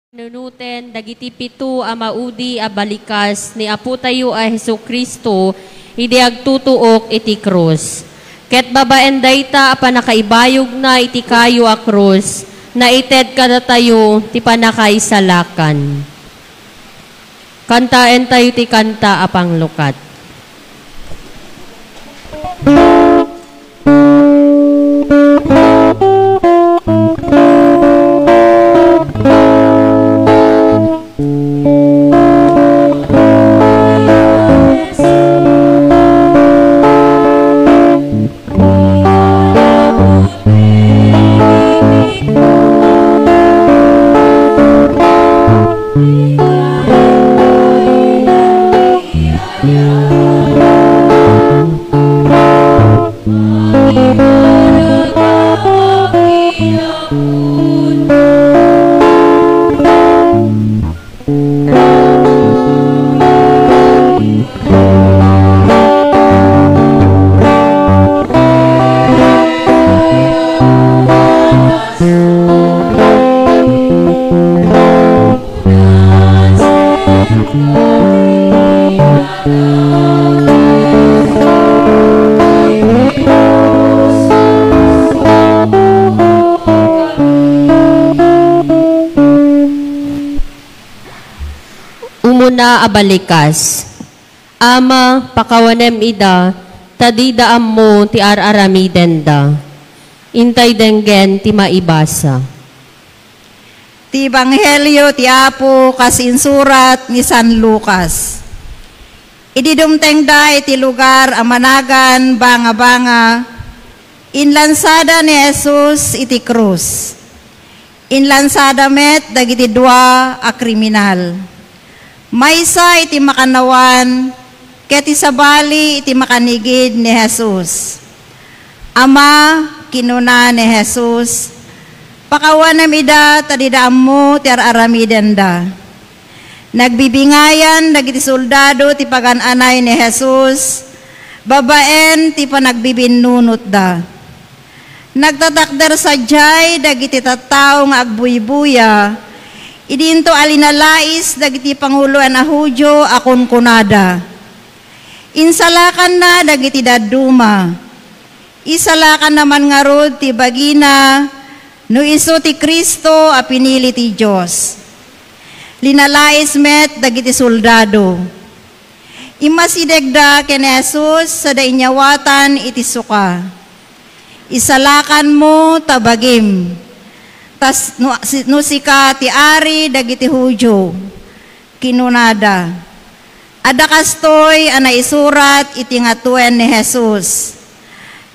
Nunuten dagiti pitu a maudi a balikas ni Apo tayo a Hesukristo idi agtutuok iti krus. Ket babaen dayta a panakaibayog na iti kayo a krus na ited kada tayo ti panakaisalakan. Kantaen tayo ti kanta a panglukat. Umuna abalikas. Ama, pakawanem ida, tadidaam mo ti araramiden da. Intay denggen ti maibasa. Ti Ebanghelyo ti Apo kasinsurat ni San Lucas. Ididumteng da iti lugar amanagan banga-banga, inlansada ni Jesus iti krus. Inlansada met dagiti dua a kriminal. Maysa iti makanawan, ket isabali iti makanigid ni Jesus. Ama, kinuna ni Jesus, pakawanam ida tadidaam mo ti araramiden da. Nagbibingayan dagiti soldado ti pagananay ni Jesus, babaen ti panagbibinunot da. Nagtatakder sadyay dagiti tattao nga agbuybuya, idinto alinalais dagiti panguluan a Hudyo akon kunada. Insalakan na dagiti daduma. Isalakan naman nga rod ti bagina no isu ti Kristo a pinili ti Diyos. Linalais met dagiti soldado. Imasidegda ken Jesus sa dainyawatan iti suka. Isalakan mo tabagim. Tas no sika ti ari dagiti Hudyo kinunada. Ada kastoy ana isurat iti ngatuen ni Jesus.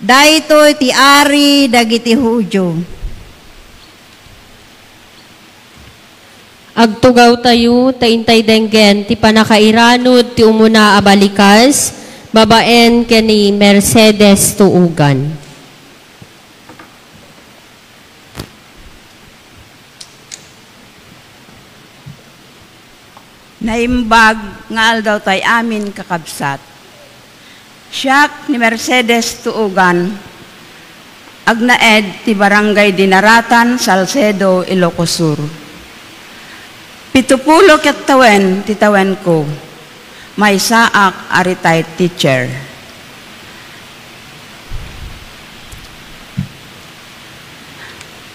Daytoy ti ari dagiti Hudyo. Agtugaw tayo taintay denggen ti panakairanod ti umuna abalikas babaen ken ni Mercedes tuugan. Naimbag nga aldaw tay amin kakabsat. Siyak ni Mercedes tuugan, agnaed ti barangay Dinaratan, Salcedo, Ilocos Sur. 70 ket tawen ti tawen ko, may saak a retired teacher.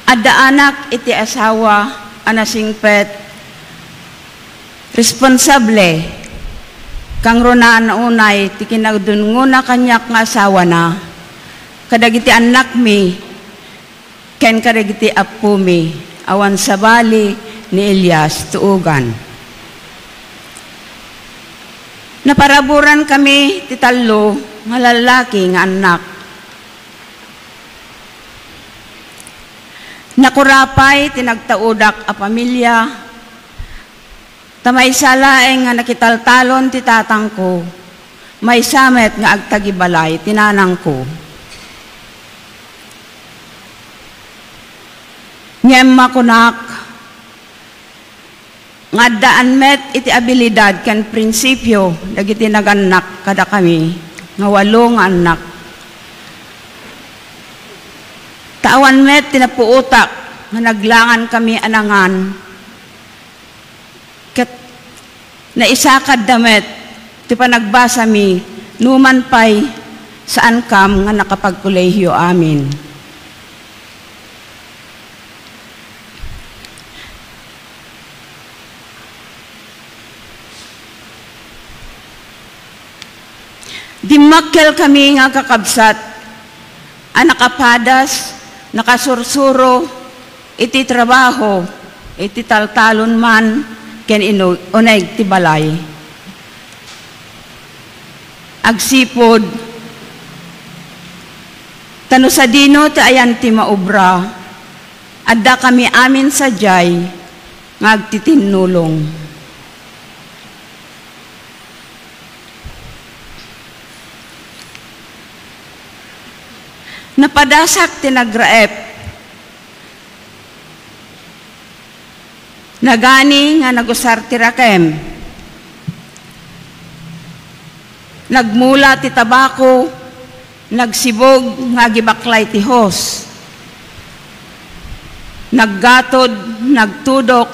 Adda anak iti asawa anasingpet responsable kang ronaan unay ti kinagdunguna kanyak nga asawa na kadagiti anak mi ken kadagiti apo mi awan sabali ni Elias tuugan. Naparaburan kami ti tallo nga lalaki nga anak. Nakurapay tinagtaudak a pamilya. Tamay salaeng nga nakitaltalon ti tatang ko, may samet nga agtagibalay tinanang ko. Nyemma kunak, nga daan met iti abilidad ken prinsipyo dagiti naganak kada kami, nga 8 nga anak. Taawan met tinapuutak nga naglangan kami anangan na isakad damet, ti panagbasa mi, numan pay, saan kam nga nakapagkolehiyo amin. Dimakkel kami nga kakabsat, nakapadas, nakasursuro, iti trabaho, iti taltalon man, ken uneg ti balay. Agsipod, tano sa dino ti ayan ti maubra, adda kami amin sadyay, nga agtitinulong. Napadasak tinagraep, nagani nga nagusar ti rakem, nagmula ti tabako, nagsibog nga gibaklay ti hos, naggatod, nagtudok,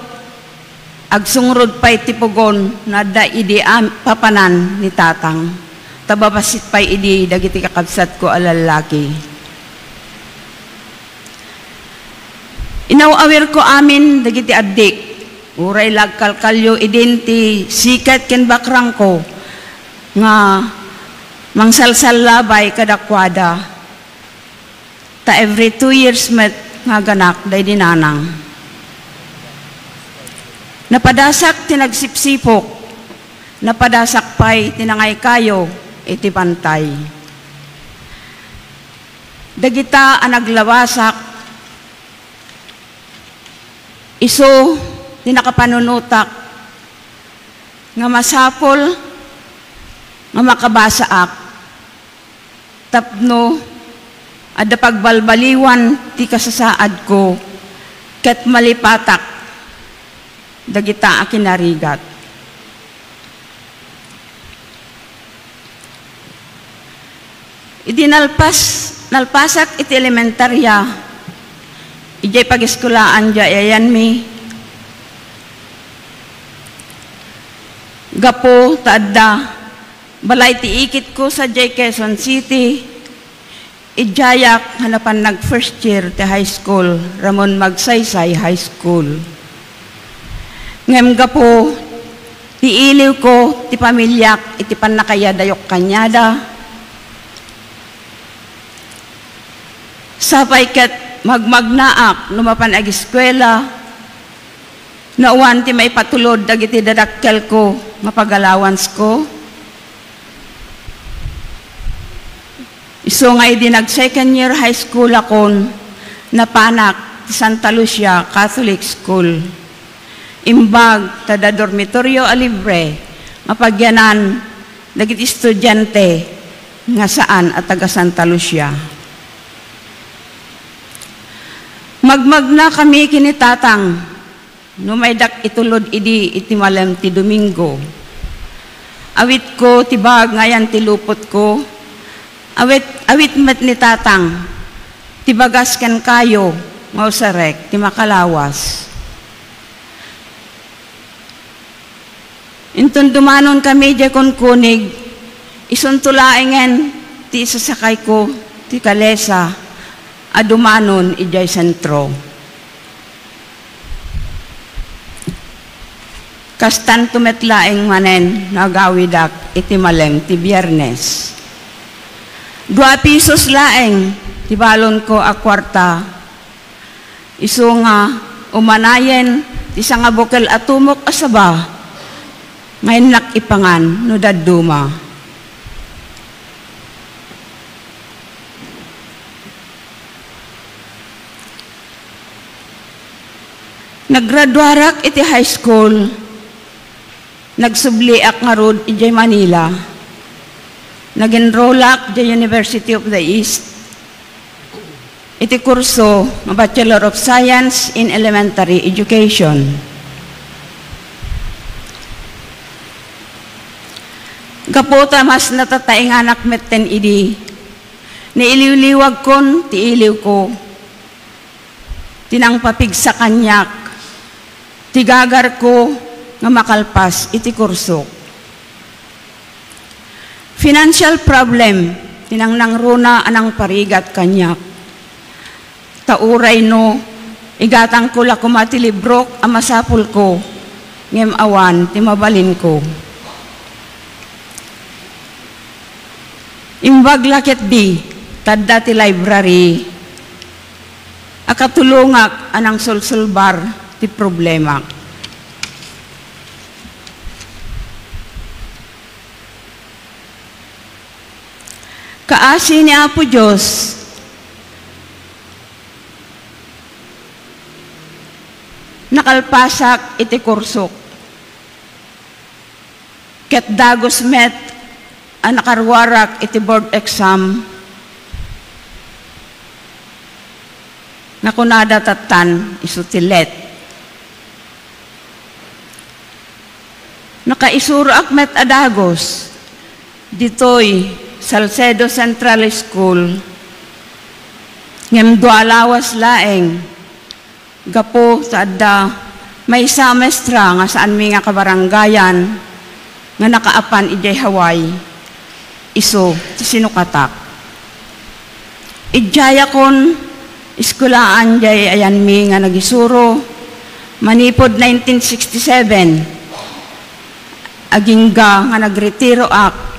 agsungrod pay ti pugon na da idi papanan ni tatang, tababasit pay idi dagiti kakabsat ko alalaki. Inawawir ko amin dagiti addik, uray lagkalkalyo idinti sikat ken bakrang ko, nga mangsalsal labay kadakwada, ta every 2 years met nga ganak day dinanang. Napadasak tinagsipsipok, napadasak pay tinangay kayo, iti pantay. Dagita anaglawasak, iso, di nakapanunutak, nga masapol, nga makabasa ak, tapno, adda pagbalbaliwan, ti kasasaad ko, ket malipatak, dagita akinarigat. Idi nalpasak iti elementarya, ijay pag-eskulaan dya, yayan mi. Gapo, taadda, balay ti ikit ko sa Jay Quezon City, ijayak hanapan nag-first year ti high school, Ramon Magsaysay High School. Ngem gapo, ti iliw ko, ti pamilyak, iti panakayadayok kanyada. Sapay ket, magmagnaak, lumapan ag eskwela, nauwan ti may patulod, dagiti dadakkel ko, mapagalawans ko. Iso nga idi nag-second year high school akon, napanak ti Santa Lucia Catholic School. Imbag, tada dormitoryo alibre, mapagyanan, dagiti estudyante, nga saan at taga Santa Lucia. Magmagna kami kinitatang, numaydak itulod idi iti malam ti Domingo. Awit ko tibag ngayan ti lupot ko, awit met ni tatang, tibagas ken kayo, mausarek, ti makalawas. Intun dumanon kami di kon kunig, isuntulaengen ti isasakay ko, ti kalesa, adumanon ijay sentro. Kastan tumetlaeng manen nagawidak iti malem ti Biyernes. 2 pesos laeng ti balon ko a kwarta. Isu nga umanayen ti sanga bukel atumok asaba. Ngayon nakipangan no daduma. Naggraduarak iti high school, nagsubliak nga rod ijay Manila, nag-enrollak ijay University of the East, iti kurso ng Bachelor of Science in Elementary Education. Kapota mas natataing anak metten idi, niiliwliwag kon ti iliw ko, tinang papig sa kanyak, tigagar ko nga makalpas iti kursok. Financial problem, tinangnang runa anang parigat kanyak. Tauray no, igatang ko la kumatilibrok amasapul ko, ngem awan timabalin ko. Imbag lakit di, tadda ti library, akatulungak anang sulsulbar ti problema. Kaasi ni Apo Diyos, nakalpasak iti kursok. Ket dagos met ang nakarwarak iti board exam na kunada tatan isutilet. Nakaisurak met adagos ditoy Salcedo Central School ngem dualawas laeng gapo sa adda may semestra nga saan mi nga kabaranggayan nga nakaapan ijay Hawaii iso ti sinukatak. Ijaya kon iskulaan jay ayan mi nga nagisuro manipod 1967 agingga nga nagretiro ak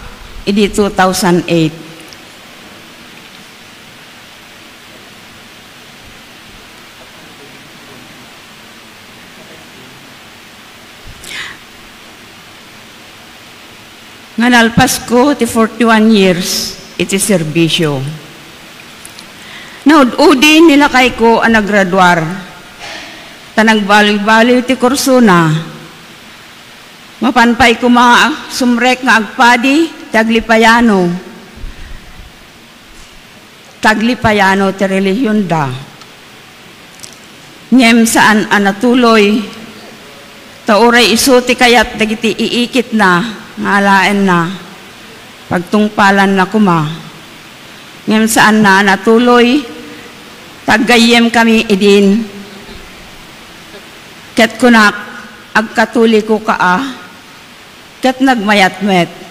idi 2008. Nga nalpas ko ti 41 years iti serbisyo. Naud-udi nila kay ko ang naggraduar. Tanagbaliw-baliw ti kursuna. Mapanpay ko mga sumrek nga agpadi Taglipayano ti relihiyon da. Ngem saan anatuloy, tauray isuti kayat dagiti iikit na, ngalaen na, pagtungpalan na kuma. Ngem saan na anatuloy, taggayem kami idin, ket kunak, agkatuli ko kaa, ket nagmayat-met.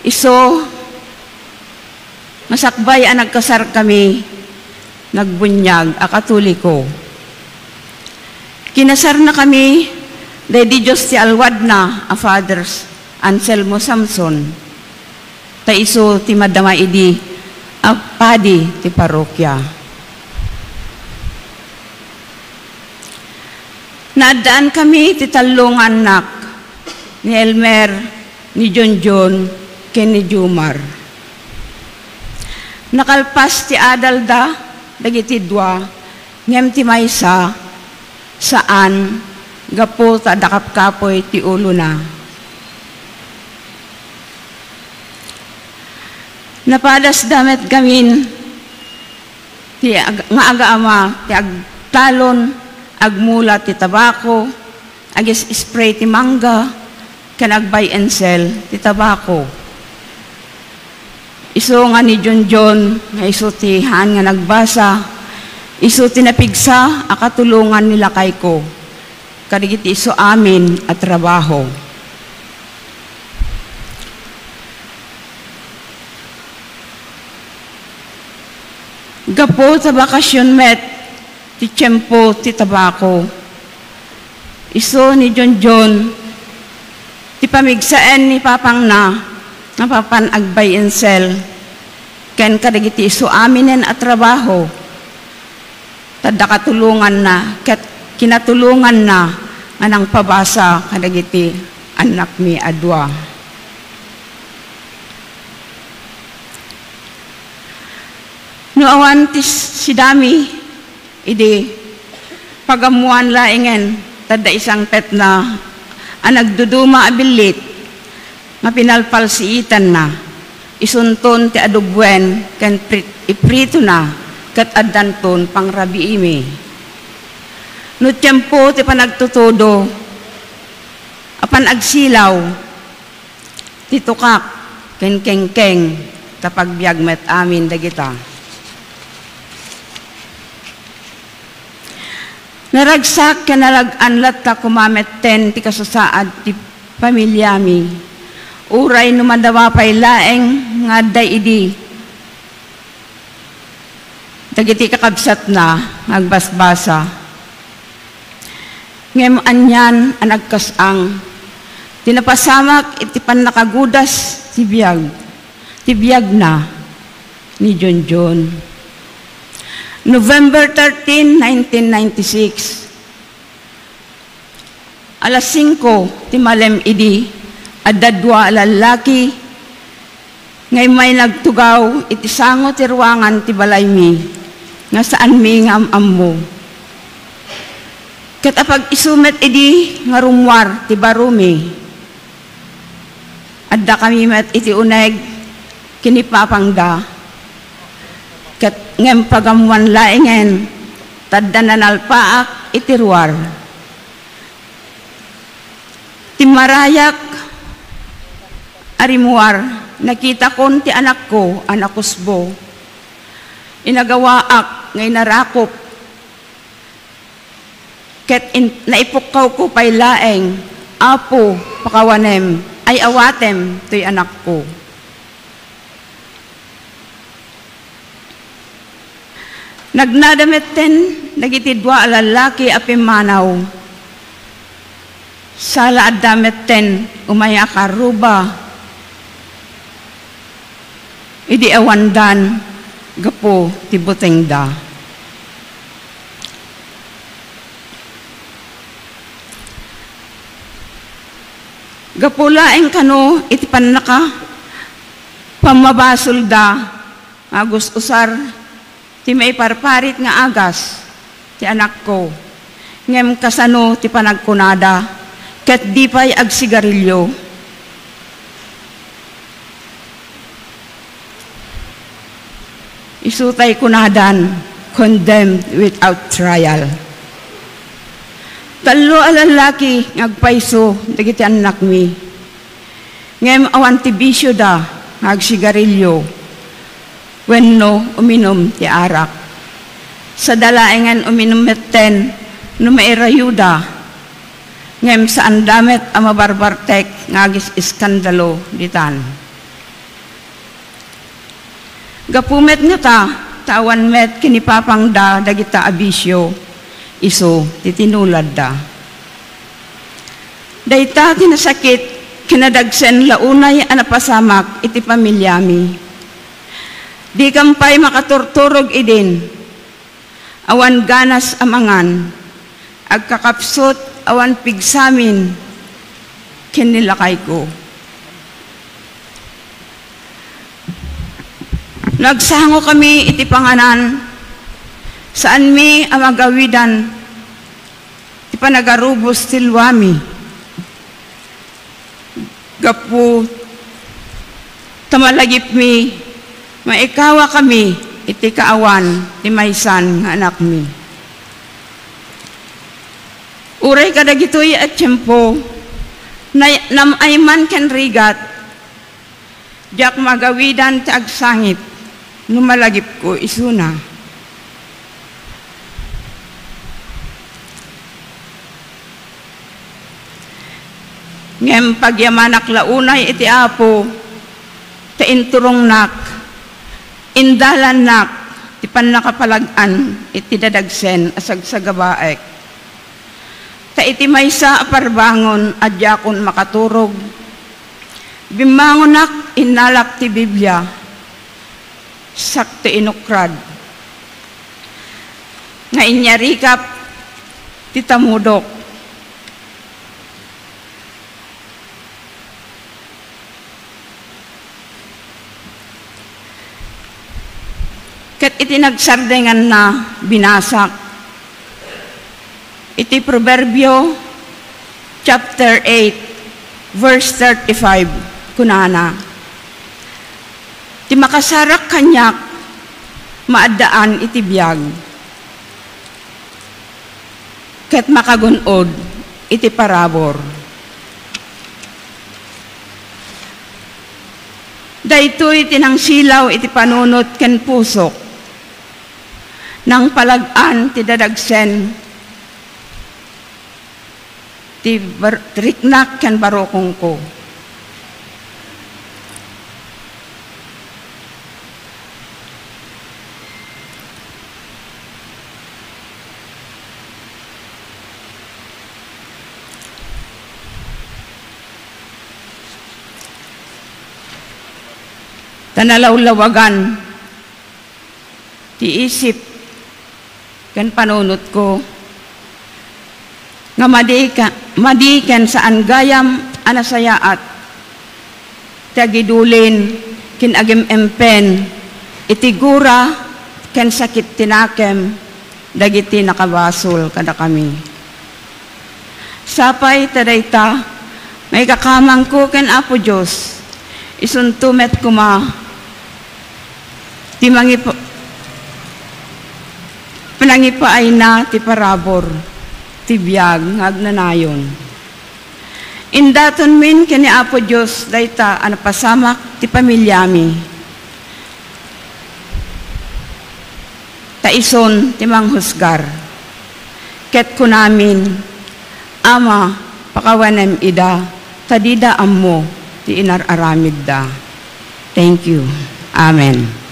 Iso, masakbay ang nagkasar kami, nagbunyag, akatuli ko. Kinasar na kami, Lady Diyos ti Alwad na, a fathers, Anselmo Samson. Ta iso ti madama idi, a padi ti parokya. Naadaan kami ti talong anak, ni Elmer, ni John, ken ni Jumar. Nakalpas ti adalda, dagiti dua, ngem ti maysa, saan, gapo ta dakapkapoy ti ulo na. Napadas damet gamin, ti nga aga-ama, ti agtalon, agmula ti tabako, agis spray ti mangga, kan agbay and sell ti tabako. Iso nga ni John, nga iso ti han nga nagbasa, iso ti napigsa, akatulungan nila kay ko. Kadigiti iso amin at trabaho. Gapo sa bakasyon met, ti tiyempo ti tabako. Iso ni John, ti pamigsaan ni Papang na, napapan agbay and sell, ken kadagiti iso aminen at trabaho, tadda katulungan na, ket kinatulungan na, anang pabasa kadagiti anak mi adwa. No awan si dami, idi pagamuan laingen, tadda isang pet na, nagduduma abilit, nga pinalpalsiitan na, isunton ti adubwen, ken iprito na, kat adanton pang rabiimi. No tiyempo ti panagtutudo, apan agsilaw, ti tukak, ken kengkeng, tapagbiag met amin dagita. Naragsak kanalag-anlat ka kumametten ti kasusaad ti pamilyami. Uray numadawa pay laeng nga day idi. Dagiti kakabsat na agbasbasa. Ngem anyan ang nagkasang. Tinapasamak iti panakagudas ti biyag. Ti biyag na ni John John. November 13, 1996. Alas 5 ti malem idi at dadwa lalaki ngay may nagtugaw iti sango ti ruangan ti balay mi nga saan mi nga ammo. Ket apag isumet idi nga rumwar ti barumi. Adda kami met iti uneg kinipapangda. Ket ngem pagamuan laengen tadda nanalpaak iti ruwar. Timarayak arimuar nakita kon ti anak ko, anak kusbo. Inagawaak ngay narakop. Ket naipukkaw ko pay laeng, apo pakawanem ay awatem to'y anak ko. Nagnadameten, nagitidwa alalaki apimanaw. Sala adameten, umaya karuba. Idi awandan, gapo tibutengda. Gapulaeng kano, iti panaka, pamabasol da, agus usar, ti may parparit nga agas, ti anak ko. Ngem kasano ti panagkunada, ket di pa'y agsigarilyo. Isutay kunadan, condemned without trial. Talo alalaki, ngagpaiso, dagiti anak mi. Ngem awan ti bisyo da, agsigarilyo. Wenno uminom ti arak. Sa dalaengan uminom metten, numairayuda. Ngem saan damet amabarbartek, ngagis iskandalo ditan. Gapumet nga ta, tawan met kinipapangda dagita abisyo, iso titinulad da. Dayta tinasakit, kinadagsen launay anapasamak iti pamilyami. Di kampay makaturturog idin, awan ganas amangan, agkakapsot awan pigsamin, kinilakay ko. Nagsango kami iti panganan, saan mi amagawidan, iti panagarubos tilwami. Gapu, tamalagip mi, maikawa kami, iti kaawan, ti maysan nga anak mi. Uray kadagitoy at tiyempo, namayman ken rigat, diak magawidan ti agsangit, numalagip ko isuna. Ngem pagyamanak launay iti apo, ta inturong nak, indalan nak, ti panakapalag-an, iti dadagsen, asagsagabaek. Ta iti maysa aparbangon, adyakon makaturog. Bimangon nak, inalak ti Biblia, sakto inukrad. Nga inyarikap, ti tamudok. Ket iti nagsardengan na binasak. Iti Proverbio chapter 8 verse 35 kunana. Ti makasarak kanyak maadaan iti biyag. Ket makagunod iti parabor. Daytoy tinang silaw iti panunot ken pusok. Nang palag-an ti dadagsen, ti riknak ken barokong ko. Tanalawlawagan ti isip ken panunot ko nga madiken saan gayam anasayaat tagidulin kin agem empen itigura ken sakit tinakem dagiti nakabasol kada kami. Sapay tadayta may kakamang ko ken Apo Dios isuntumet kuma ti panangipaay na ti parabor ti biyag ngagnanayon. Indaton min kani Apo Dios dayta anapasamak ti pamilyami. Taison ti manghusgar. Ket kunamin Ama pakawanem ida tadida ammo ti inararamid da. Thank you. Amen.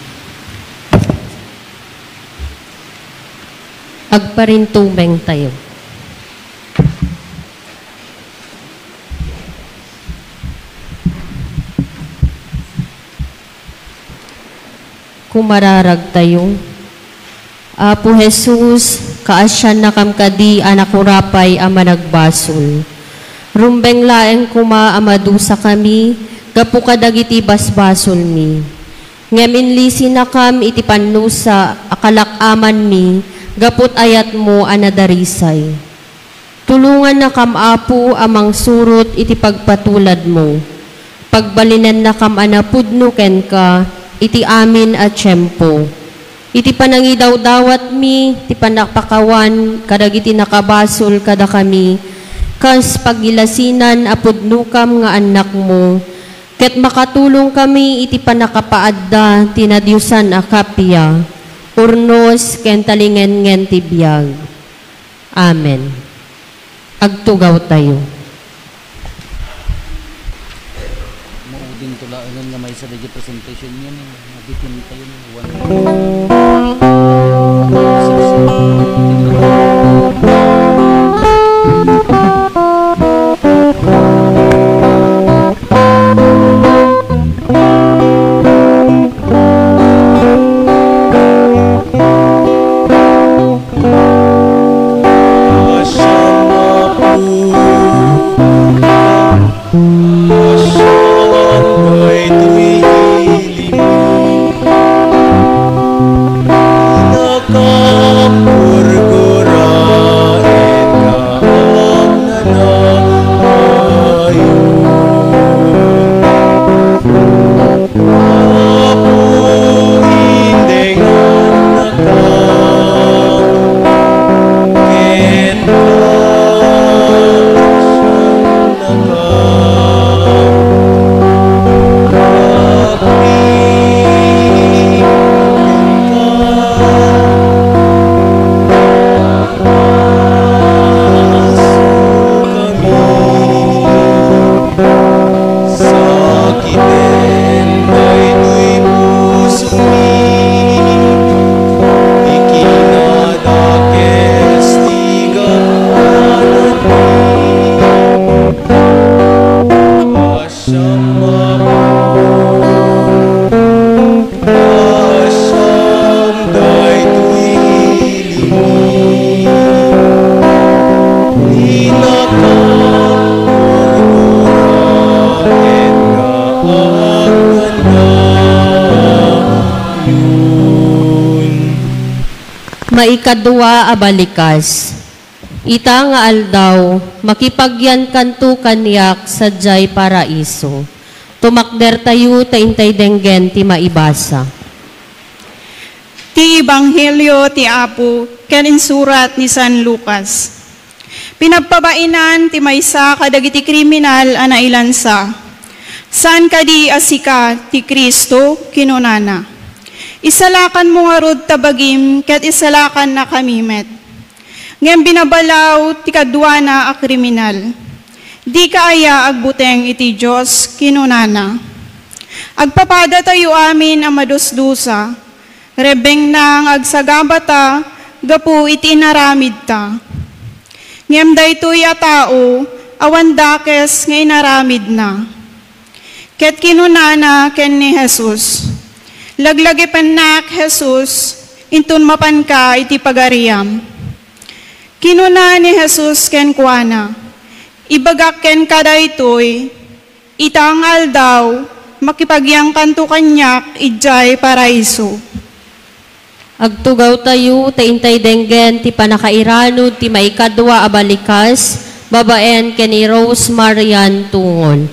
Agparintubeng tayo. Kumararag tayo. Apo Jesus, kaasyan na kamkadi anak urapay ama nagbasol. Rumbeng laeng kuma amadusa kami, gapu kadagiti basbasol mi. Ngaminlisi na kam iti panusa akalakaman mi, gaput ayat mo anadarisay. Tulungan na kam Apo amang surot iti pagpatulad mo. Pagbalinan na kam anapudno ken ka, iti amin at tiyempo. Iti panangidaw dawat mi, iti panakpakawan, kadagiti nakabasol kada kami, kas pagilasinan apudno kam nga anak mo, ket makatulong kami iti panakapaadda tinadyusan akapya. Urnos ken talingen tibiyag. Amen. Agtugaw tayo. Mauding tulaanan nga may sa digi presentation niya ni nabitin tayo ni Maikadua abalikas. Ita nga aldaw, makipagyan kanto kanyak sa jay paraiso. Tumakder tayo taintay denggen ti maibasa. Ti Ebanghelyo ti Apo ken insurat ni San Lucas. Pinagpabainan ti maysa kadagiti kriminal ana ilansa. San kadi asika ti Kristo kinunana. Isalakan mo nga rod tabagim, ket isalakan na kamimet. Ngayon binabalaw ti kadwa na a kriminal. Di kaaya agbuteng iti Diyos kinunana. Agpapada tayo amin ang madusdusa, rebeng nang agsagabata, gapu iti inaramid ta. Ngem daytoy a tao, awan dakes nga inaramid na. Ket kinunana ken ni Jesus. Laglagi panak Jesus, intun mapan ka iti pagariam. Kinuna ni Jesus ken kuana. Ibagak ken kadaytoy, itangal daw, makipagyang kanto kanyak, ijay paraiso. Agtugaw tayo, taintay denggen, ti panakairanod, ti maikadwa abalikas, babaen ken ni Rose Marian Tungol.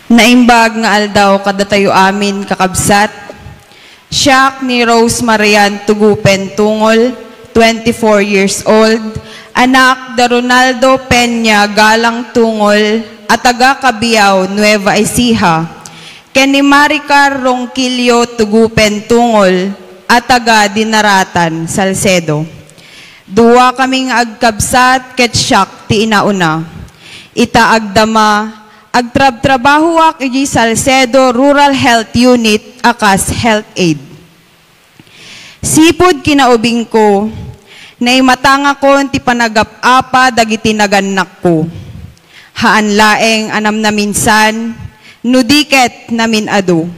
Naimbag nga aldaw kada tayo amin kakabsat, siyak ni Rose Marian Tugupen Tungol, 24 years old, anak da Ronaldo Peña Galang Tungol, at taga Cabiao, Nueva Ecija, ken ni Maricar Ronquillo Tugupen Tungol, at taga Dinaratan, Salcedo. Duwa kaming agkabsat ket siyak ti inauna. Ita agdama, agtrabaho ak iji Salcedo Rural Health Unit akas Health Aid. Sipod kinaubing ko, na imatanga ko ti panagap-apa dagiti naganak ko. Haan laeng anam na minsan, nudiket namin adu.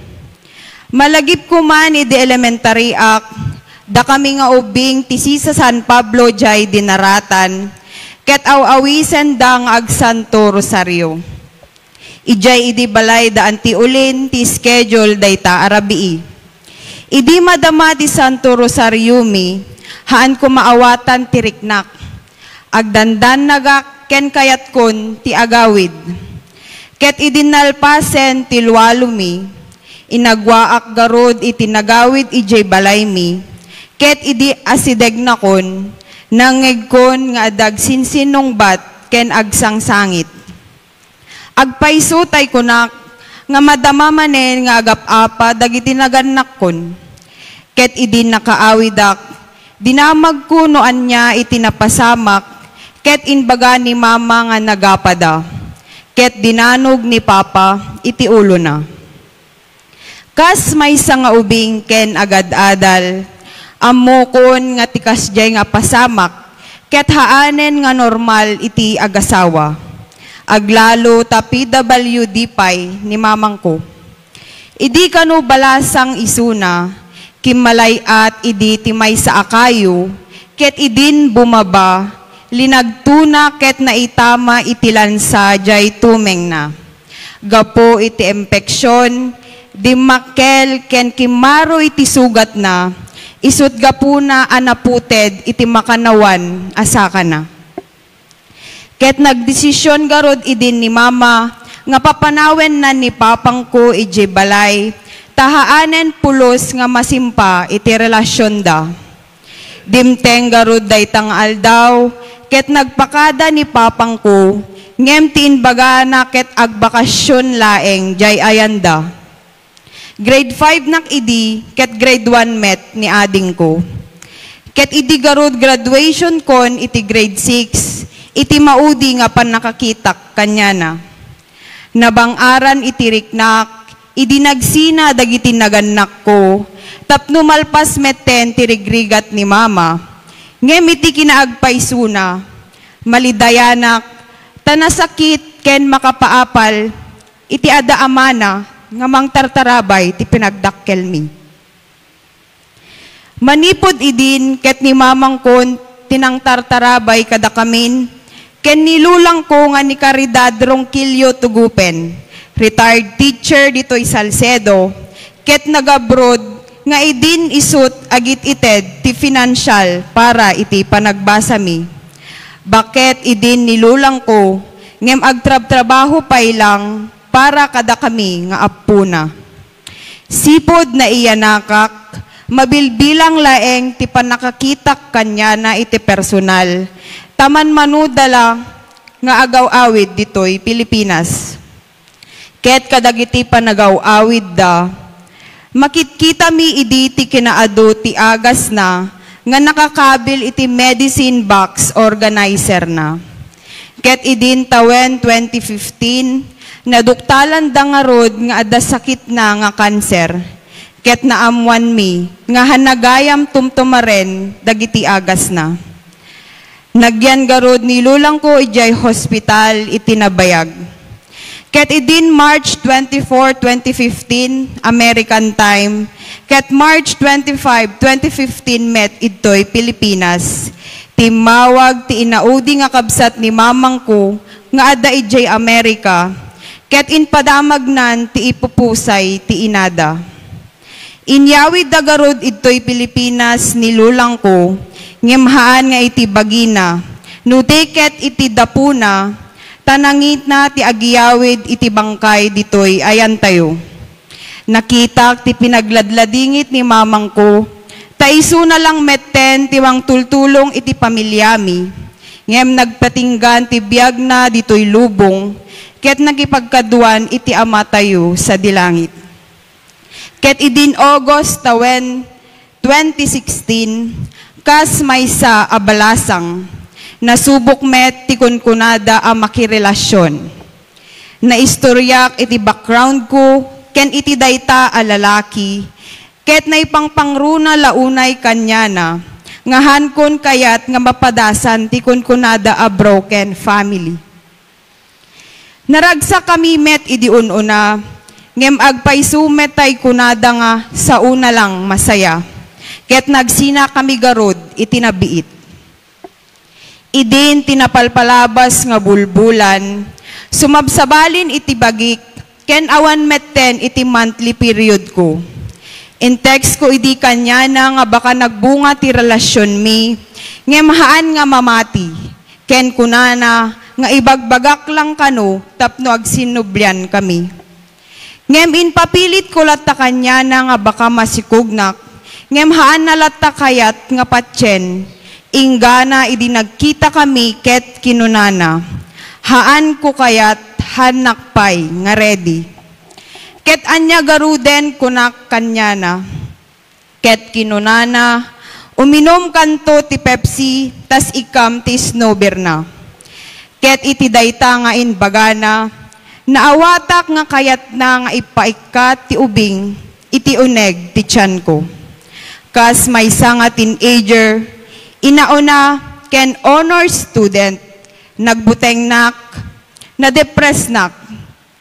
Malagip ko man di elementary ak, da kami nga ubing ti sa San Pablo jay Dinaratan, ket awawisen dang ag Santo Rosario. Ijay idi balay da anti ulin ti schedule dayta arabii. Idi madama ti Santo Rosario mi, haan ko maawatan ti riknak. Agdandan nagak ken kayat kon ti agawid. Ket idi nalpasen ti luwalo mi, inagwaak garod iti nagawid ijay balay mi. Ket idi asideg na kon, nangeg kon nga adag sinsinong bat ken agsangsangit. Agpaiso tay kunak, nga madama manen nga agap-apa dagiti naganak kon. Ket idi nakaawidak, dinamag ko noan niya itinapasamak, ket inbaga ni mama nga nagapada. Ket dinanog ni papa, iti ulo na. Kas may nga ubing ken agad-adal, amokon nga tikas jay nga pasamak, ket haanen nga normal iti agasawa. Aglalo ta PWD pay ni mamang ko. Idi kanu balasang isuna, kimmalay at idi timay sa akayo, ket idin bumaba, linagtuna ket naitama itilansa jay tumeng na. Gapo iti empeksyon, dimakkel ken kimaro iti sugat na, isut gapuna anaputed iti makanawan asaka na. Ket nagdesisyon garod idin ni mama, nga papanawen na ni papang ko iji balay, tahaanen pulos nga masimpa iti relasyon da. Dimteng garod daytang aldaw, ket nagpakada ni papang ko, ngem tiinbaga na ket agbakasyon laeng jay ayanda. Grade 5 nak idi, ket grade 1 met ni ading ko. Ket idi garod graduation kon iti grade 6, iti maudi nga pan nakakitak kanya na. Nabangaran iti riknak, idi nagsina dagiti naganak ko, tapno malpas meten ti rigrigat ni mama, ngem iti kinaagpaisuna, malidayanak, tanasakit ken makapaapal, iti ada amana, nga mangtartarabay ti pinagdakkel mi. Manipod idin ket ni mamang kon tinangtartarabay kada kamin, ken nilulang ko nga ni Caridad Ronquillo Tugupen, retired teacher dito'y Salcedo, ket nag-abroad nga idin isut agit ited ti financial para iti panagbasa mi. Bakit idin nilulang ko, ngem agtrabaho pay lang para kada kami nga apuna. Sipod na iyanakak, mabilbilang laeng ti panakakitak kanya na iti personal, taman manudala nga agaw-awid ditoy Pilipinas. Ket kadagiti panagaw-awid da, makitkita mi idi ti kinaado ti agas na, nga nakakabil iti medicine box organizer na. Ket idin tawen 2015, naduktalan da nga rod nga ada sakit na nga kanser. Ket naamuan mi, nga hanagayam tumtumaren dagiti agas na. Nagyan garod nilulang ko ijay hospital itinabayag. Ket idin March 24, 2015, American time, ket March 25, 2015 met idtoy Pilipinas. Timawag ti inaudi nga kabsat ni mamang ko nga ada ijay Amerika, ket inpadamagnan ti ipupusay ti inada. Inyawid dagarod idtoy Pilipinas nilulang ko, ngimhaan nga iti bagina, nutiket iti dapuna, tanangit na ti agiyawid iti bangkay ditoy ayan tayo. Nakita ti pinagladladingit ni mamang ko, taiso na lang metten tiwang tultulong iti pamilyami, ngem nagpatinggan ti biyag na ditoy lubong, ket nagipagkaduan iti ama tayo sa dilangit. Ket idin August tawen 2016, kas maysa abalasang, nasubok met ti kunkunada a makirelasyon. Naistoryak iti background ko, ken iti dayta a lalaki, ket naipangpangruna launay kanyana, ngahan kon kayat nga mapadasan ti kunkunada a broken family. Naragsa kami met idi ununa, ngem agpaisumet tay kunada nga sa una lang masaya, ket nagsina kami garod itinabiit. Idin tinapalpalabas nga bulbulan, sumabsabalin iti bagik, ken awan metten iti monthly period ko. In text ko idi kanya na nga baka nagbunga ti relasyon mi, ngemahaan nga mamati, ken kunana nga ibagbagak lang kano tapno agsinublyan kami. Ngem inpapilit ko latta kanya na nga baka masikugnak, ngemhaan na latta kayat nga patyen, inggana idi nagkita kami ket kinunana, haan ko kayat hanakpay nga ready. Ket anya garuden kunak kanya na, ket kinunana, uminom kanto ti Pepsi, tas ikam ti snowbeer na. Ket iti dayta nga inbagana, naawatak nga kayat na nga ipaikat ti ubing, iti uneg ti tiyan ko. Kas maysa nga teenager, inauna ken honor student, nagbuteng nak, na-depress nak,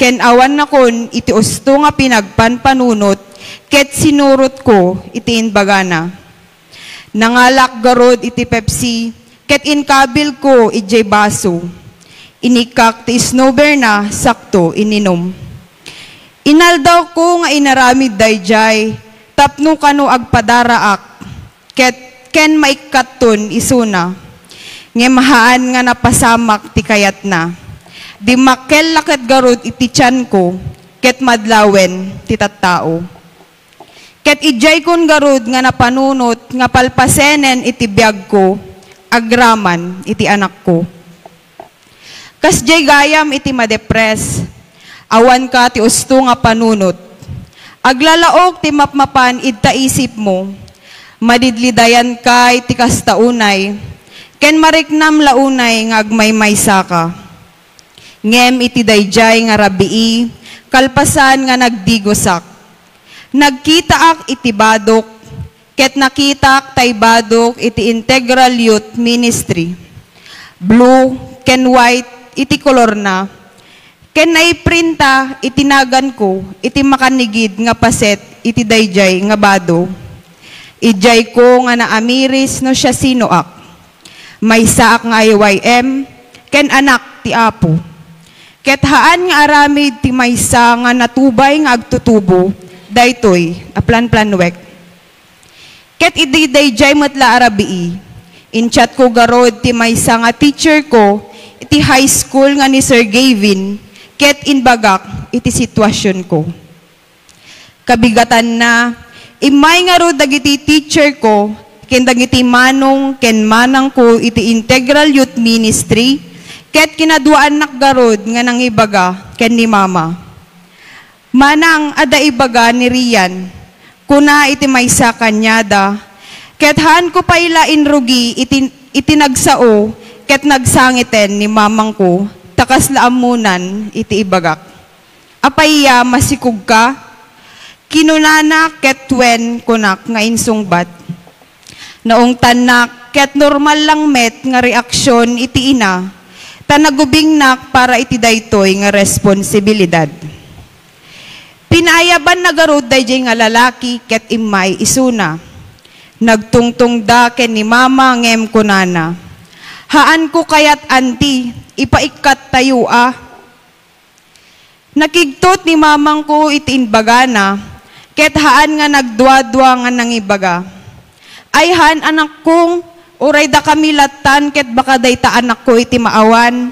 ken awan na kon iti usto nga pinagpanpanunot, ket sinurot ko iti inbagana. Nangalak garod iti Pepsi, ket inkabil ko ijay baso, inikak ti snowbeer na sakto ininom. Inaldaw ko nga inaramid dayjay, tapno kano agpadaraak, ken maikaton isuna, ngemahaan nga napasamak ti kayat na. Di makel laket garod iti tiyan ko, ket madlawen ti tattao. Ket ijay kon garod nga napanunot, nga palpasenen iti biyag ko, agraman iti anak ko. Kas jay gayam iti madepres, awan ka ti usto nga panunot. Aglalaok ti mapmapan idta isip mo, madidlidayan ka iti kastaunay, ken mariknam launay nga agmaymaysa ka. Ngem iti dayjay nga rabii, kalpasan nga nagdigosak. Nagkita ak iti badok, ket nakitak tay badok iti Integral Youth Ministry. Blue ken white iti kolor na, ken naiprinta itinagan ko iti makanigid nga paset iti dayjay nga bado. Ijay ko nga naamiris no siya sinoak. May saak nga IYM, ken anak ti Apo. Ket haan nga aramid ti maysa nga natubay nga agtutubo, daytoy aplan-planwek. Ket idi dayjay metla arabii, inchat ko garod ti maysa nga teacher ko iti high school nga ni Sir Gavin, ket inbagak iti sitwasyon ko. Kabigatan na, imay nga rod dagiti teacher ko, ken dagiti manong ken manang ko iti Integral Youth Ministry, ket kinaduaan nakgarod nga nang ibaga ken ni mama. Manang ada ibaga ni Rian, kuna iti maysa kanyada, Ket haan ko pa ila inrugi itinagsao ket nagsangiten ni mamang ko takas laamunan iti ibagak. Apaiya masikug ka? Kinunana ket wen kunak nga insungbat. Naong tanak ket normal lang met nga reaksyon iti ina, tanagubingnak para iti daytoy nga responsibilidad. Pinayaban nagarod dayjay nga lalaki ket imay isuna. Nagtungtong da ken ni mama ngem kunana. Haan ko kayat anti, ipaikat tayo ah. Nakigtot ni mamang ko iti inbagana, ket haan nga nagdwa-dwa nga nangibaga. Ay haan anak kong, uray da kami latan, ket baka dayta anak ko iti maawan.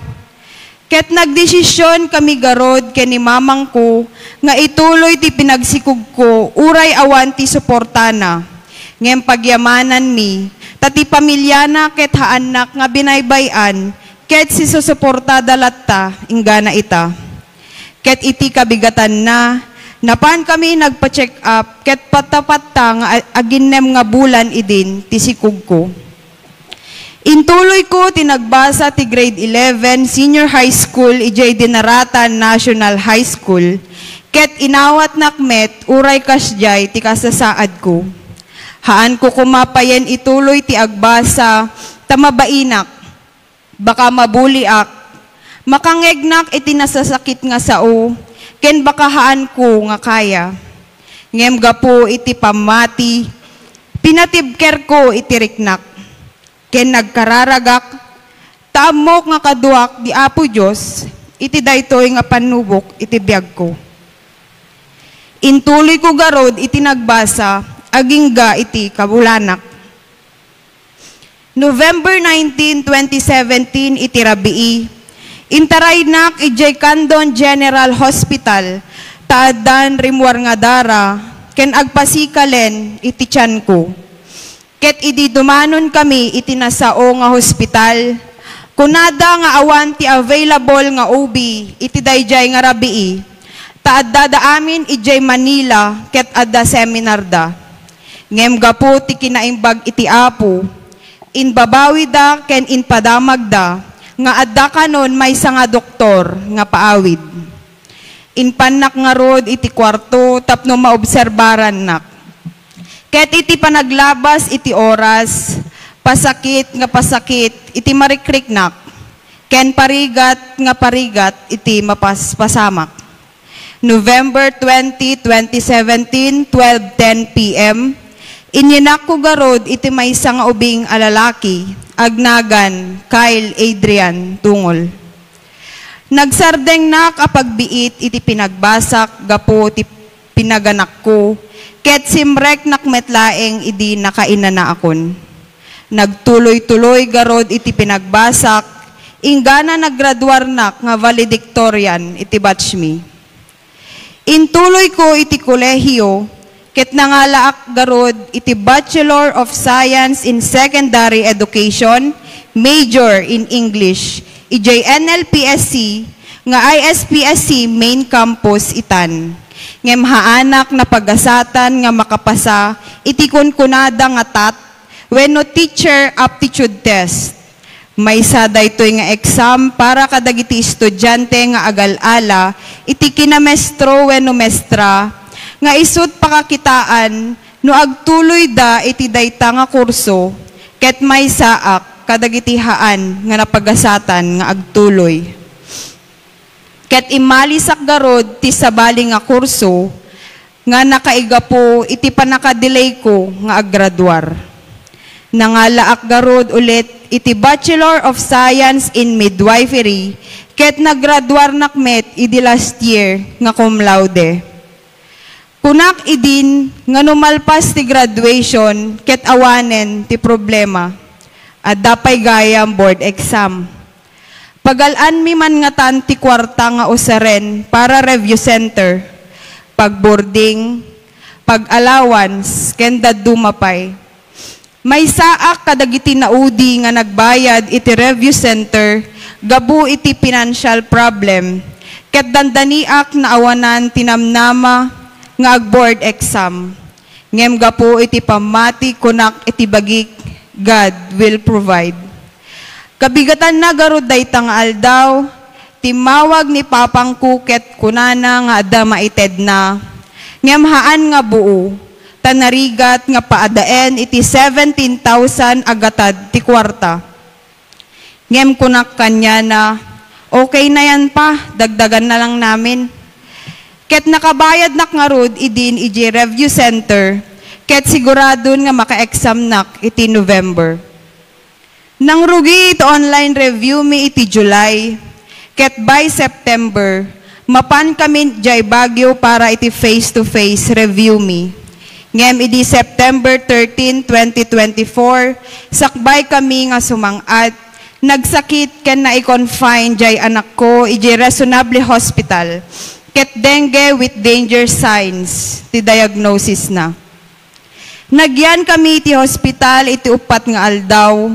Ket nagdesisyon kami garod ken ni mamang ko, nga ituloy ti pinagsikug ko, uray awan ti suportana. Ngem pagyamanan mi, tati pamilyana ket haanak nga binaybayan, ket si susuportada latta, inggana ita. Ket iti kabigatan na, napan kami nagpa-check up, ket patapatta nga aginem nga bulan idin, ti sikug ko. Intuloy ko tinagbasa ti grade 11, senior high school, ijay Dinaratan National High School, ket inawat nakmet, uray kasjay, ti kasasaad ko. Haan ko kumapayen ituloy ti agbasa, tamabainak, baka mabuliak, makangegnak iti nasasakit nga sao, ken baka haan ko nga kaya. Ngem gapo iti pamati, pinatibker ko iti riknak, ken nagkararagak, taamok nga kaduak di Apo Diyos, iti daytoy nga panubok iti biyag ko. Intuloy ko garod iti nagbasa, agingga iti kabulanak. November 19, 2017, iti rabii, intaraynak ijay Candon General Hospital, taadan rimwar nga dara, ken agpasikalen iti tiyan ko. Ket idi dumanon kami iti nasao nga hospital, kunada nga awan ti available nga OB, iti dayjay nga rabii, taadda da amin ijay Manila, ket adda seminar da. Ngem gapo ti kinaimbag iti Apo, inbabawi da ken inpadamag da, nga adda kanon may nga doktor nga paawid. Inpanak nga rod iti kwarto tapno maobserbaran nak. Ket iti panaglabas iti oras, pasakit iti marikriknak, ken parigat nga parigat iti mapaspasamak. November 20, 2017, 12:10 p.m. Inyinak ko garod iti maysa nga ubing alalaki, agnagan, Kyle Adrian, tungol. Nagsardeng nak apagbiit iti pinagbasak, gapo iti pinaganak ko, ket simrek nakmetlaeng idi nakainana akon. Nagtuloy-tuloy garod iti pinagbasak, inggana naggraduar nak nga valedictorian iti batch mi. Intuloy ko iti kolehiyo, ket nangalaak garod iti Bachelor of Science in Secondary Education, major in English, ijay NLPSC, nga ISPSC main campus itan. Ngem haanak na pagasatan nga makapasa, iti kunkunada nga tat, wenno teacher aptitude test. May saday to'y nga exam para kadagiti estudyante nga agal-ala, iti kinamestro wenno mestra, nga isut pakakitaan no agtuloy da iti dayta nga kurso, ket may saak kadagiti haan nga napagasatan nga agtuloy. Ket imalisak garod ti sabali nga kurso, nga nakaiga po iti panakadelay ko nga aggraduar. Nangalaak garod ulit iti Bachelor of Science in Midwifery, ket naggraduar nakmet idi last year nga cum laude. Kunak idin nga numalpas ti graduation, ket awanen ti problema, at dapay gayam board exam. Pagalaan mi man nga tan ti kwarta nga usaren para review center, pagboarding, pag-allowance, ken dumapay. May saak kadagiti naudi nga nagbayad iti review center, gabu iti financial problem, ket dandaniak na awanan tinamnama nga ag-board exam. Ngem gapo iti pamati kunak iti bagik, God will provide. Kabigatan na garud daytang aldaw, timawag ni Papang Kuket kunana nga adda maited na, ngem haan nga buo, tanarigat nga paadaen iti 17,000 agatad ti kwarta. Ngem kunak kanya na, okay na yan pa, dagdagan na lang namin. Ket nakabayad nak nga rod idin iji review center, ket siguradon nga maka-exam nak iti November. Nang rugi iti online review mi iti July, ket by September, mapan kami jay Baguio para iti face-to-face review mi. Ngem iti September 13, 2024, sakbay kami nga sumang-at, nagsakit ken na i-confine jay anak ko iti Reasonable Hospital, ket dengue with danger signs, ti diagnosis na. Nagyan kami iti hospital iti upat nga aldaw,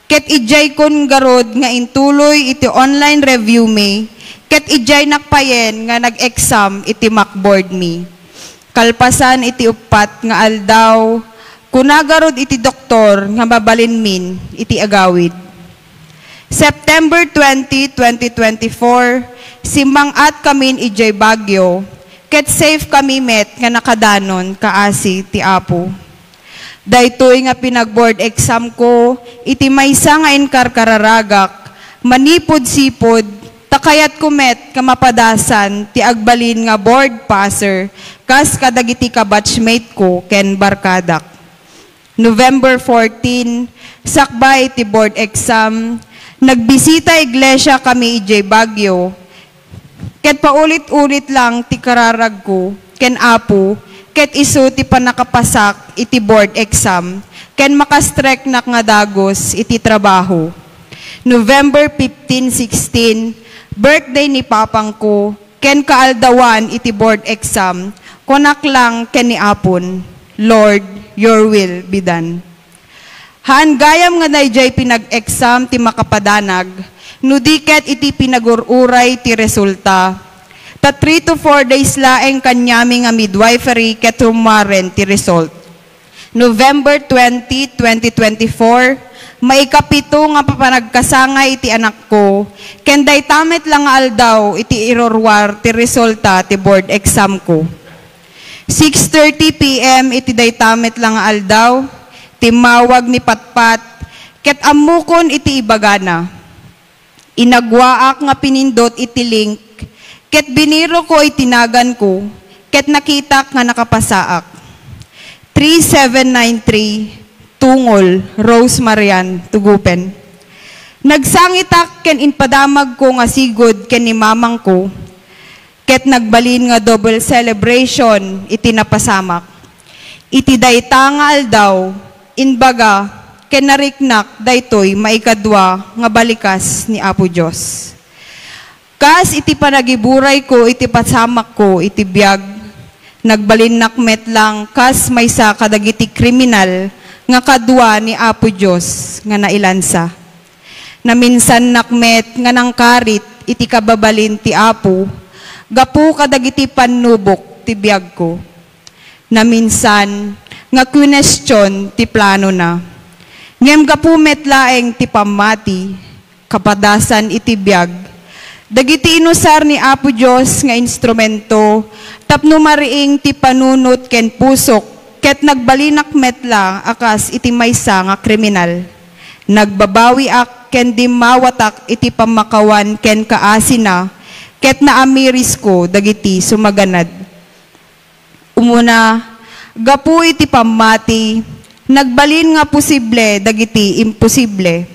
ket ijay kon garod nga intuloy iti online review mi, ket ijay nakpayen nga nag-exam iti macboard mi. Kalpasan iti upat nga aldaw, kunagarod iti doktor nga mabalin min iti agawid. September 20, 2024, simang-at kamin ijay Baguio, ket safe kami met nga nakadanon kaasi ti Apo. Daytoy nga pinag-board exam ko, iti maysa nga inkarkararagak, manipod-sipod, takayat kumet ka mapadasan, ti agbalin nga board passer, kas kadagiti ka batchmate ko, ken barkadak. November 14, sakbay ti board exam, nagbisita iglesia kami ijay Baguio, ket paulit-ulit lang ti kararag ko, ken Apo, ket isu ti panakapasak iti board exam, ken makastrek nak nga dagos iti trabaho. November 15, 16, birthday ni Papang ko, ken kaaldawan iti board exam, kunak lang ken ni Apon, Lord, your will be done. Haan gayam nga dayjay pinag-exam ti makapadanag, nudiket iti pinagururay ti resulta. Ta 3 to 4 days laeng kanyami nga midwifery ket rumaren ti result. November 20, 2024, maikapito nga papanagkasangay iti anak ko, ken daytamet lang nga aldaw iti irorwar ti resulta ti board exam ko. 6:30 PM iti daytamet lang nga aldaw, timawag ni Patpat, ket ammukon iti ibagana. Inagwaak nga pinindot iti link, ket biniro ko itinagan ko, ket nakitak nga nakapasaak. 3793, Tungol, Rose Marian, Tugupen. Nagsangitak ken inpadamag ko nga sigod ken ni mamang ko, ket nagbalin nga double celebration iti napasamak. Iti dayta nga aldaw, inbaga, ken nariknak daytoy maikadwa nga balikas ni Apo Dios. Kas iti panagiburay ko, iti pasamak ko, iti biyag, nagbalin nakmet lang, kas maysa kadagiti kriminal, nga kadwa ni Apo Diyos, nga nailansa. Naminsan nakmet, nga nangkarit, iti kababalin ti Apo, gapu kadagiti panubok, ti biyag ko. Naminsan, nga question, ti plano na. Ngem gapu metlaeng ti pamati, kapadasan iti biyag, dagiti inusar ni Apo Diyos nga instrumento, tapno mariing ti panunot ken pusok, ket nagbalinak metla akas iti maysa nga kriminal. Nagbabawi ak ken di mawatak iti pamakawan ken kaasina, ket naamiris ko dagiti sumaganad. Umuna, gapu iti pamati, nagbalin nga posible dagiti imposible.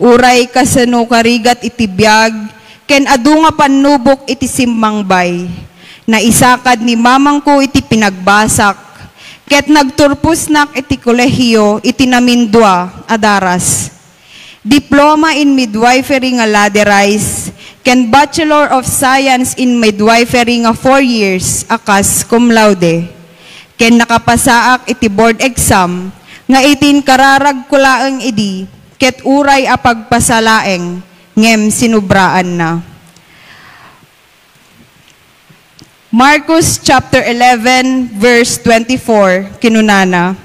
Uray kasano karigat iti biyag, ken adu nga panubok iti simmangbay, na isakad ni mamang ko iti pinagbasak, ket nagturpusnak iti kolehiyo iti namindwa adaras. Diploma in midwifery nga laderais, ken Bachelor of Science in Midwifery nga 4 years akas cum laude. Ken nakapasaak iti board exam, nga itin kararag kulaeng idi, ket uray apagpasalaeng, ngem sinubraan na. Marcos chapter 11 verse 24 kinunana.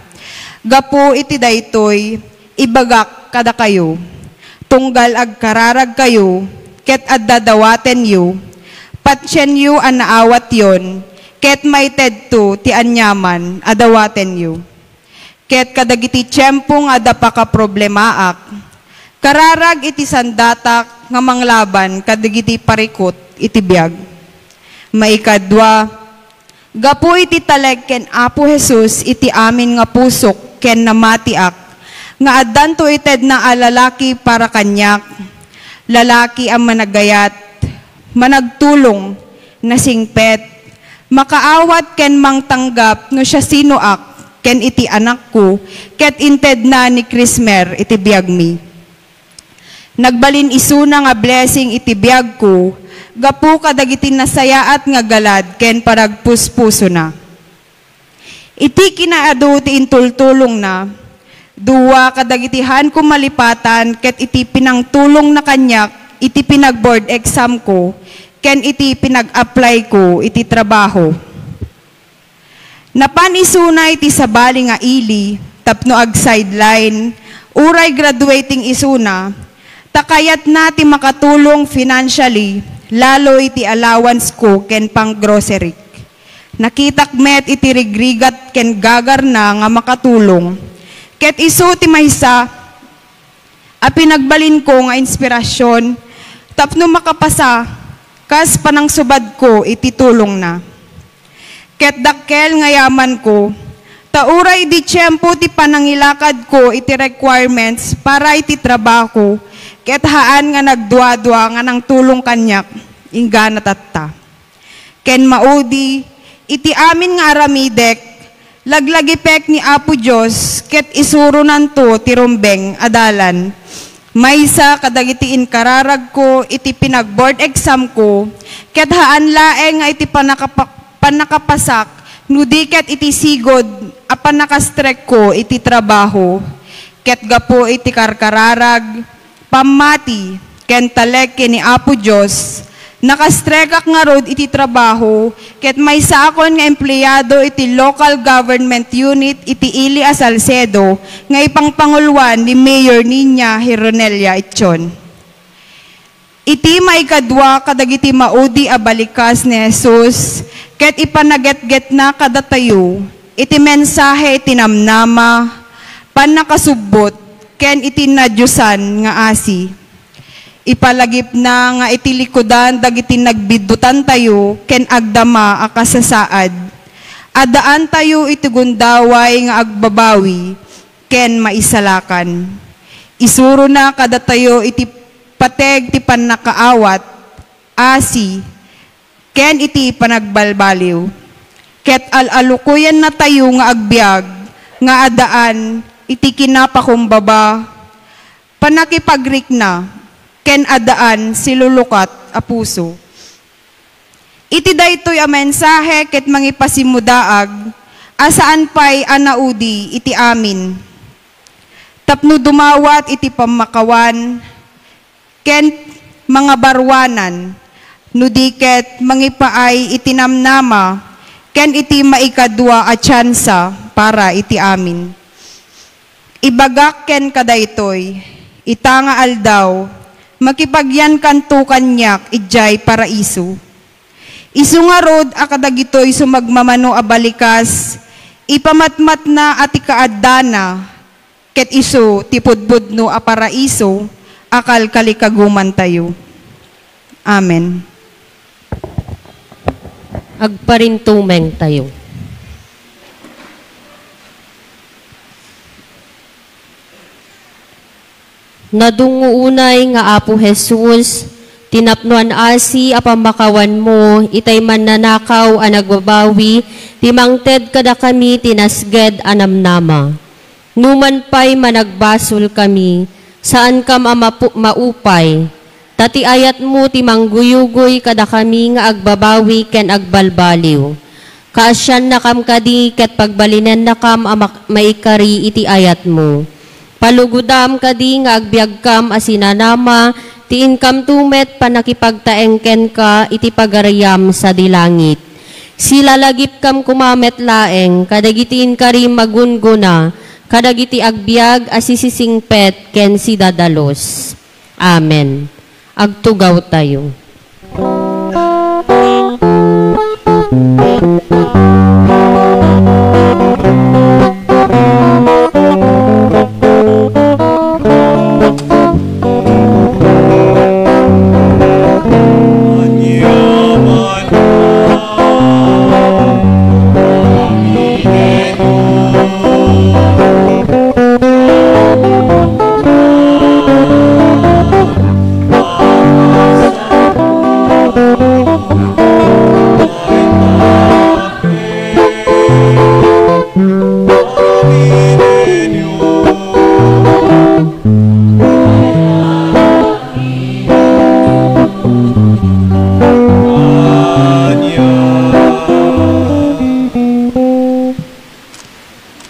Gapu iti daytoy ibagak kada kayo. Tunggal ag kararag kayo ket addadawaten yu. Patsyen yu an naawat yon ket may tedto ti anyaman adawaten yu. Ket kadagiti tiyempo nga adda pa ka problemaak. Kararag iti sandatak nga manglaban kadagiti parikot iti biag. Maikadwa, gapu iti taleg ken Apo Jesus iti amin nga pusok ken namatiak, nga addanto ited na alalaki para kanyak, lalaki ang managayat, managtulong, nasingpet, makaawat ken mangtanggap no siya sinuak, ken iti anak ko, ket inted na ni Krismer iti biag mi. Nagbalin isuna nga blessing iti biag ko, gapu kadagiti nasayaat nga galad ken paragpuspuso na. Iti kinaadu ti intultulong na, duwa kadagitihan ko malipatan ket iti pinangtulong na kanyak, iti pinag-board exam ko, ken iti pinag-apply ko, iti trabaho. Napanisuna iti sabali nga ili, tapno ag sideline, uray graduating isuna, takayat na ti makatulong financially, lalo iti allowance ko ken pang grocery. Nakitak met iti rigrigat ken gagar na nga makatulong. Ket isu ti maysa a pinagbalin ko nga inspirasyon tapno makapasa kas panang subad ko iti tulong na. Ket dakkel nga yaman ko tauray di tiyempo ti panangilakad ko iti requirements para iti trabaho. Ket haan nga nagdwa-dwa nga nang tulong kanyak, ingga natatta. Ken maudi, iti amin nga aramidek, laglagipek ni Apo Diyos, ket isuro nanto ti rumbeng adalan. Maysa kadagiti inkararag ko, iti pinag-board exam ko, ket haan laeng nga iti panakapasak, nudiket iti sigod, apan nakastrek ko iti trabaho, ket gapo iti karkararag, pamati, ken talek ken ni Apo Diyos, nakastrekak nga rod iti trabaho, ket may sa akon nga empleyado iti local government unit iti Ili a Salcedo, nga ipangpangulwan ni Mayor Niña Hironelia Itchon. Iti maikadwa kadagiti maudi a balikas ni Jesus, ket ipanaget-get na kadatayo, iti mensahe iti namnama, panakasubot, ken iti nadyusan nga asi. Ipalagip na nga iti likodan dagiti nagbidutan tayo ken agdama a kasasaad. Adaan tayo iti gundaway nga agbabawi ken maisalakan. Isuro na kada tayo iti pateg ti panakaawat asi ken iti panagbalbaliw. Ket alalukuyan na tayo nga agbiag nga adaan iti kinapakumbaba, panakipagrik na, ken adaan silulukat a puso. Iti daytoy a mensahe ket mangipasimudaag, asaan pay anaudi iti amin. Tapno dumawat iti pamakawan, ken mga barwanan, nudiket mangipaay iti namnama, ken iti maikadwa a tsansa para iti amin. Ibagak ken kadaytoy, itanga aldaw, makipagyan kanto kanyak, ijay paraiso. Isu nga rod, akadagitoy sumagmamano a balikas, ipamatmat na ati kaadana, ket isu tipudbudno a paraiso, akal kalikaguman tayo. Amen. Agparintumeng tayo. Nadunguunay nga Apo Jesus, tinapnuan asi apamakawan mo, itay man nanakaw a nagbabawi, timangted kada kami tinasged anamnama. Numan pa'y managbasol kami, saan ka maupay, tati ayat mo timangguyugoy kada kami nga agbabawi ken agbalbaliw. Kaasyan na kam kadi ket pagbalinan na kam maikari iti ayat mo. Palugudam kadi nga agbiag kam asinanama, tiin kam tumet panakipagtaengken ka iti pagarayam sa dilangit. Sila lagip kam kumamet laeng, kadagitiin karim magunguna, kadagiti agbiag asisisingpet ken si dadalos. Amen. Agtugaw tayo.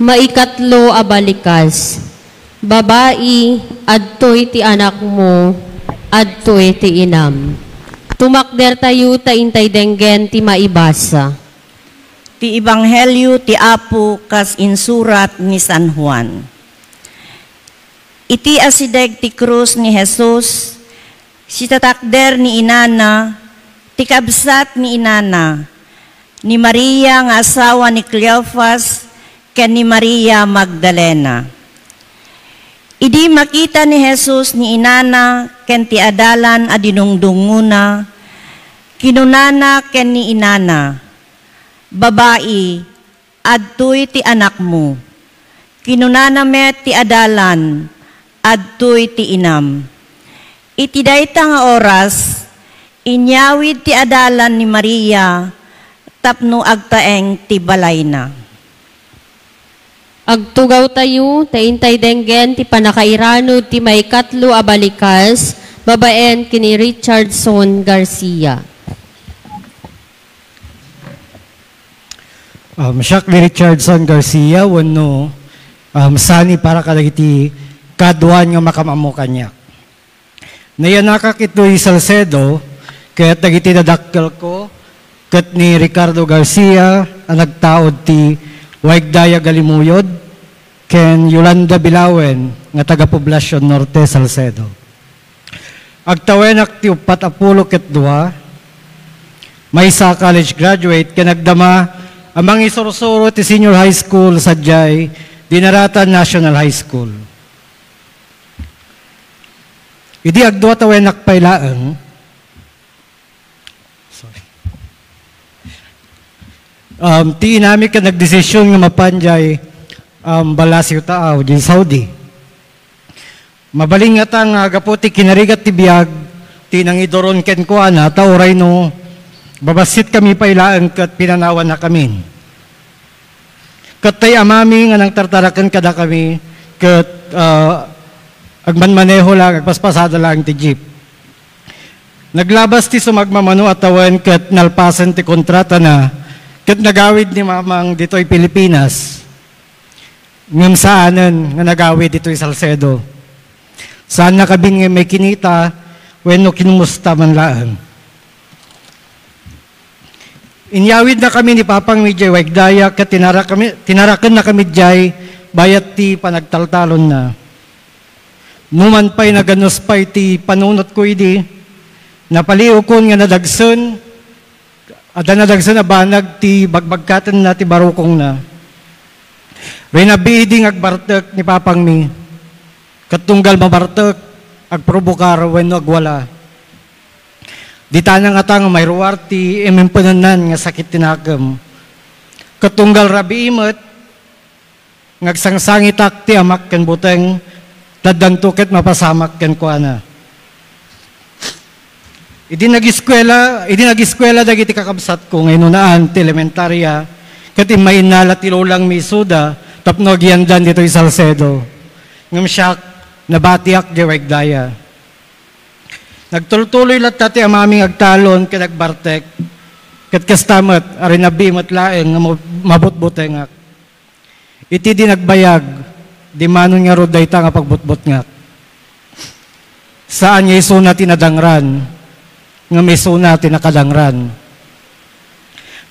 Maikatlo a balikas. Babae, adtoy ti anak mo, adtoy ti inam. Tumakder tayo ta intay denggen ti maibasa. Ti Ebanghelyo ti Apo kas insurat ni San Juan. Iti asideg ti krus ni Jesus, si tatakder ni inana, ti kabsat ni inana, ni Maria nga asawa ni Cleophas, ken ni Maria Magdalena. Idi makita ni Jesus ni inana ken ti adalan a dinungdunguna, kinunana ken ni inana, babae, adtoy ti anak mo. Kinunana met ti adalan, adtoy ti inam. Iti dayta nga oras, inyawid ti adalan ni Maria, tapno agtaeng ti balay na. Agtugaw tayo, taintay denggen ti panakairanod ti maikatlo a balikas, babaen kini Richardson Garcia. Siya ni Richardson Garcia, wano sani para kadagiti kaduan nga makamamo kanya. Nayanakak ito'y Salcedo, kaya dagiti nadakkel ko, kat ni Ricardo Garcia, ang nagtaod ti Waigdaya Galimuyod, ken Yolanda Bilawen, nga taga-Poblacion Norte, Salcedo. Agtawenak ti upat apulo ket dua, may sa college graduate, ken nagdama amang isursuro ti senior high school sa Jai, Dinaratan National High School. Idi agdua tawenak pailaan, ti inami ka nagdesisyon nga mapanjay balasyo taaw di Saudi. Mabaling nga tang agaputi kinarigat ti biyag ti nang idoron ken ko ana tauray no babasit kami pailaan kat pinanawan na kami. Kat tay amami nga nang tartarakan kada kami kat agmanmaneho lang agpaspasada lang ti jeep. Naglabas ti sumagmamano atawan kat nalpasan ti kontrata na kat nagawid ni mamang dito'y Pilipinas, ngam saanan nga nagawid dito'y Salcedo. Saan na kabing may kinita, wenno kinumusta man laan. Inyawid na kami ni Papang Midjay Waigdaya, kat tinarakan na kami diyay, bayat ti panagtaltalon na. Numan pa'y naganos pa'y ti panunot ko idi, napaliukon nga nadagsun, at nadagsan na banag ti bagbagkatan na ti barukong na. Rinabiding agbartek ni Papang mi. Katunggal mabartek, agprovokar wenno agwala. Di tanang atang may ruwar ti emempunanan nga sakit tinagam. Katunggal rabi imot, ngagsangsangitak ti amak ken buteng, tadantuket mapasamak ken kuana. Idi nag-eskwela dagiti kakabsat ko ngayon naan ti elementarya kat imainala ti lolang misuda tapno agyandan dito i Salcedo. Ngam siyak nabatiak di Waigdaya. Nagtultuloy lat tati amaming agtalon kat agbartek kat kastamat arin nabimat laeng nga mabutbutengak. Iti di nagbayag di manon nga roday ta nga pagbutbut ngak. Saan nga iso na tinadangran nga may suna tinakadangran.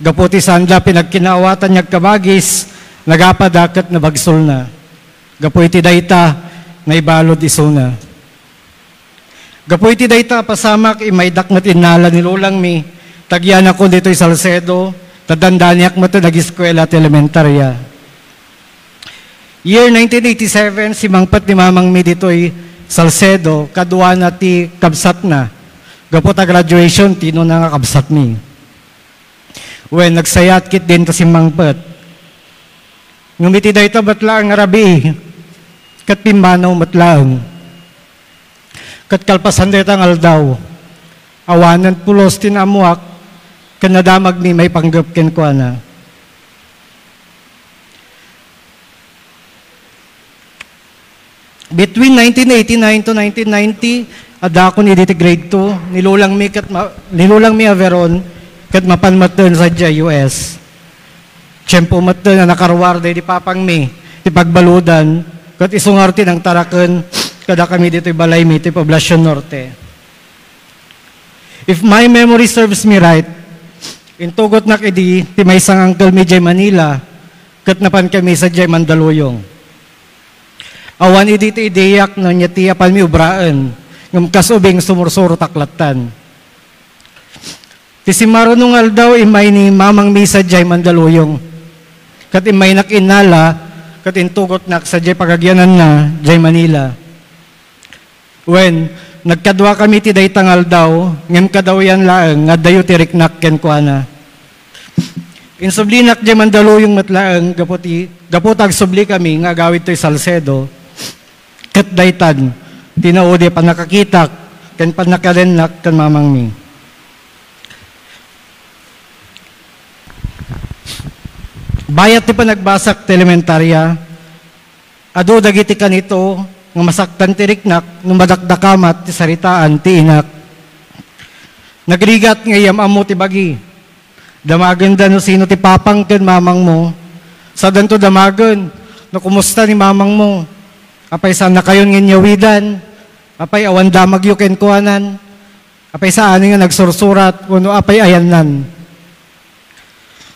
Gaputi sanda pinagkinawatan niya kabagis, nagapadakat na bagsol na. Gaputi dayta, na ibalod isuna. Gaputi dayta, pasamak imaydak na tinala ni Lulang mi, tagyan ako dito Salcedo, tadandaniak mo ito nag-eskwela at elementarya. Year 1987, si Mangpat ni Mamang mi dito'y Salcedo, kadwa na ti kabsat na. Gaputa graduation, tino na nga kabsat mi. When nagsayat kit din to si Mangpat. Ngumiti da ito batlaang ngarabi, kat pimbanaw matlaang. Kat kalpasan da itang aldaw, awanan pulos tinamuak, kanadamag mi may panggap ken ko na. Between 1989 to 1990, ada ako ni dito grade 2, nilulang mi Averon, kat mapanmatan sa US. Tiyempo matan na nakarwar di papang mi, ti pagbaludan, kat isungarti ng tarakan, kada kami dito'y balay mi, ti Poblacion Norte. If my memory serves me right, intugot na kidi, ti may isang uncle mi jay Manila, kat napan kami sa jay Mandaluyong. Awan idi ti ideyak no niya ti apan mi ubraan, ngam kasubing sumursuro taklatan. Ti si marunungal daw imay ni Mamang Misa jay Mandaluyong. Kat imay nakinala, kat intugot nak sa jay pagagyanan na jay Manila. When nagkadwa kami ti day tangal daw, ngem kadaw yan laeng, nga dayo ti riknak ken kuana. Insublinak jay Mandaluyong matlaeng, gaputag subli kami, nga gawid to'y Salcedo. Kat daytan, tinaudi pa nakakitak, ken pa nakalenak ken Mamang mi. Bayat ti pa nagbasak ti elementarya, adu dagiti kanito, nga masaktan ti riknak, nung madakdakamat ti saritaan ti inak. Nagrigat ngayam amo ti bagi, damagan da no sino ti papang ken mamang mo, sa danto damagan, no kumusta ni mamang mo, apay saan na kayon nginyawidan, apay awan damag yu ken kuanan, apay saan nga nagsursurat, uno apay ayannan.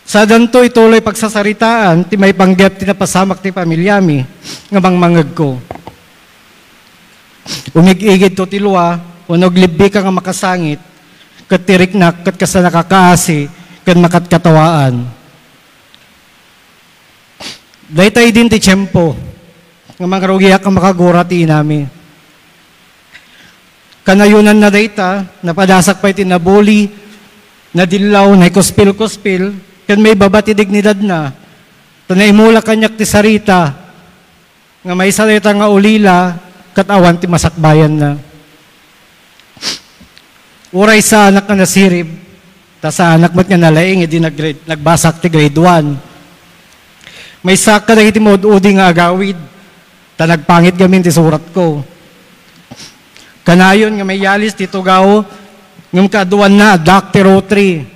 Sa danto ituloy pagsasaritaan, ti may panggap ti napasamak ti pamilyami, nga mangmangag ko. Umig-igid to ti luwa, unog libbi ka nga makasangit, kat tiriknak, kat kasa nakakaasi, kat makatkatawaan. Daytay din ti tiyempo, nga mga rugiyak ang makagura ti inami. Kanayunan na dayta, napadasak pa iti nabuli, nadilaw, na kuspil-kuspil, kan may babati dignidad na, tanaimula kanyak ti sarita, nga may sarita nga ulila, katawan ti masakbayan na. Uray sa anak nga nasirib, ta sa anak mat nga nalaing, edi nagbasak ti grade 1. May saka na iti maud-udi nga agawid, ta nagpangit gamin ti surat ko. Kanayon nga may yalis ti tugaw, ngam kaaduan na, Dr. Rotary,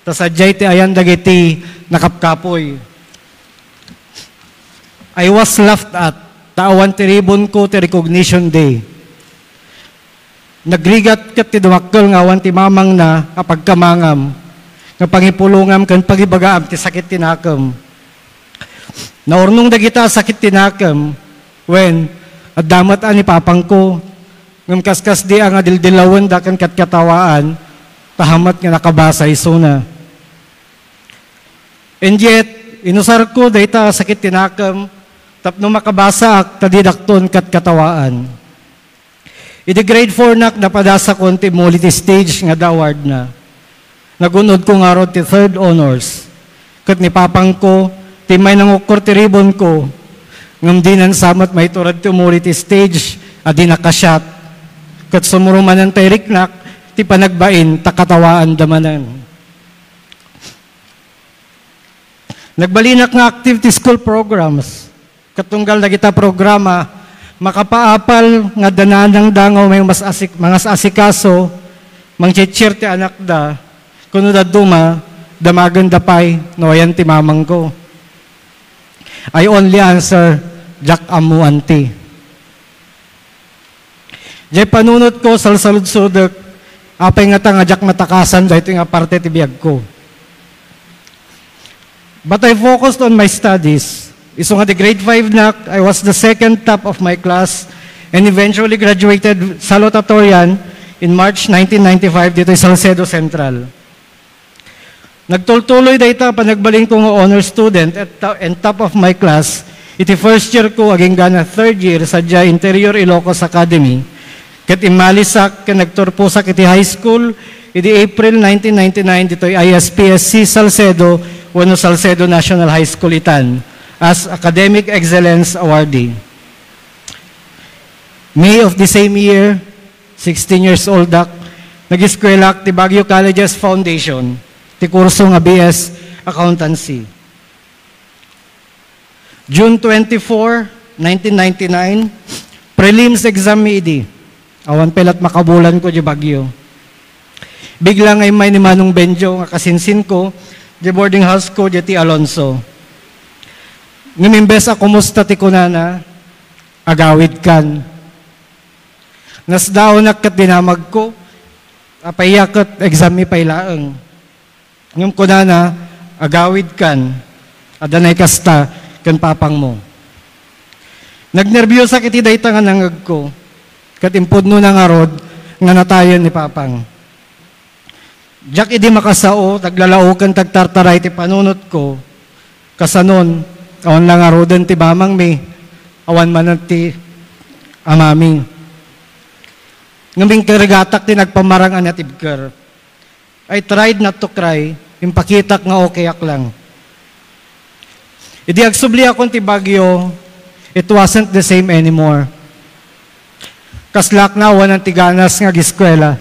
ta sadyay ti ayan dagiti nakapkapoy. I was laughed at, tawan ti ribon ko ti recognition day. Nagrigat kat ti dumakkel nga awan ti mamang na kapagkamangam, nga pangipulungam kan pagibagaam ti sakit tinakam. Naurnong dagita sakit tinakam, when at damat ani papang ko, ngam kaskas di ang adildilawan da kan katkatawaan, tahamat nga nakabasa isuna. And yet, inusar ko dayta sakit tinakam, tapno makabasa ak tadidakton kat katawaan. Iti grade 4 nak napadasa ko ti multi stage nga daward na. Nagunod ko nga ro ti 3rd honors. Kat ni papang ko, ti may nangukor ti ribbon ko, ngam dinan samat may turad ti multi stage, adi nakasyat. Kat sumurumanan tay riknak, ti panagbain, takatawaan damanan. Nagbalinak nga activity school programs. Katunggal na kita programa, makapaapal nga dananang dangaw may mga asikaso, mang chichir ti anak da, kuno da duma, damagan da pay, no ayan ti mamang ko. I only answer, Jack Amuanti. Jay panunot ko, salsalud-sudok, apay nga ta nga Jack matakasan, dahito nga parte ti biyag ko. But I focused on my studies. Iso nga di grade 5 na, I was the second top of my class and eventually graduated salutatorian in March 1995 dito sa Salcedo Central. Nagtultuloy dayta pa nagbaling ko nga honor student and top of my class. Iti first year ko aging gana third year sa Interior Ilocos Academy. Kat imalisak ka nagturpusak iti high school iti April 1999 dito ISPSC Salcedo wano Salcedo National High School itan as Academic Excellence Awardee. May of the same year, 16 years old ak, nag-eskwela ti Baguio Colleges Foundation, ti kurso nga BS Accountancy. June 24, 1999, prelims exam midi. Awan pelat makabulan ko di Baguio. Bigla ngay may ni Manong Benjo nga kasinsin ko, di boarding house ko di ti Alonso. Ngimimbes ako musta ti kunana, agawid kan. Nasdaon kat dinamag ko, apayakat exam mi pailaeng. Ngum kunana, agawid kan, adanay kasta, kan papang mo. Nagnervyosa kiti dayta nga nangag ko, katimpod no nga rod, nga natayan ni papang. Diyak idi makasao, taglalao kan tagtartaray ti panunot ko, kasanon, awan lang nga roden ti mamang mi, awan man ti amami. Ngaming karigatak ti nagpamarangan at ibker. I tried not to cry, impakitak nga okayak lang. Idi agsubli akong ti Baguio, it wasn't the same anymore. Kaslak na awan ang tiganas nga giskwela.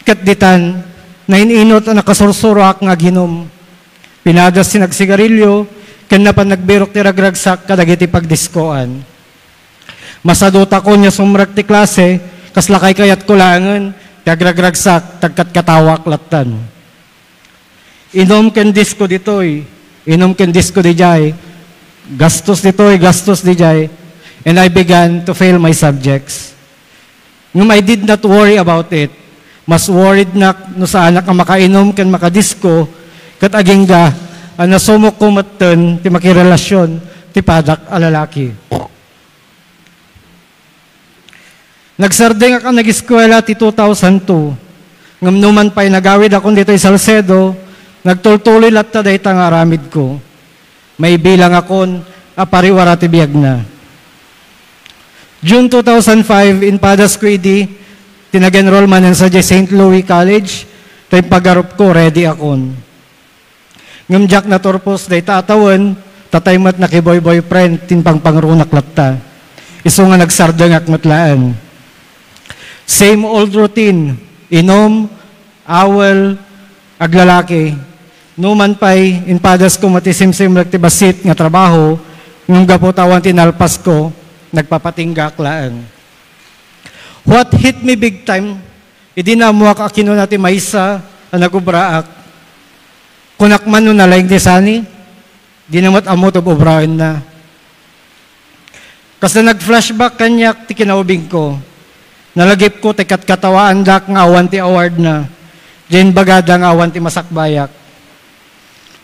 Katditan, nainot ang nakasursurak nga ginom. Pinadas sinagsigarilyo, kan na pa nagbirok ti ragragsak kadagiti pagdiskoan. Masadota ko niya sumrag ti klase, kaslakay kayat kulangan, tagragragsak, tagkat-katawak latan. Inom ken disko ditoy, inom ken disko di jay, gastos ditoy, gastos di jay, and I began to fail my subjects. Ngum I did not worry about it, mas worried na no sa anak ang makainom ken makadisko, kat agingga, ang nasumok kumatan, ti makirelasyon, ti padak alalaki. Nagsardeng ako nag-eskwela ti 2002. Ngam numan pa'y nagawid akong dito sa Salcedo, nagtultuloy latta dayta nga aramid ko. May bilang akon, apariwara ti biyag na. June 2005, in Padas Quidi, tinag-enrollman sa St. Louis College, tayo pag-arup ko, ready akon. Ngam jak na turpos dayta atawan, tataymat na kiboy-boyfriend, tinpang-pangrunak latta. Iso nga nagsardeng akmatlaan. Same old routine, inom, awel, aglalaki. Numan pa'y inpadas ko matisimsim nagtibasit nga trabaho, nung gaputawan tinalpas ko, nagpapatinggak laan. What hit me big time, idinamuak akino nati maysa, na nagubraak. Kunakman nun nalayang disani, di namat amot of obrahin na. Kasi nag-flashback kanyak ti kinaubing ko. Nalagip ko ti katkatawaan dak nga awan ti award na. Diyan bagada nga awan ti masakbayak.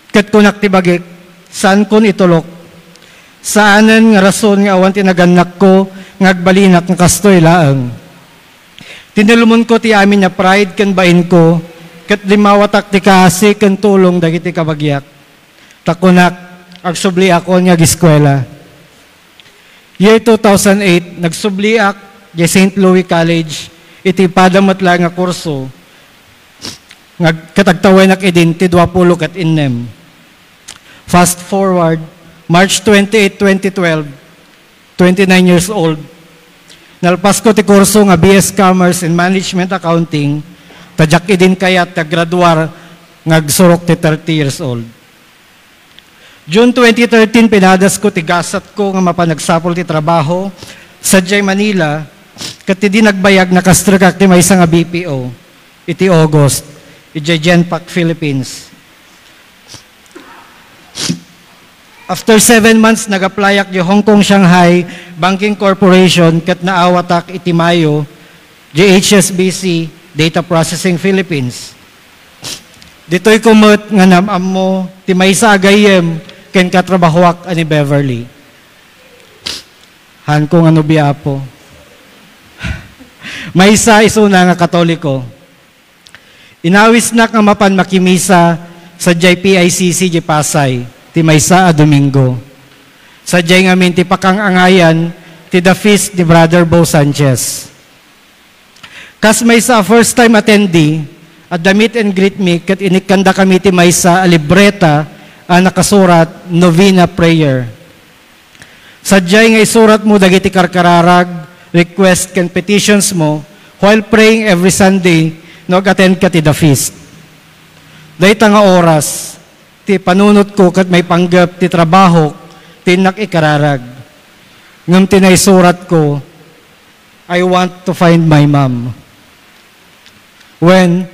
Kat kunak ti bagik, saan kun itulok? Saanan nga rason nga awan ti naganak ko, ngagbalinak ng kastoy laang. Tinulumon ko ti amin na pride kan bain ko, kat limawatak ti kasi kan tulong dagiti kabagyak. Takunak, agsubli ako nga giskwela. Year 2008, nagsubliak di St. Louis College, iti padamat lang nga kurso, katagtawenak idin, ti 20 kat innem. Fast forward, March 28, 2012, 29 years old, nalpas ko ti kurso nga BS Commerce and Management Accounting, tadyak idin kayat taggraduar, ngagsurok ti 30 years old. June 2013, pinadas ko ti gasat ko nga mapanagsapol ti trabaho sa Manila, kat di nagbayag na kastragak ti may nga BPO, iti August, iti Genpac Philippines. After 7 months, nag-applyak di Hong Kong Shanghai Banking Corporation kat naawatak iti Mayo, HSBC Data Processing Philippines. Dito'y kumot nga namam mo, ti may sa agayem, ken katrabahuak ani Beverly. Han ko nga nubiapo. May isa isuna nga Katoliko. Inawis na nga mapan makimisa sa JPICC di Pasay, ti maysa a Domingo. Sa jay ngamin ti pakang angayan, ti the feast ni Brother Bo Sanchez. Kas maysa first time attendee, at the meet and greet me, kat inikanda kami ti maysa a libreta a nakasurat Novena Prayer. Sa jay nga isurat mo dagiti karkararag, request ken petitions mo, while praying every Sunday, nag-attend ka ti the feast. Dayta nga oras, ti panunot ko kat may panggap ti trabaho, ti nakikararag. Ngam tinaisurat ko, I want to find my mom. When,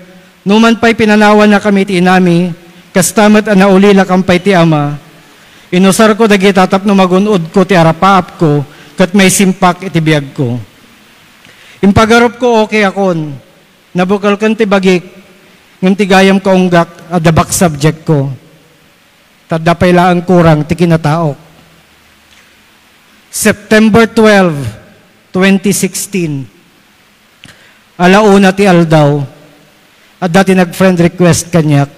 numan pa'y pinanawan na kami ti inami, kastamat ang naulila kampay ti ama, inusar ko dagi tatap no magunod ko ti arapaap ko, kat may simpak iti biyag ko. Impagarop ko okay akon, nabukal kan ti bagik, ng tigayam kaunggak at dabak subject ko. Tadapay laang kurang ti kinataok. September 12, 2016. Alauna ti aldaw. At dati nag-friend request kanyak.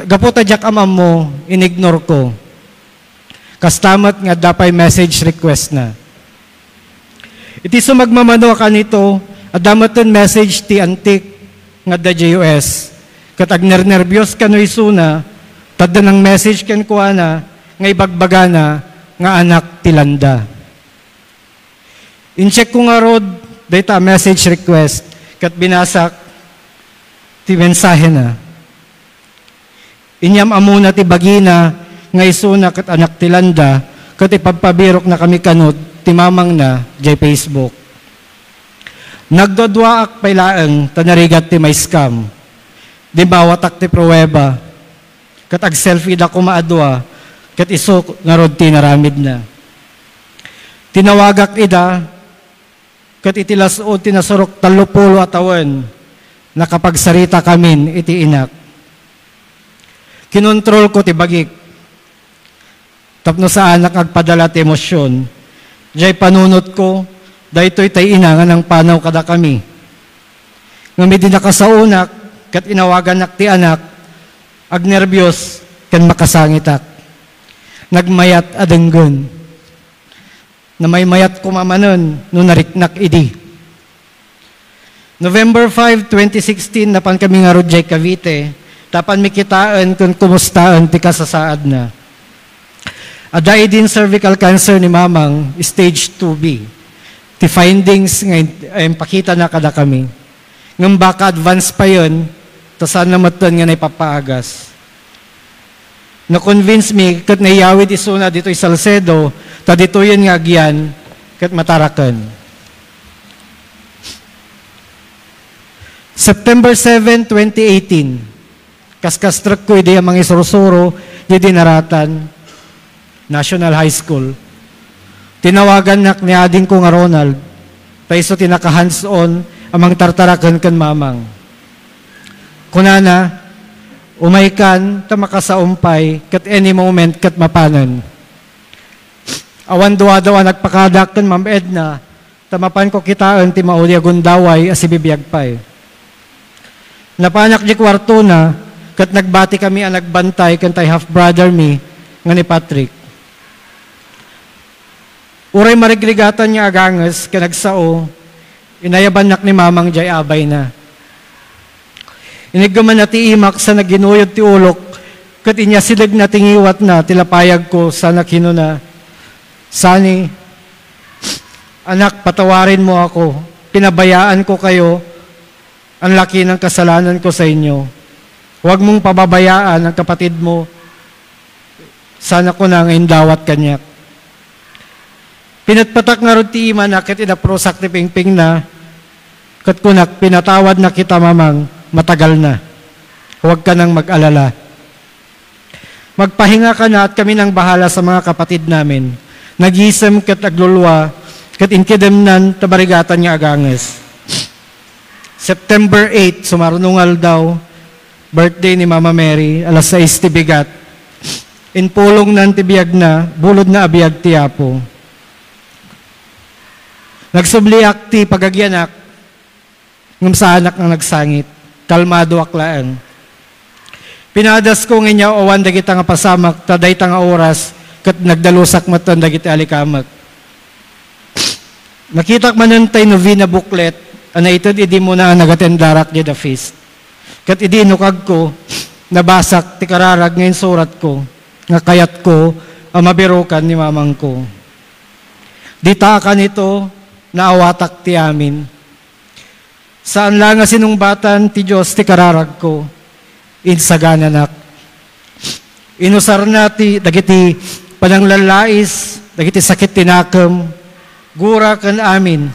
Gaputa jak amam mo, inignore ko. Kastamat nga dapay message request na. Iti sumagmamano ka nito, adamatan message ti antik nga da JUS. Katag nervyos ka no isuna, tadda ng message ken kuha na, nga ibagbaga na, nga anak ti landa. In-check ko nga rod, data message request, kat binasak, ti mensahe na. Inyam amuna ti bagina, nga isuna kat anak ti landa, kat ipagpabirok na kami kanot, ti mamang na, jay Facebook. Nagdodwaak pailaang tanarigat ti may scam. Di bawatak ti pruweba. Kat ag selfie da kumaadwa, kat iso nga rod ti naramid na. Tinawagak ida, kat itilaso tinasurok 30 atawan, nakapagsarita kamin iti inak. Kinontrol ko ti bagik. Tapno sa anak agpadala ti emosyon. Diyay panunot ko, daytoy tay ina nga ng panaw kada kami. Nga may dinakasaunak, kat inawagan nak ti anak, ag nervyos, kan makasangitak. Nagmayat adenggon. Na may mayat kumamanon, no nariknak idi. November 5, 2016, napan kami nga Rodjay Cavite, tapan mikitaan kung kumustaan ti kasasaad na. Aday din cervical cancer ni mamang, stage 2B. Ti findings ngayon, pakita na kada kami. Ngam baka advance pa yun, tasan na matan nga naipapaagas. Na-convince me, kat naiyawid isuna dito Salcedo, ta dito yun nga agyan, kat matarakan. September 7, 2018, kaskastrak ko ide ang mga isurusuro, di dinaratan, National High School. Tinawagan nak ni ading ko nga Ronald, taiso tinaka hands-on amang tartarakan kan mamang. Kunana, umaykan, tamakasaumpay, kat any moment, kat mapanan. Awan duwa-dawa nagpakadak kan Ma'am Edna, tamapan ko kitaan, ti mauli agundaway, asibibiyag pa'y. Napanak di kwarto na, kat nagbati kami ang nagbantay, kan tay half-brother me, nga ni Patrick. Uray marigligatan niya agangas, kanagsao, inayaban nak ni mamang jay abay na. Inigaman na ti imak sa naginuyod ti ulok, kat inya silag na tingiwat na, tilapayag ko sa nakino na, Sani, anak, patawarin mo ako, pinabayaan ko kayo, ang laki ng kasalanan ko sa inyo. Huwag mong pababayaan ang kapatid mo, sana ko na ngayon dawat kanyak. Pinatpatak nga ron ti ima na kat inaprosak ti pingping na, kat kunak pinatawad na kita mamang matagal na. Huwag ka nang mag-alala. Magpahinga ka na at kami nang bahala sa mga kapatid namin. Nag-isem kat aglulwa, kat inkidemnan tabarigatan nga aganges. September 8, sumarunungal daw, birthday ni Mama Mary, alas 6 ti bigat. In pulong ng tibiyag na, bulod na abiyag ti Apo. Nagsubliak ti pagagyanak, ngam sa anak ng nagsangit, kalmado aklaan. Pinadas ko nga owan dagita nga pasamak, taday nga oras, kat nagdalusak matan dagiti alikamak. Nakitak manantay novena booklet, ana itod idi mo na nagatendarak di the feast. Kat idi nukag ko, nabasak ti kararag ngayon surat ko, nga kayat ko, mabirokan ni mamang ko. Dita ka nito, naawatak ti amin. Saan lang nga sinungbatan ti Diyos ti kararag ko, insagananak. Inusar na ti, dagiti pananglalais, dagiti sakit tinakam, gura kan amin,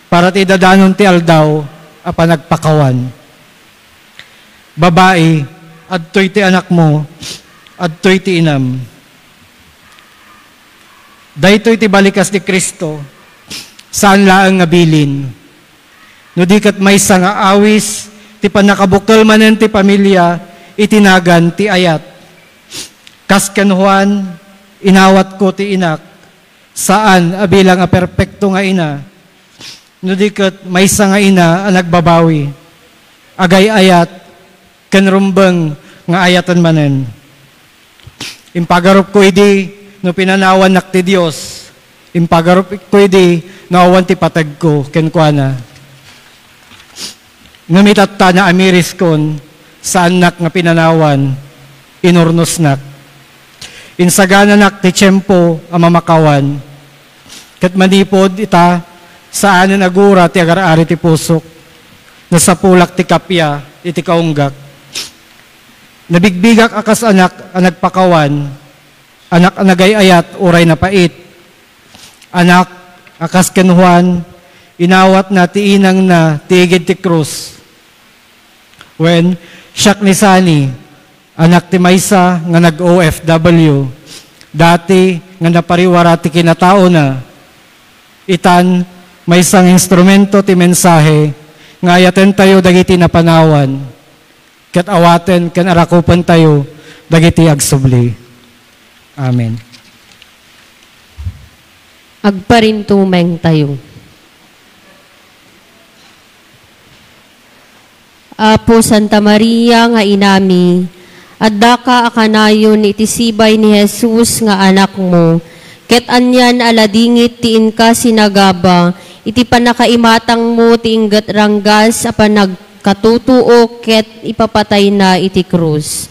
para ti dadanon ti aldaw, panagpakawan. Babae, adtoy ti anak mo, adtoy ti inam. Daytoy ti balikas ni Kristo, saan laang nga bilin. No di kat may nga awis, ti panakabukal manen ti pamilya, itinagan ti ayat. Kasken Juan, inawat ko ti inak, saan bilang a perpekto nga ina. No di kat may nga ina ang nagbabawi, agay ayat, kanrumbang nga ayatan manen. Impagarup ko idi, no pinanawan nak ti Diyos, impagarup ko idi, nawan ti patag ko, kenkwana. Ngamitat ta na amiris kon, sa anak nga pinanawan, inurnos nak. Insagana nak ti tiyempo ang mamakawan, kat manipod ita, saan na nagura ti agar-ari ti pusok, nasapulak ti kapya, iti kaunggak. Nabigbigak akas anak ang nagpakawan, anak ang nagayayat, uray na pait. Anak, akas ken Juan, inawat na ti inang na tiigid ti krus. When, siyak ni Sani, anak ti Maysa nga nag-OFW, dati nga napariwara ti kinatao na, itan, may isang instrumento ti mensahe, nga ayaten tayo dagiti napanawan, kat awaten kan arakupan tayo, dagiti agsubli. Amen. Agparintumeng tayo. Apo Santa Maria nga inami, adda ka akanayon iti sibay ni Jesus nga anak mo, ket anyan aladingit ti inka sinagaba, iti panakaimatang mo ti inggat ranggas apan nagkatutuo ket ipapatay na iti krus.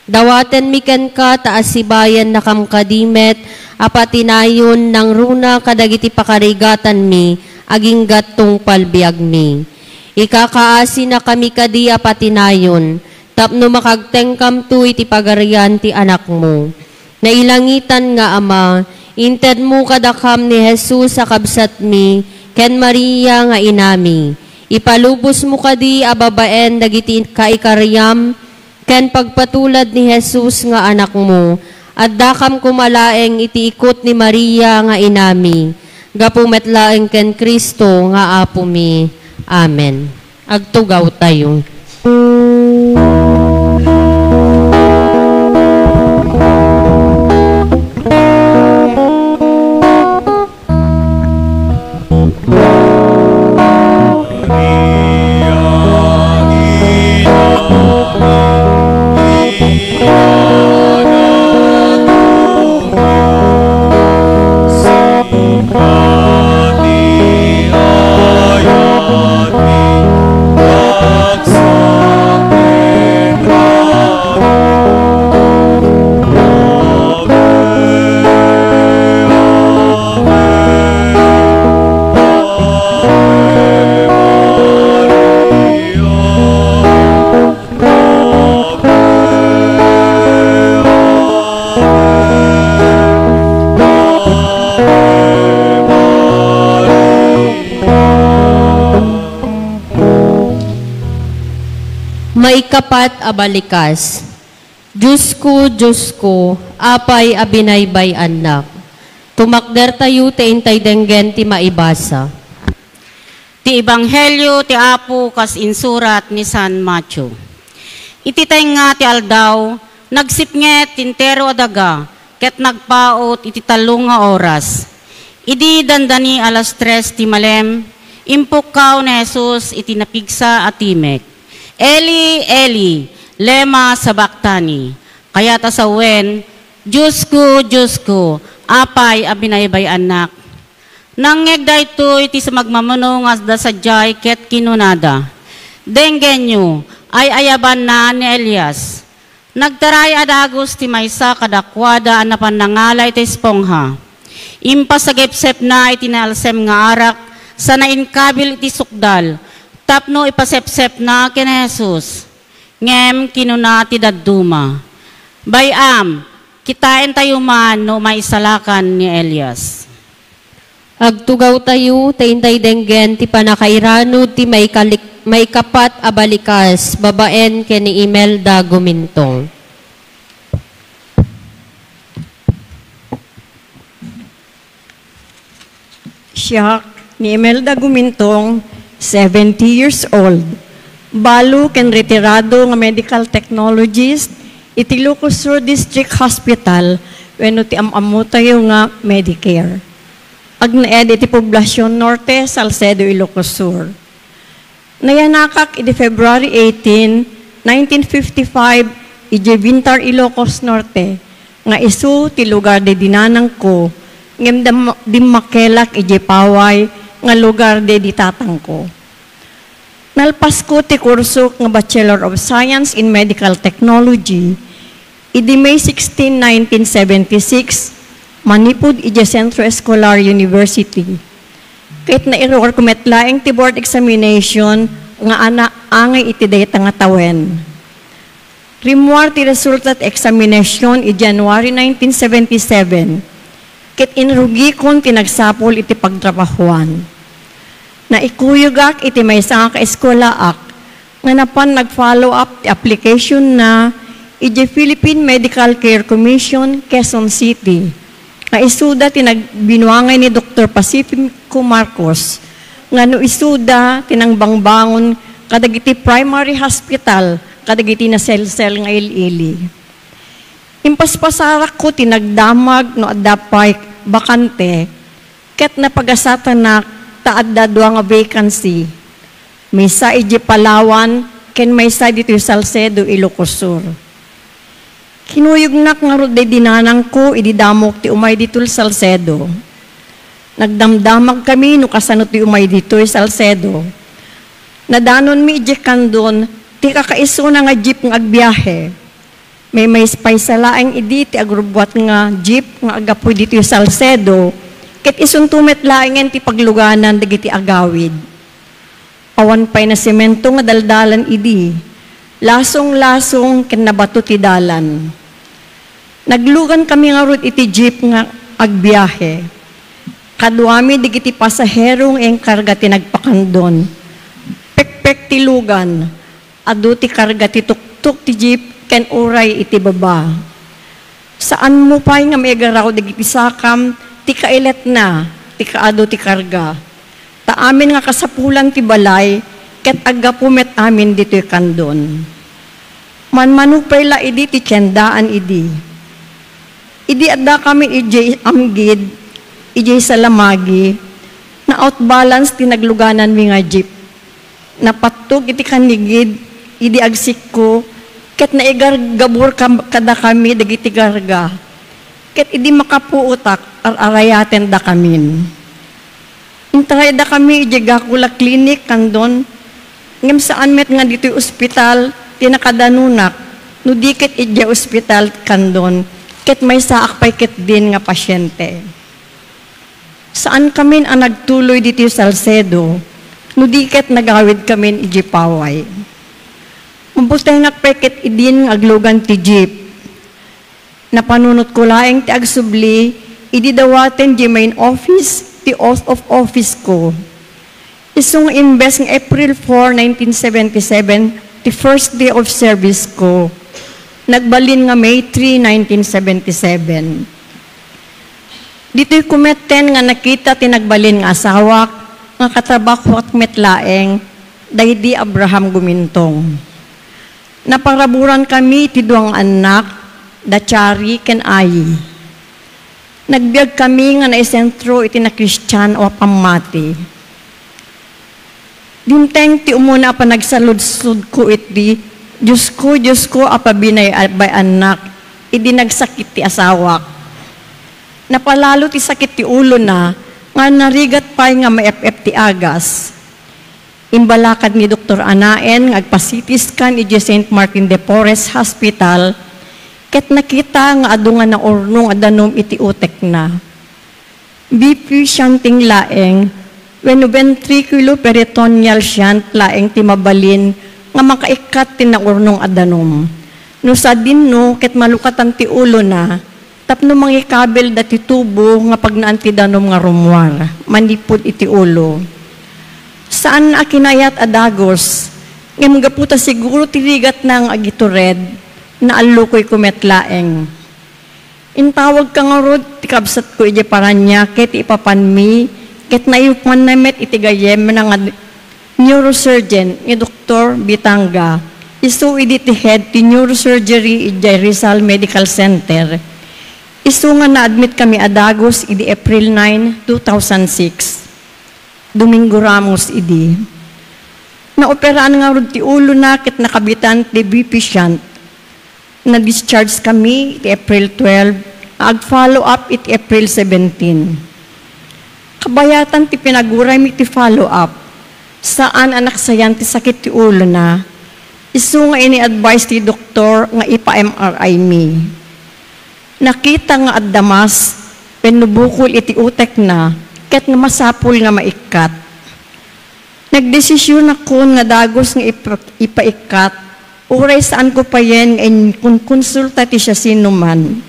Dawaten miken ka taas sibayan na kamkadimet, apatinayon ng runa kadagiti pakarigatan mi, aging gatong palbiag mi. Ikakaasi na kami kadi apatinayon, tapno makagtengkam tu iti pagarian ti anak mo. Nailangitan nga ama, inted mo kadakam ni Jesus sa kabsat mi, ken Maria nga inami. Ipalubos mo kadi ababaen dagiti kaikaryam, ken pagpatulad ni Jesus nga anak mo, at dakam kumalaeng iti ikot ni Maria nga inami. Gapumetlaeng ken Kristo nga apo mi. Amen. Agtugaw tayo. Maikapat abalikas. Diyos ko, apay abinaybay anak. Tumakder tayo te intay denggen ti maibasa. Ti Ebanghelyo ti Apo kas insurat ni San Matthew. Iti nga ti aldaw, nagsipnget tintero adaga, ket nagpaot iti 3 nga oras. Idi dandani alas 3 ti malem, impukaw ni Jesus iti napigsa at timek. Eli, Eli, lema sabaktani. Kaya tasawen, Diyos ko, apay abinaybay anak. Nangeg da ito iti sa magmamuno nga da sadyay ket kinunada. Denggenyo, ay ayaban na ni Elias. Nagtaray adagos ti maysa kadakwada anapan nangalay ti espongha. Impasagepsep na iti naalsem nga arak sa nainkabil iti sukdal. Tapno ipasepsep na kina Jesus. Ngem kinuna ti dadduma. Bayam, kitain tayo man no maisalakan ni Elias. Agtugaw tayo, taintay denggen, ti panakairano, ti may kapat abalikas, babaen keni Imelda Gumintong. Siya ni Imelda Gumintong, 70 years old. Balo ken retirado nga medical technologist, iti Ilocos Sur District Hospital, wenno ti amamu tayo nga Medicare. Agnaed iti Poblacion Norte, Salcedo, Ilocos Sur. Nayanakak iti February 18, 1955, iti Vintar, Ilocos Norte, nga isu ti lugar de dinanang ko, ngem dimmakelak iti Paway, nga lugar de ditatang ko. Nalpas ko ti kurso nga Bachelor of Science in Medical Technology, iti May 16, 1976, manipod iti Centro Escolar University. Kahit na iror kumetlaeng ti board examination nga angay iti data nga tawen. Rimuar ti resultat examination iti January 1977. Ket inrugi kon tinagsapol iti pagtrabahuan. Naikuyugak iti maysa nga kaeskolaak nga napan nag-follow up ti application na iti Philippine Medical Care Commission, Quezon City. Nga isuda tinagbinuangay ni Dr. Pacifico Marcos, nga no isuda tinangbangbangon kadagiti primary hospital, kadagiti na sel-sel nga ili-ili. Impaspasarak ko tinagdamag no adapay bakante, ket napagasatan na taadda dua nga vacancy. May sa iji Palawan, ken may sa dito Salcedo, Ilocos Sur. Kinuyugnak nga ro dinanang ko, ididamok ti umay dito Salcedo. Nagdamdamag kami no kasano ti umay dito Salcedo. Nadanon mi ijekan doon, ti kakaiso na nga jeep nga agbiyahe. May spaisalaeng idi ti agrubwat nga jeep nga agapoy dito Salcedo, ket isuntumet laengen ti pagluganan dagiti agawid. Awan pay na semento nga daldalan idi. Lasong-lasong ken nabato ti dalan. Naglugan kami nga rut iti jeep nga agbiyahe. Kaduami digiti pasaherong eng karga ti nagpakandon. Pekpek ti lugan. Adu ti karga ti tuktuk ti jeep ken uray iti baba. Saan mo pay nga may garaw digiti sakam ti kailet na ti kaado ti karga. Ta amin nga kasapulan ti balay ket agapumet amin dito'y kandon. Manmanupay la idi ti tiyandaan idi. Idi adda kami ijay amgid, ijay salamagi, na outbalance tinagluganan mi nga jeep. Napatog iti kanigid, idi agsik ko, ket naigargabur kada kami dagiti garga. Ket idi makapuutak, arayaten da kamin. Intray da kami ijay gakula klinik kandon, ngem saan met nga dito'y ospital, tinakadanunak, no dikit ijay ospital kandon, ket may saak pay ket din nga pasyente. Saan kami ang nagtuloy dito sa Salcedo, no diket nagawid kami iji Paway. Mabutay nga peket idin aglugan ti jeep. Napanunot ko laeng ti agsubli, ididawaten di main office, ti oath of office ko. Isong imbes ng April 4, 1977, the first day of service ko. Nagbalin nga May 3, 1977. Dito'y kumeten nga nakita tinagbalin nga asawa, nga katrabaho at metlaeng daydi Abraham Gumintong. Naparaburan kami ti duang anak, Dachari ken Ayi. Nagbiag kami nga naisentro iti na Christian o pamati. Dimteng ti umuna pa nagsaludsud ko iti, Diyos ko, apabinay bay anak, idi nagsakit ti asawak. Napalalo ti sakit ti ulo na, nga narigat pa'y nga ma-FF ti agas. Imbalakad ni Dr. Anaen, nga agpasitiskan iti St. Martin de Porres Hospital, ket nakita nga adungan na ornong adanom iti utek na. BP shanting laeng, when ventriculo peritoneal shunt laeng ti mabalin, nga makaikat ti na ornong adanom. No sa dinno, ket malukatan ti ulo na, tapno mangikabel dati tubo nga pagnaan ti danom nga rumwar, manipod iti ulo. Saan na akinayat adagos, nga magaputa siguro tirigat ng agitured, na alukoy kumetlaeng. Intawag ka nga rod, tikabsat ko iti paranya, ket ipapanmi, ket nayupan namet iti gayem ng neurosurgeon, ni Dr. Bitanga. Isu idi ti head ti neurosurgery iti Rizal Medical Center. Isu nga na-admit kami adagos idi April 9, 2006. Domingo Ramos idi. Naoperaan nga rod ti ulo na ket nakabitan ti BP shunt. Na-discharge kami iti April 12, ag-follow up iti April 17. Kabayatan ti pinaguray mi ti follow up. Saan anak sayan ti sakit ti ulo na, isu nga ini-advise ti doktor nga ipa-MRI mi. Nakita nga addamas, penubukol iti utek na, ket nga masapul nga maikat. Nagdesisyon ako nga dagos nga ipaikat, uray saan ko pa yan, en kung konsulta ti siya sinuman.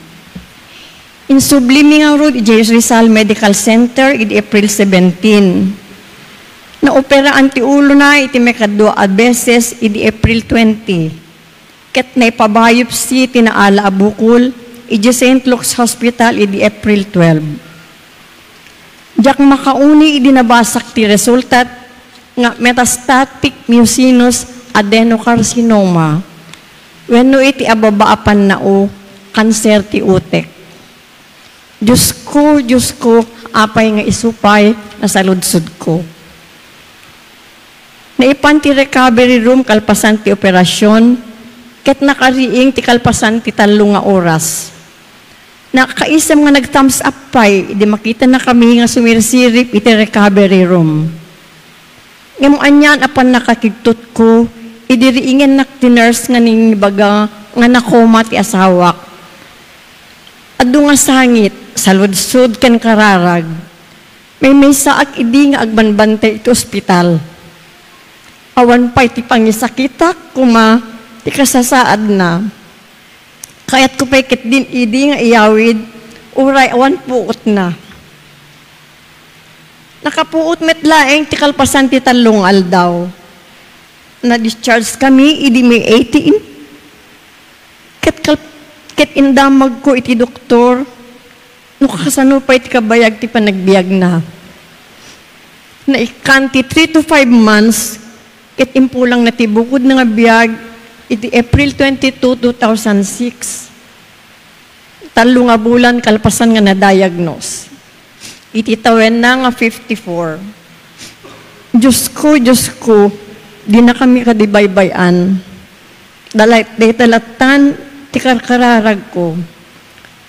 In sublimi nga road, Rizal Medical Center, iti April 17. Naoperaan ti ulo na, iti mekadwa a beses, iti April 20. Ket na ipabiopsy, tinaala abukol, iti St. Luke's Hospital, iti April 12. Diyak makauni, iti nabasak ti resultat, nga metastatic mucinous adenocarcinoma. Wenno iti ababaapan na o, kanser ti utek. Diyos ko, apay nga isupay na saludsud ko. Naipan ti recovery room kalpasan ti operasyon, ket nakariing ti kalpasan ti 3 nga oras. Nakaisam nga nag-thumbs up pay, di makita na kami nga sumirsirip iti recovery room. Ngayon anyan apan nakakigtot ko, idiriingin nak ti nurse nga ning baga nga nakoma ti asawak. Adu nga sangit, saludsud ken kararag. May saak idi nga agbanbantay iti ospital. Awan pa'y ti pangisakitak kuma ti kasasaad na. Kayat ko pa'y ket din idi nga iyawid, uray awan puot na. Nakapuot metlaeng ti kalpasan ti 3 aldaw. Na-discharge kami, idi may 18. Ket indamag ko iti doktor, nukasano pa iti kabayag ti panagbiag na. Naikan ti 3 to 5 months, ket impulang na ti bukod nga biyag, iti April 22, 2006. 3 nga bulan kalpasan nga na-diagnose. Iti tawen na nga 54. Diyos ko, di na kami kadibaybayan. Dalatan, ti karkararag ko.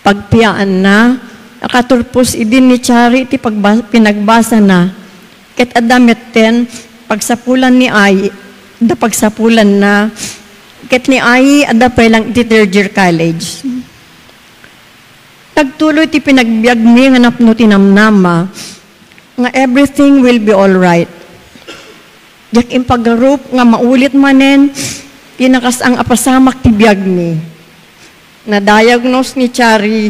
Pagpiyaan na, nakaturpos idin ni Chari, ti pinagbasa na. Ket adamet ten, pagsapulan ni Ay, da pagsapulan na, ket ni Ay, ada pa lang iti 3rd year college. Nagtuloy ti pinagbiag mi nga napno tinamnama, nga everything will be all right. Jak impagarup nga maulit manen, tinakas ang apasamak ti biag mi. Na-diagnose ni Chari,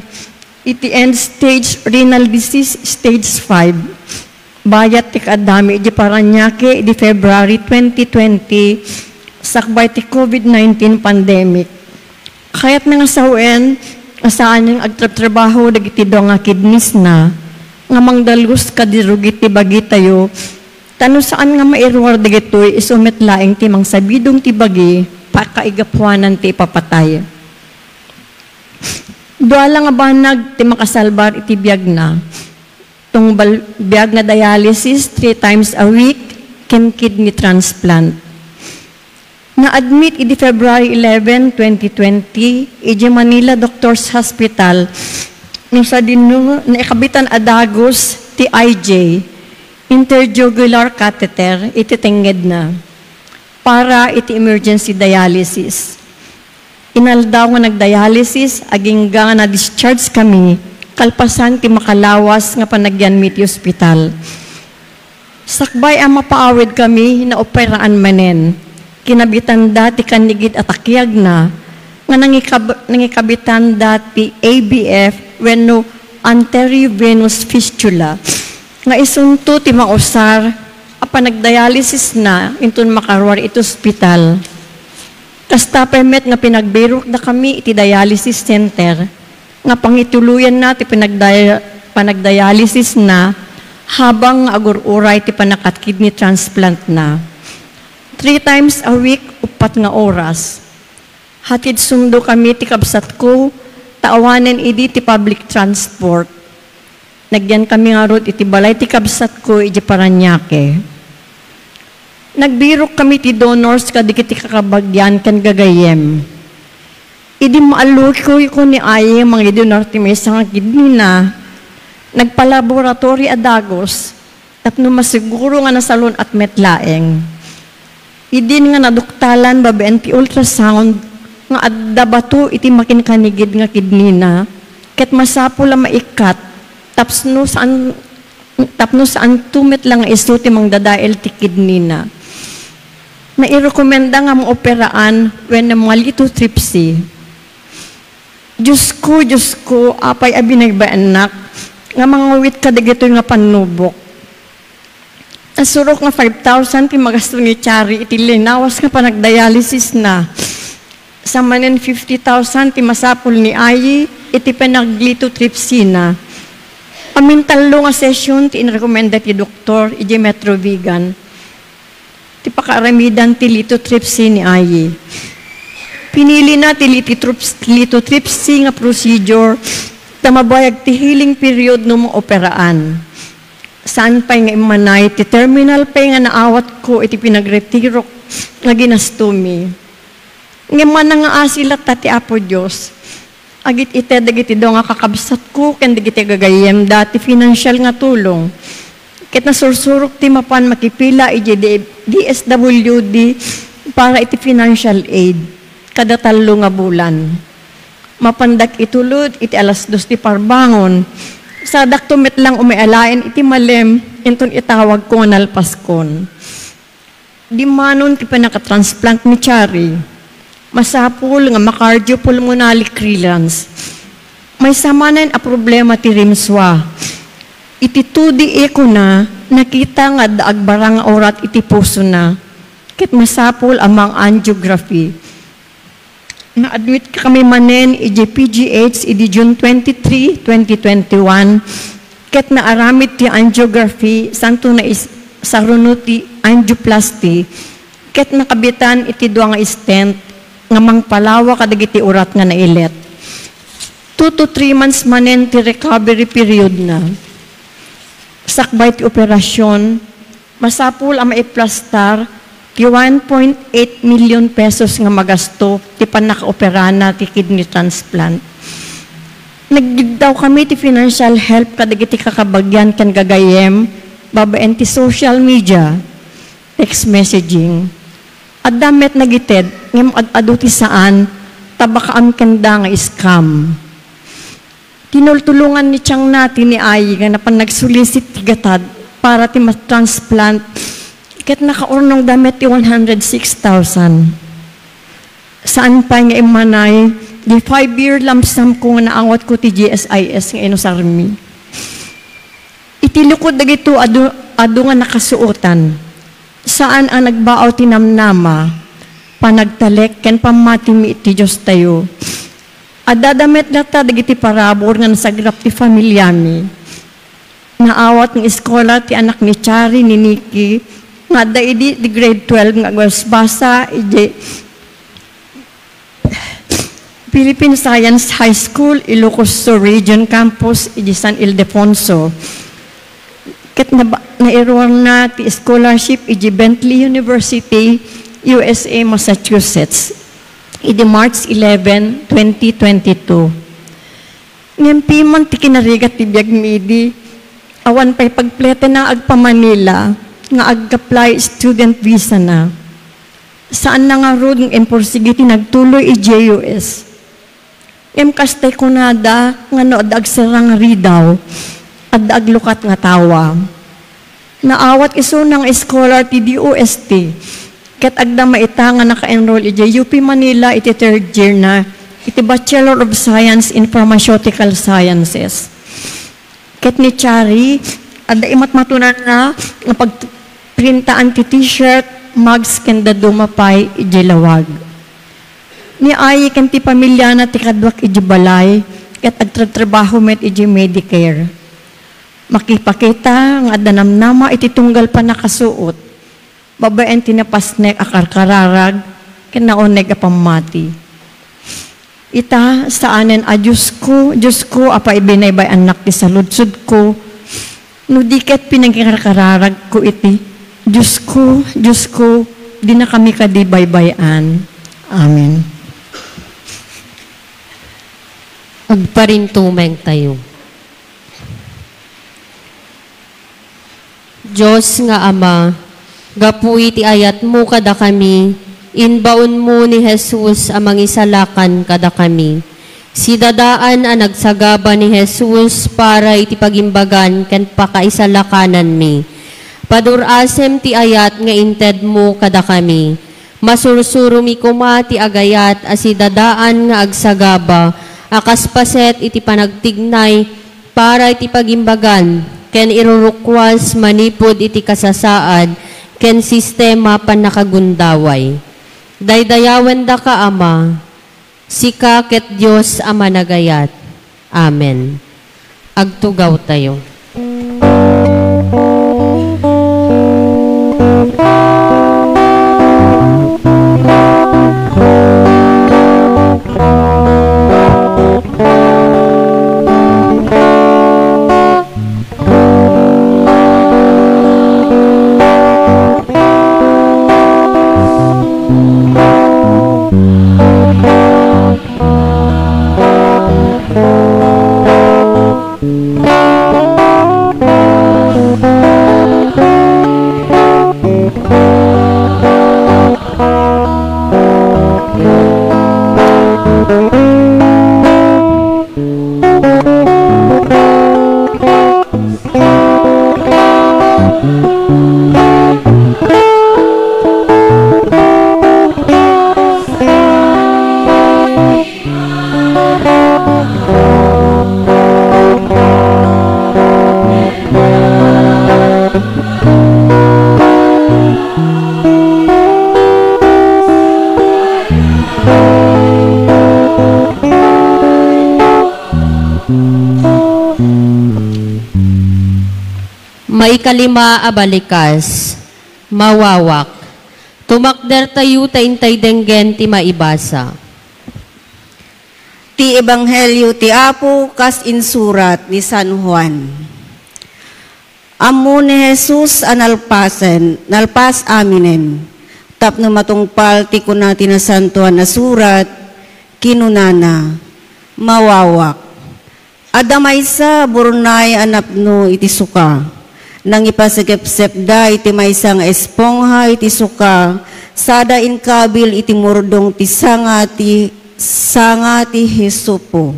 iti end stage renal disease stage 5. Bayat ti kadami iti Paranaque di February 2020, sakbay ti COVID-19 pandemic. Kayat nga sawen, asaan yung agtrabaho dagiti do nga kidneys na, nga mangdalus kadirugit ti bagi tayo, Tano saan nga mairwar dagitoy isumit laing timang sabidong tibagi pakaigapuanan ti ipapatay. Duala nga banag ti makasalbar iti biyag na. Tong biyag nga dialysis 3 times a week ken kidney transplant. Na-admit iti February 11, 2020 iti Manila Doctors Hospital nung sa dinu na ikabitan adagos ti IJ interjugular catheter iti tenged na para iti emergency dialysis. Inaldaw nga nagdialysis aging nga na discharge kami kalpasan ti makalawas nga panagyan ti hospital. Sakbay ang mapaawid kami na operaan manen. Kinabitan dati kanigid at akyag na nga nangikabitan dati ABF wenno anteriovenous fistula nga isunto ti mausar apan nagdialysis na intun makarwar iti hospital. Kasta permet nga pinagbirok na kami iti dialysis center nga pangituluyan na ti panagdialysis na habang agur-uray ti panakat kidney transplant na. 3 times a week, 4 nga oras. Hatid sundo kami ti kabsat ko, taawanan idi ti public transport. Nagyan kami nga rod iti balay ti kabsat ko iti Paranaque. Nagbirok kami ti donors kadikiti kakabagyan kan gagayem. Idi maalukoy ko ni Aye mga donor ti may nga kidney na. Nagpalaboratory adagos tapno masiguro nga nasalon at metlaeng. Idin nga naduktalan babaen ti ultrasound nga adda bato iti makinkanigid nga kidney na ket masapo la maikat tapno saan tumit lang iso ti mang dadael ti kidney na. Nairekomenda nga maoperaan when mga lithotripsy. Diyos ko, apay abinagbaanak nga mga wit kadagito nga panubok. Asurok nga 5,000 ti magasto ni Chari iti linawas nga panagdialysis na. Sa manen 50,000 ti masapol ni Ayi iti panaglithotripsy na. Amintalo nga session ti inrekomenda ti doktor iti Metro Vegan. Ti pakaramidan ti lithotripsy ni Ayi. Pinili na ti lithotripsy nga procedure na mabayag ti healing period no mo operaan. Saan pa'y nga imanay, ti terminal pa'y nga naawat ko iti pinagretiro nga ginastumi. Nga man nga asilat ti Apo Diyos. Agit ite dagiti do nga kakabsat ko ken dagiti gagayem dati financial nga tulong. Ket nasursurok ti mapan makipila iti DSWD para iti financial aid kada 3 nga bulan. Mapandak itulod iti alas 2 ti parbangon. Sa daktumit lang umialain iti malem inton itawag ko nga nalpaskon. Di manon ti panakatransplant ni Chari. Masapul nga macardiopulmonary clearance. May samanan a problema ti rimswa. Iti 2D ko na nakita nga daagbarang orat iti puso na. Ket masapul amang angiography. Na-admit kami manen iti PGH iti June 23, 2021. Ket naaramid ti angiography santo na sarunot ti angioplasty. Ket nakabitan iti 2 nga stent nga mangpalawa kadagiti urat nga nailet. 2 to 3 months manen ti recovery period na. Sakbay ti operasyon, masapul ang maiplastar ti 1.8 million pesos nga magasto ti panaka-operana ti kidney transplant. Nagdaw kami ti financial help kadagiti kakabagyan kan gagayem, babaen ti social media, text messaging. At damet nagited, ngem aduti saan, tabakaam kanda nga scam. Tinultulungan ni Tiyang natin ni Ayi nga napan nagsulisit ti gatad para ti transplant. Ket nakaurnong damet ti 106,000. Saan pa nga imanay, di 5-year lump sum ko nga naawat ko ti GSIS nga inusarmi. Itilukod dagito adu nga nakasuotan. Saan ang nagbaaw tinamnama, panagtalek, ken pamati mi iti Diyos tayo. Adadamet na ta, dagiti parabor nga nasagrap ti familyami. naawat ng eskola ti anak ni Chari ni Nikki nga daidi di grade 12 nga basa ije Philippine Science High School Ilocos Sur Region Campus ije San Ildefonso. Ket nairuang na ti scholarship ije Bentley University, USA, Massachusetts. Ije March 11, 2022. Ngempi man ti kinarigat ti biag midi, awan pa'y pagplete na agpa Manila, nga ag-apply student visa na. Saan na nga road ng emporsigiti nagtuloy i-JUS. Kastay ko nada, nga no ag-sarang ridaw, at aglukat nga tawa. Naawat iso ng scholar ti DOST, ket agda maita nga naka-enroll i-UP Manila iti third year na, iti Bachelor of Science in Pharmaceutical Sciences. Ket ni Chari, ada imat matunan na pagprintaan ti t-shirt, mugs, kenda dumapay, ijilawag. Ni ay ken ti pamilya na ti kadwak ijibalay, ket agtratrabaho met iji Medicare. Makipakita nga danamnama iti tunggal pa nakasuot, babaen ti napasnek akarkararag, ken naoneg a pamati. Ita saanen a Diyos ko, apa ibinaybay anak ti saludsud ko, no diket pinagkararag ko iti, Diyos ko, di na kami kadibaybayan. Amen. Agparintumeng tayo. Diyos nga Ama, gapuy ti ayat mo kada kami, inbaon mo ni Jesus amang isalakan kada kami. Si dadaan ang nagsagaba ni Jesus para iti pagimbagan ken pakaisalakanan mi. Padurasem ti ayat nga inted mo kada kami. Masursuro mi kuma ti agayat asi dadaan nga agsagaba, akas paset iti panagtignay para iti pagimbagan ken irurukwas manipod iti kasasaad ken sistema panakagundaway. Daydayawen da ka Ama, sika ket Dios a managayat. Amen. Agtugaw tayo. Maikalima a balikas, mawawak. Tumakder tayo taintay denggen ti maibasa. Ti Ebanghelyo ti Apo kas insurat ni San Juan. Ammo ni Jesus nalpas aminen. Tapno matungpal ti kunati na santuan na surat, kinunana, mawawak. Adamay sa burnay anapno iti suka. Nang ipasikip-sip da iti maysang espongha iti suka, sada inkabil iti murdong ti sangati hisupo.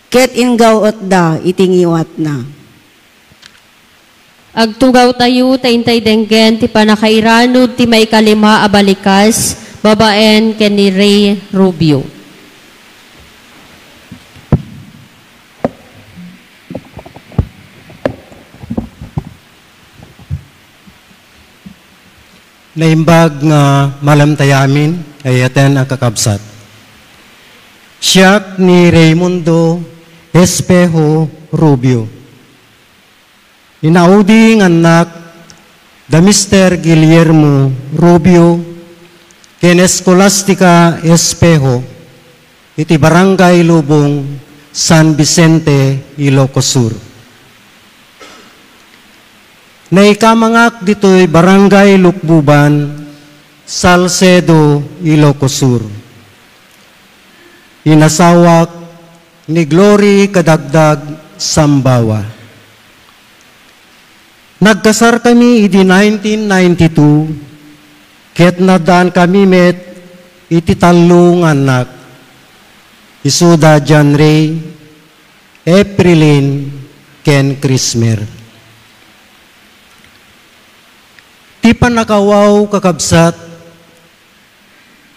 Ket ingawot da iti ngiwat na. Agtugaw tayo taintay denggen ti panakairanod ti maikalima a balikas, babaen ken ni Ray Rubio. Naimbag nga malamtayamin ay aten ang kakabsat. Siyak ni Raimundo Espejo Rubio. inaudi nga anak da Mr. Guillermo Rubio ken Escolastica Espejo iti Barangay Lubong, San Vicente, Ilocos Sur. Naikamangak dito'y Barangay Lukbuban, Salcedo, Ilocos Sur. Inasawak ni Glory Kadagdag Sambawa. Nagkasar kami iti 1992, ket nadaan kami met iti talong anak. Isuda John Ray, Aprilin, Ken Krismer. Ti panakawaw kakabsat,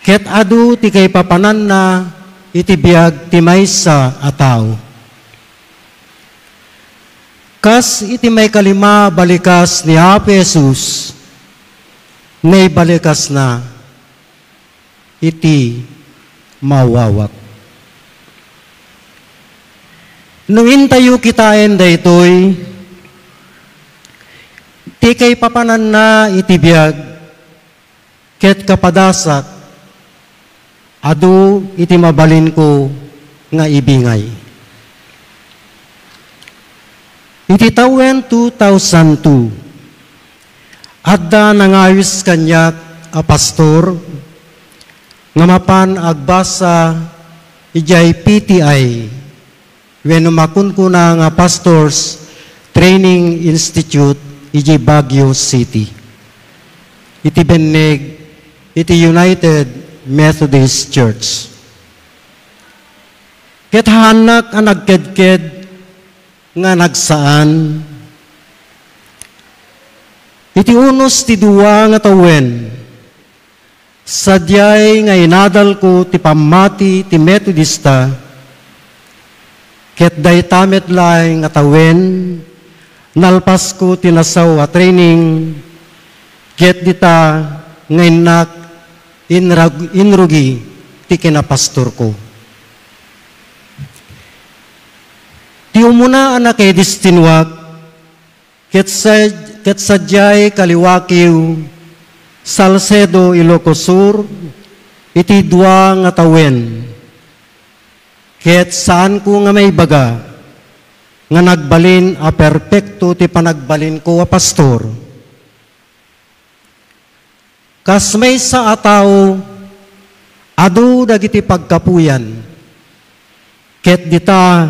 ket adu ti kay papanan na iti biag ti maysa a tao. Kas iti may kalima balikas ni Apo Jesus, nay balikas na iti mawawak. Nung intayo kitain daytoy, ti kay papanan na iti biag, ket kapadasak, adu iti mabalin ko nga ibingay. Iti tawen 2002, adda nangayos kanyak a pastor, nga mapan agbasa ijay PTI, when umakun ko na nga Pastors Training Institute iti Baguio City. Iti beneg, iti United Methodist Church. Ket hanak ang nagkedked nga nagsaan. Iti unos ti duwa nga tawen, sadyay nga inadal ko ti pamati ti Methodista, ket day tamet laing nga tawen, nalpas ko tinasaw a training, ket dita ngaynak inrugi ti kinapastor ko. Ti umuna anak kay distinwak, ket sadyay kaliwakiw, Salcedo, Ilocos Sur, iti dua nga tawen, ket saan ko nga may baga, nga nagbalin a perpekto ti panagbalin ko a pastor. Kas may sa ataw, adu dagiti pagkapuyan, ket dita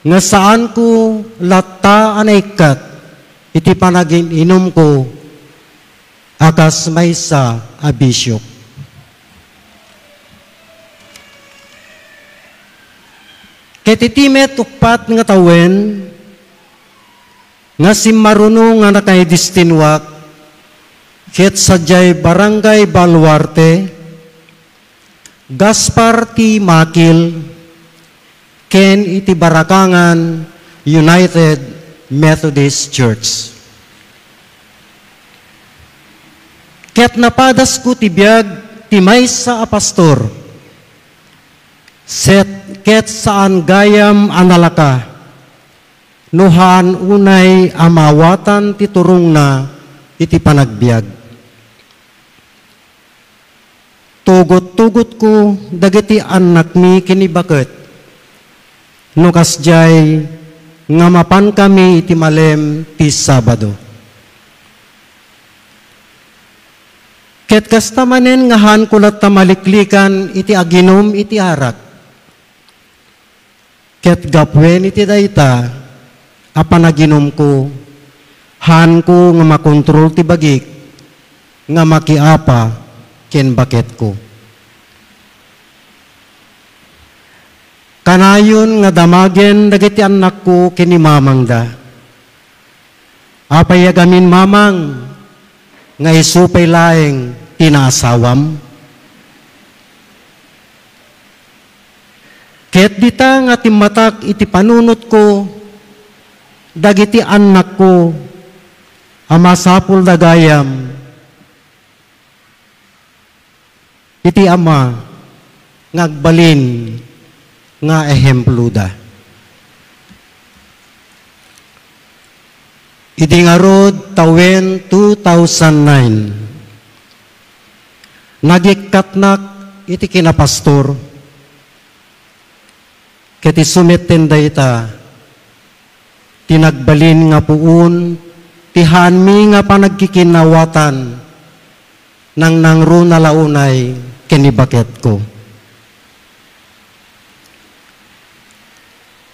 nga saan ko latta anaykat, iti panagin inom ko, akas may sa abisyok. Ket itimet ukpat nga tawen, nga simaruno nga nakaidistinwak, ket sadyay Barangay Baluarte, Gaspar T. Makil, ken iti Barakangan United Methodist Church. Ket napadas ko ti biag ti maysa a pastor, ket saan gayam analaka, nuhan unay amawatan ti turong na iti panagbiag. Tugot-tugot ko dagiti anak mi kinibaket, no kasjay nga mapan kami iti malem ti Sabado. Ket kastamanen nga han kulat tamaliklikan iti aginom iti arak, ket gapwen iti dayta, apanaginom ko, han ko nga makontrol ti bagik, nga makiapa, ken baket ko. Kanayon nga damagen dagiti anak ko kinimamangda. Apayagamin mamang, nga isupay laeng tinasawam. Ket dita nga timatak iti panunot ko, dagiti anak ko, amasapul dagayam, iti ama, ngagbalin, nga ehemplo da. Idingarod tawen 2009. Nagikatnak iti kinapastor. Kati sumitten dayta. Tinagbalin nga puun, tihan mi nga panagkikinawatan nang nangro na launay kinibaket ko.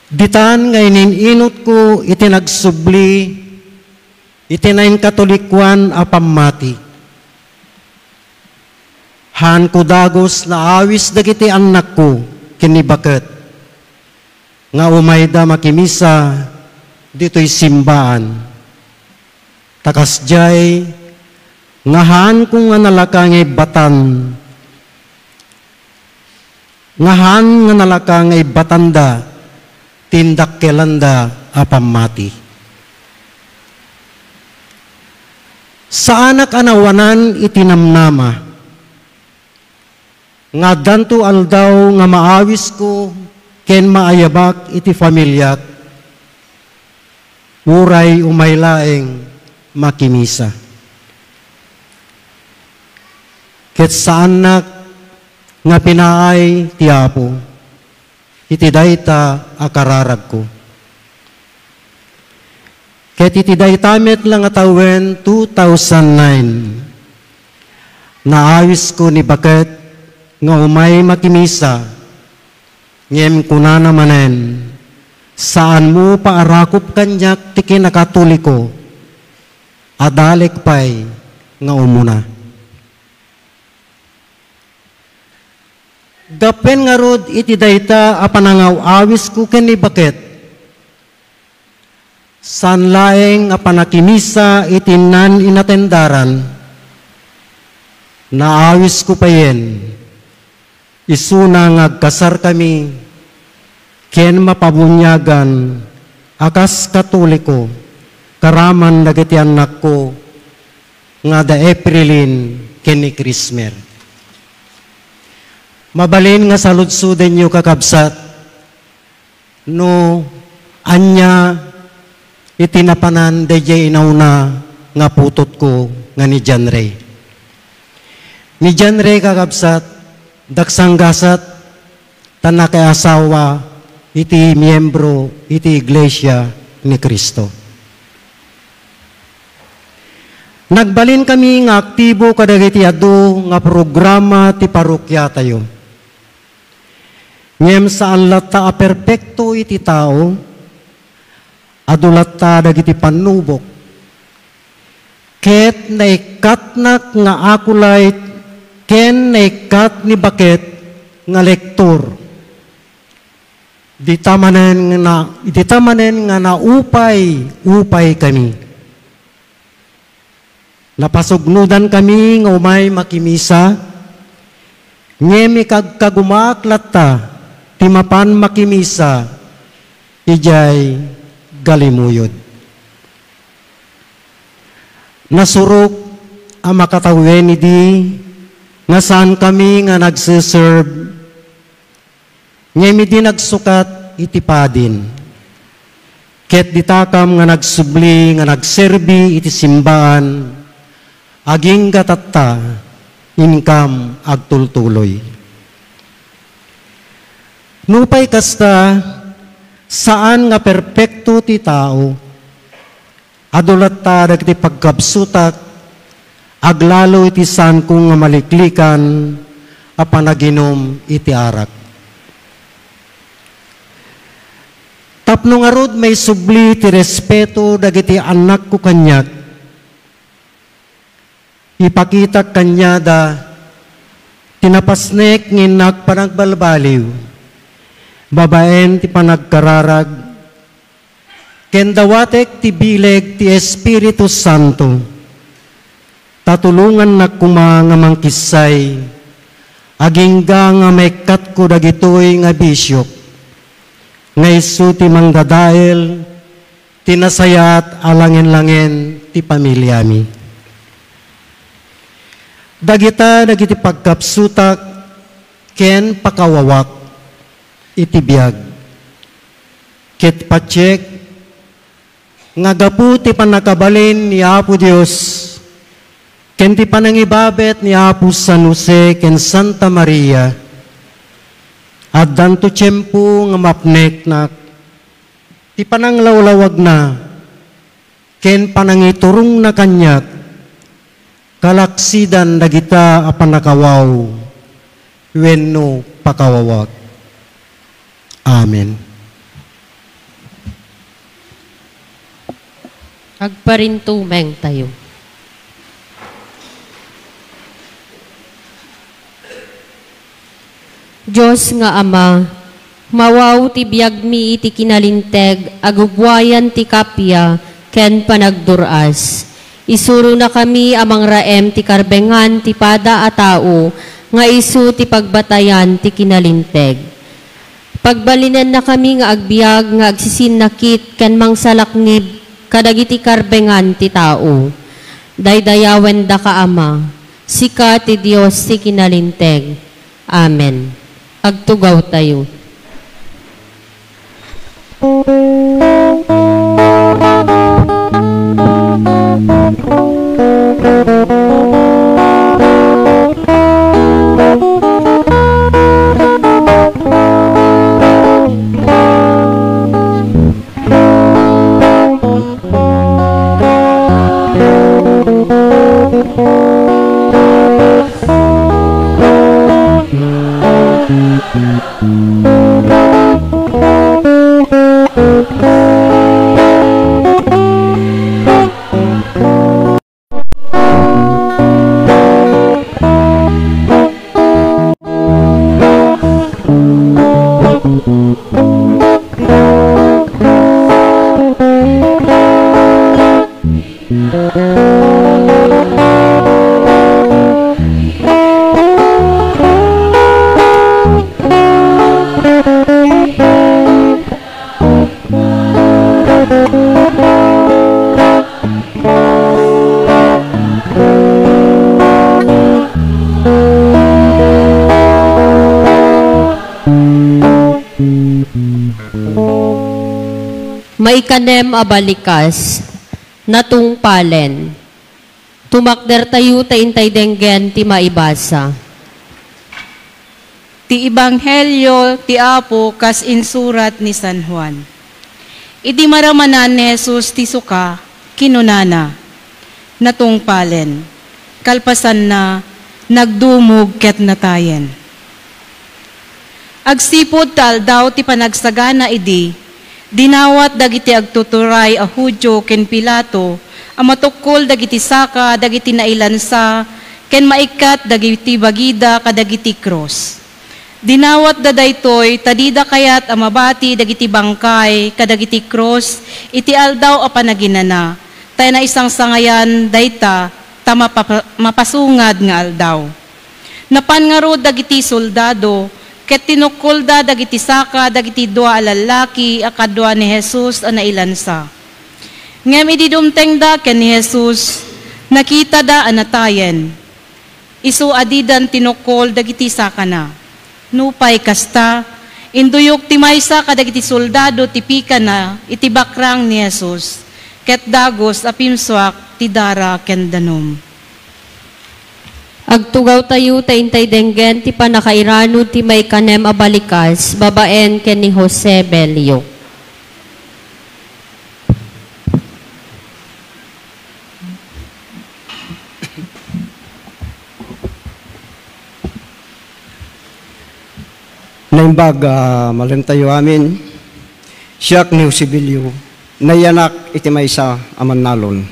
Ditan nga ininot ko itinagsubli, itinayin katolikwan a pamati. Han ko dagos na awis dagiti anak ko kinibaket, nga umayda makimisa dito'y simbaan. Takas jay, ngahan kung nga nalakangay batan, ngahan nga nalakangay batanda, tindak kelanda apamati. Sa anak anawanan itinamnama, nga danto aldaw nga maawis ko, ken maayabak iti familiak, uray umaylaeng makimisa. Ket sa anak nga pinaay ti Apo, iti dayta akararag ko. Ket iti daytamet lang atawen 2009, naawis ko ni baket nga umay makimisa, ngem kunana manen, saan mo paarakop kanyak ti kinakatoliko, adalik pay nga umuna. Gapen nga rod iti dayta apanangaw awis ko ken ni baket, san laeng apanakimisa iti nan inatendaran, naawis ko payen, isuna ngagkasar kami, ken mapabunyagan, akas katoliko, karaman dagiti anak ko, nga da Aprilin ken ni Krismer. Mabalin nga saludsuden nyo kakabsat, no anya itinapanan dayjay inauna nga putot ko nga ni John Ray. Ni John Ray kakabsat, daksanggasat, tanakay asawa, iti miyembro, iti iglesia ni Kristo. Nagbalin kami nga aktibo kadagiti adu nga programa ti parokya tayo. Ngem saan latta a perpekto iti tao, adulatta dagiti panubok. Ket naikatnak nga akulay, ken naikat ni baket nga lektor. Ditamanen nga upay kami. Napasugnudan kami nga umay makimisa, ngem ikagkagumaklatta, timapan makimisa, ijay galimuyod. Nasurok ang makatawen idi, nga saan kami nga nagsiserve, ngem idi nagsukat itipadin. Ket ditakam nga nagsubli, nga nagserbi iti simbaan, aging gatatta, inkam agtultuloy. Nupay kasta, saan nga perpekto ti tao, adulat ta dagiti pagkabsutak, aglalo iti saan kung nga maliklikan, a panaginom iti arak. Tapno nga rod may subli ti respeto dagiti anak ko kanyak, ipakita kanya da tinapasnek nginak panagbalbaliw, babaen ti panagkararag, ken dawatek ti bileg ti Espiritu Santo, tatulungan na kuma nga mangkisay, agingga nga may kat ko dagitoy nga bisyok, nga isu ti manggadael, tinasayat alangin-langin ti pamilyami. Dagiti pagkapsutak, ken pakawawak, iti biyag. Ket patsek, nga gaputi panakabalin ni Apo Dios, ken ti panangibabet ni Apo San Jose ken Santa Maria, at danto tiyempo nga mapnek na ti pananglawlawag na, ken panangiturong na kanyak, kalaksidan dagita a panakawaw, wenno pakawawag. Amen. Agparintumeng tayo. Diyos nga Ama, mawaw ti biyag mi iti kinalinteg, agubwayan ti kapya, ken panagduras. Isuro na kami amang raem ti karbengan ti pada a tao, nga isu ti pagbatayan ti kinalinteg. Pagbalinan na kami nga agbiag, nga agsisinakit, ken mangsalaknib, kadagiti karbengan ti tao. Daydayawen da ka Ama, sika ti Dios ti kinalinteg. Amen. Agtugaw tayo. Maikanem abalikas, natungpalen. Tumakder tayo ta intay denggen ti maibasa. Ti Ebanghelyo ti Apo kas insurat ni San Juan. Idi maramanan ni Jesus ti suka, kinunana, natungpalen, kalpasan na, nagdumog ket natayen. Agsipod tal daw ti panagsagana idi, dinawat dagiti agtuturay a Hudyo ken Pilato, a matukol dagiti saka, dagiti nailansa, ken maikat dagiti bagida kadagiti cross. Dinawat da daytoy, tadida kayat a mabati dagiti bangkay, kadagiti cross, iti aldaw a panaginana, tayo na isang sangayan dayta, ta mapasungad nga aldaw. Napan nga ro dagiti soldado, ket tinukol da dagiti saka, dagiti dua alalaki, akadwa ni Jesus a nailansa. Ngem ididumteng da ken ni Jesus, nakita da anatayen. Isu adidan tinukol dagiti saka na. Nupay kasta, induyok ti maysa kadagiti soldado tipika na, iti bakrang ni Jesus. Ket dagos apimsuak ti dara ken danom. Agtugaw tayo ta intay denggen ti panakairano ti maikanem abalikas, babaen ken ni Jose Belio. Naimbag, malim tayo amin, siyak ni Jose Belio, nayanak iti maysa aman nalon.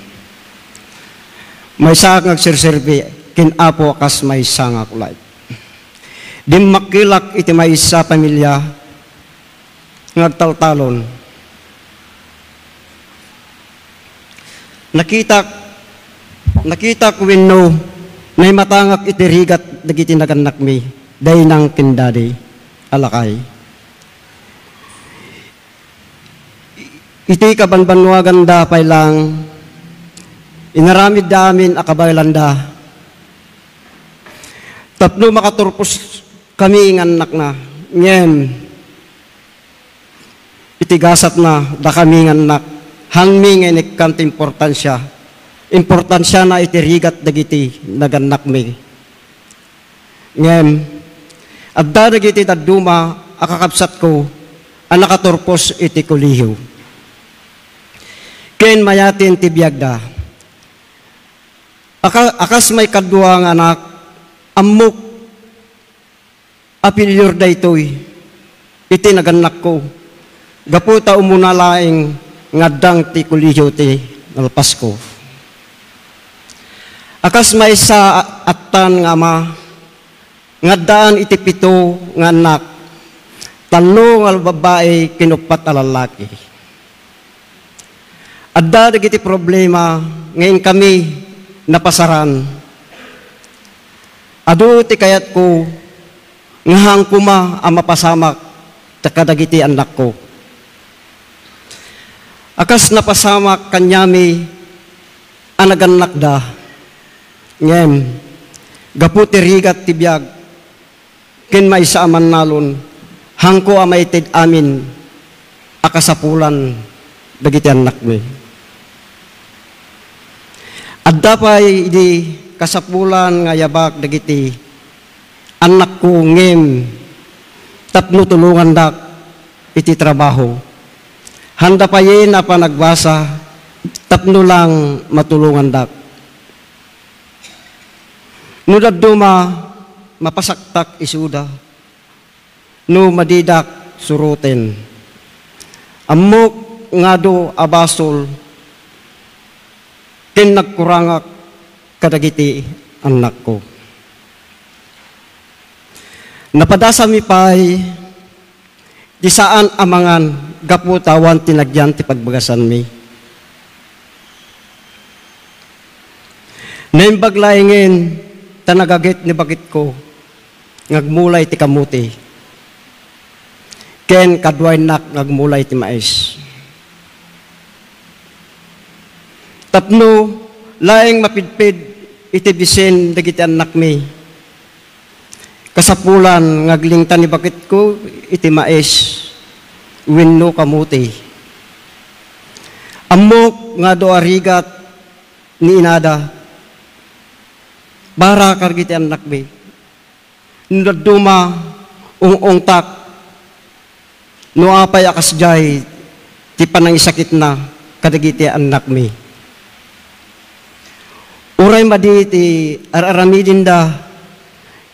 Maysa ngagserserbi, kin Apo kas may sanga kulay. Di makilak iti may isa pamilya ngagtaltalon. Nakita ko winno na matangak iti rigat dagiti naganak mi day nang kindadi alakay. Iti kabanbanwagan da pay lang inaramid damin akabaylanda. Tapno makaturpos kami ng anak na. Ngayon, itigasat na da kami ng anak. hangmi nga inikant importansya na itirigat dagiti naganak mi. Ngem, adda dagiti daduma akakabsat ko ang nakaturpos iti kolehiyo. Ken mayatin ti biagda. Akas may kadwa nga anak, amok apilyor daytoy iti naganak ko. Gaputa umuna laing ngadang ti kolehiyo ti nalpas ko. Akas may sa atan nga ama, ngadaan iti pito nga anak, talo nga babae kinupat a lalaki. Adda dagiti problema ngayon kami napasaran. Adu ti kayat ko ngahang kuma ang mapasamak takadagiti anak ko. Akas napasamak kanyami anaganak da. Ngem, gaputi rigat tibiyag, kin maisa aman nalon, hangko amaitid amin, akasapulan, dagiti anak mi. Adda pa'y di kasapulan nga yabak dagiti, anak ko ngem, tapno tulungan dak, iti trabaho. Handa pa yin na pa nagbasa, tapno lang matulungan dak. Nudad duma, mapasaktak isuda. No madidak suruten. Amok ngado abasol. Ken nagkurangak kadagiti anak ko. Napadasa mi pay, di saan amangan gaputawan tinagyan ti pagbagasan mi. Naimbaglaingin, tanagagit ni bakit ko, ngagmulay ti kamuti. Ken kadway nak ngagmulay ti mais. Tapno, laing mapidpid iti bisin dagiti anak mi. Kasapulan ngaglingtan ni bakit ko iti mais, wenno kamuti. Amok nga do arigat ni inada, bara kargiti anak mi. Nudaduma ung-ungtak no apay akas jay ti panangisakit na kadagiti anak mi. Uray madi ti araramidin da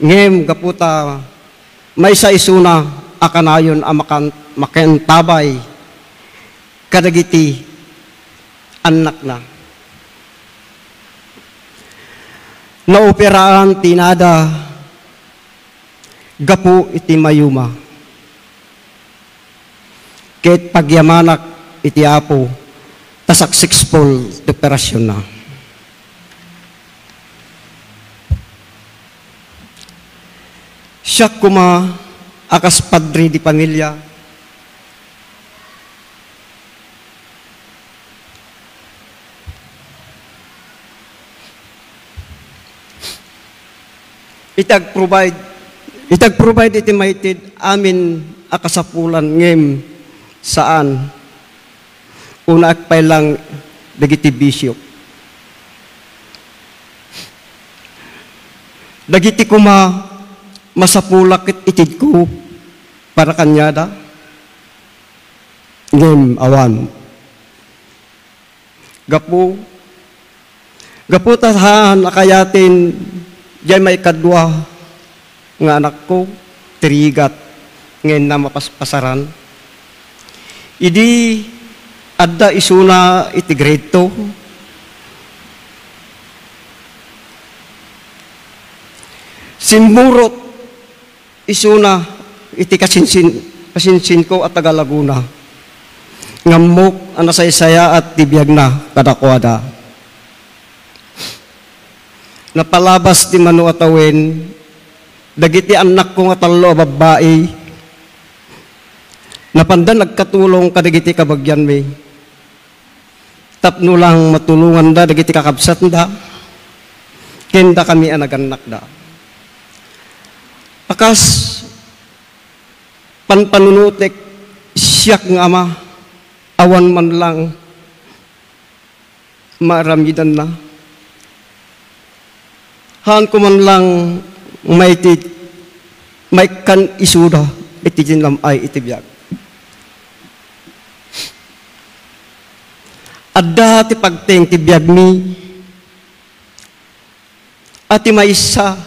ngem gaputa may sa isuna akanayon ang makentabay kadagiti anak na. Naoperaan tinada gapu iti mayuma. Ket pagyamanak iti apo tasak successful operasyon na. Siya kuma akas padre di pamilya. Itag-provide iti maited amin akasapulan ngem saan una akpay lang dagiti bisyo. Dagiti kuma masapulak itid ko para kanyada ngem awan. Gapu tahan akayatin diyan may kadwa nga anak ko, tirigat, ngayon na mapaspasaran. Idi, adda isuna iti grade 2. Simurot, isuna iti kasinsin ko at Tagalaguna. Ngamok, anasaysaya at tibiyag na kadakwada. Napalabas di manu atawin, dagiti anak ko nga talo babae, napandan nagkatulong kadagiti kabagyan mi. Tapno lang matulungan da, dagiti kakabsat da, kenda kami anaganak da. Akas, panpanunutek, siyak ng ama, awan man lang, maramidan na. Han ko man lang may kan isuda iti jinlam ay itibiyag. Adda ti pagteng tibiyag mi ati maisa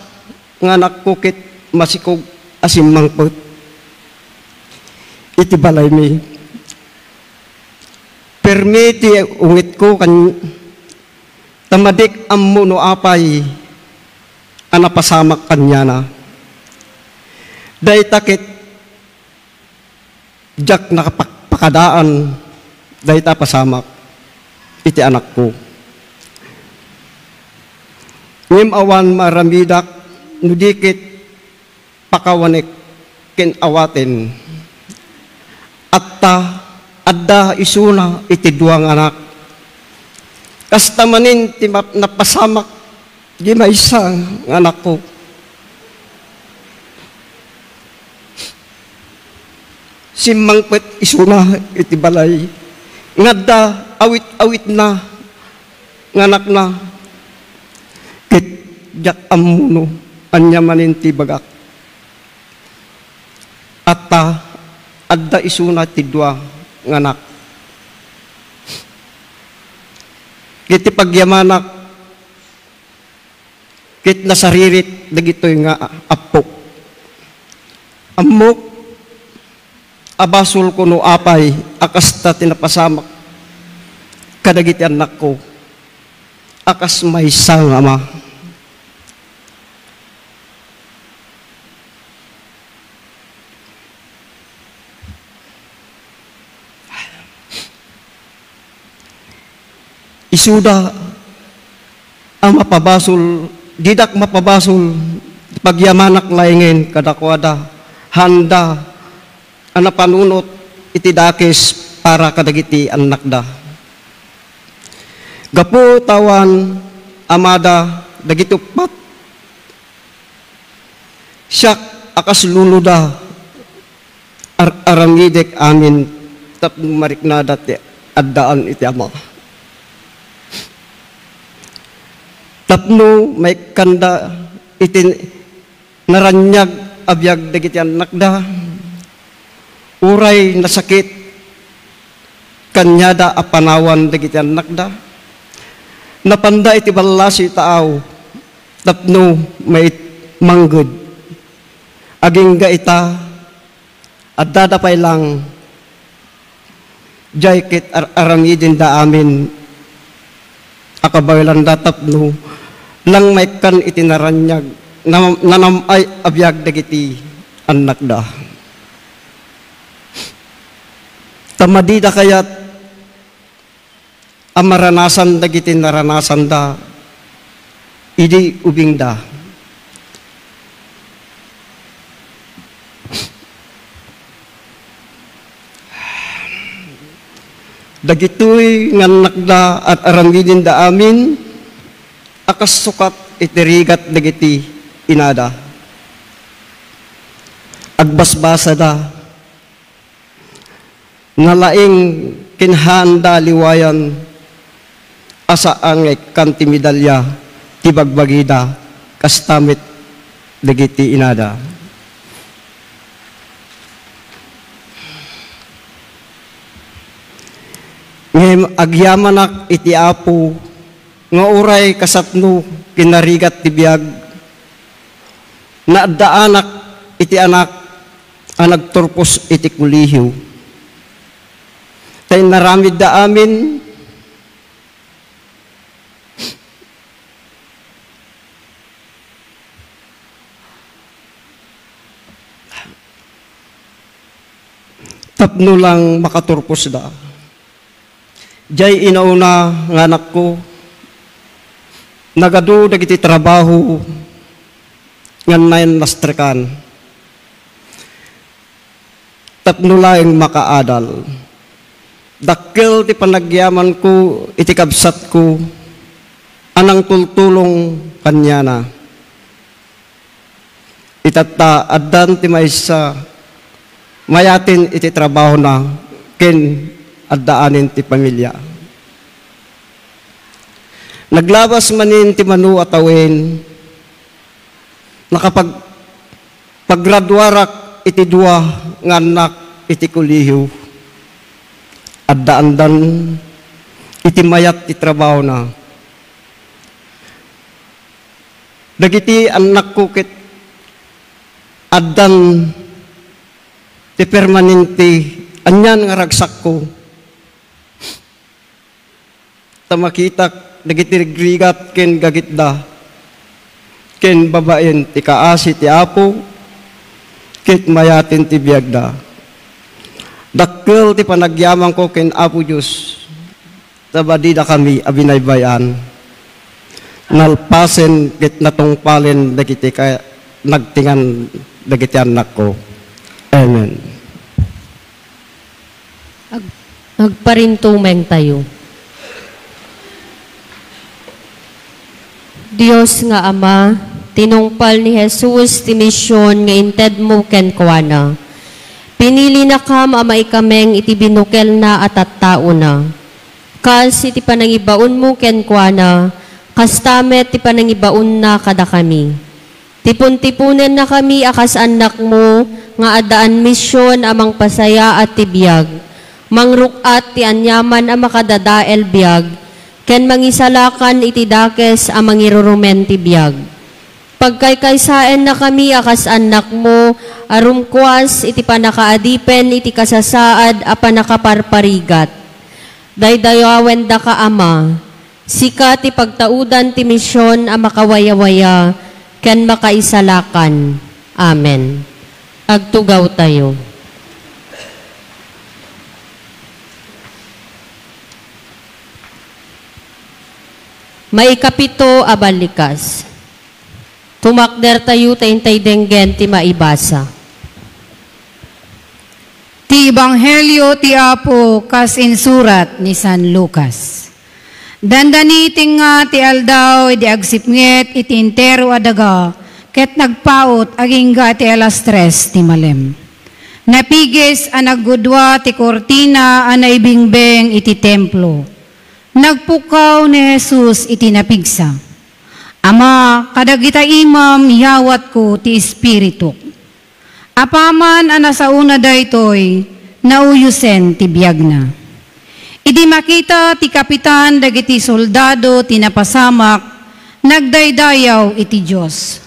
nga nakukit masikog asim mangput iti balay mi. Permiti ungit ko kan tamadik ammo no apay anapasamak kanya na. Day takit jak nakapakadaan day ta pasamak iti anak ko. Ngim awan maramidak nudikit pakawanik ken awaten atta adda isuna iti duang anak. Kastamanin ti napasamak di maisa ng anak ko. Simmangpet isuna iti balay. Ngadda awit-awit na ng anak na. Kit jak amuno anyamanin ti bagak. Atta adda isuna ti dua ng anak. Kiti pagyamanak kit nasaririt dagitoy nga apo. Amok abasol ko no apay akasta tinapasamak kadagiti anak ko. Akas may sang ama. Isuda ang mapabasol, didak mapabasol, pagyamanak laingin kadakwada, handa, anapanunot iti dakis para kadagiti anak da. Gapo tawan amada dagiti upat, siyak akas luluda arangidek amin tapno mariknada ti addaan iti ama. Tapno may kanda iti naranyag abiyag dagiti anak da. Uray nasakit kanyada apanawan dagiti anak da. Napanda iti balasi taaw. Tapno may manggod. Aging ga ita adda dapay lang jaykit aramidin da amin akabaylan da tapno lang may kan itinaranyag nanamay abiyag dagiti anak da. Tamadida kayat amaranasan dagiti naranasan da idi ubing da. Dagitoy nganak da at aramidin da amin akas sukat itirigat dagiti inada. Agbasbasa da nalaing kinhanda liwayan asa angay kanti medalya tibagbagida kastamit dagiti inada. Ngem agyamanak iti apo nga uray kasatno kinarigat ti biag naadaanak iti anak ang nagturpos iti kulihiw. Tay naramid da amin tapno lang makaturpos da. Jay inauna nga anak ko nagadu dagiti trabaho ngan nayan nastrikan. Tapno laeng makaadal. Dakkel ti panagyaman ko iti kabsat ko anang tultulong kanya na. Itata addan ti maysa mayatin iti trabaho na ken addaanin ti pamilya. Naglabas manin ti manu atawin, paggraduarak iti dua nga anak iti kulihiw, at daandan iti mayat ti trabaho na. Dagiti anak ko ket addan ti permanente anyan nga ragsak ko. Tamakitak dagiti rigrigat ken gagitda ken babaen ti kaasi ti Apo ket mayatin ti biagda. Dakkel ti panagyaman ko ken Apo Dios tabadida kami abinaybayan. Nalpasen ket natungpalen dagiti kaya nagtingan dagiti anak ko. Amen. Agparintumeng tayo. Diyos nga Ama, tinungpal ni Jesus ti misyon nga inted mo ken kuana. Pinili na kam ama ikameng iti binukel na at tao na. Kas iti panangibaon mo ken kuana, kastamet ti panangibaon na kada kami. Tipon-tipunen na kami akas anak mo, nga adaan misyon amang pasaya at tibiyag. Mangrukat ti anyaman ang makadadael biyag, ken mangisalakan iti dakes ang mangirurumen ti biyag. Pagkaykaysaen na kami akas anak mo, arumkwas iti panakaadipen iti kasasaad a panakaparparigat. Daydayawen da ka Ama, sika ti pagtaudan ti misyon a makawayawaya, ken makaisalakan. Amen. Agtugaw tayo. Maikapito a balikas. Tumakder tayo tayintay denggen ti maibasa. Ti Ebanghelyo ti Apo kas insurat ni San Lucas. Dandani tinga ti aldaw iti agsipnget iti intero adaga ket nagpaot agingga ti alas 3 ti malem. Napigis a naggudwa ti kortina a naibingbeng iti templo. Nagpukaw ni Jesus iti napigsa. Ama, kadagita imam yawat ko ti espiritu. Apaman anasauna daytoy, nauyusen ti biyag na. Idi makita ti kapitan dagiti soldado ti napasamak, nagdaydayaw iti Diyos.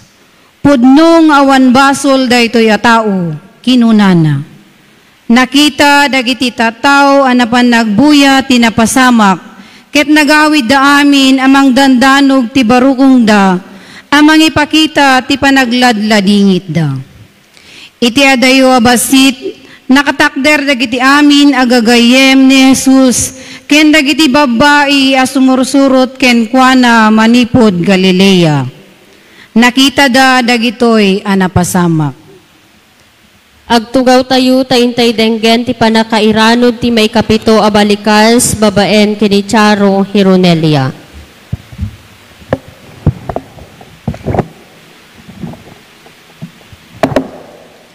Pudnong awan basol daytoy a tao, kinunana. Nakita dagiti tataw anapan nagbuya ti napasamak, ket nagawid da amin amang dandanog ti barukong da, amang ipakita ti panagladladingit da. Iti adayo abasit, nakatakder dagiti amin agagayem ni Jesus, ken dagiti babae a sumursurot ken kuana manipod Galilea. Nakita da dagitoy a napasamak. Agtugaw tayo tayintay denggen ti panakairanod ti maikapito a balikas babaen kini Charo Hironelia.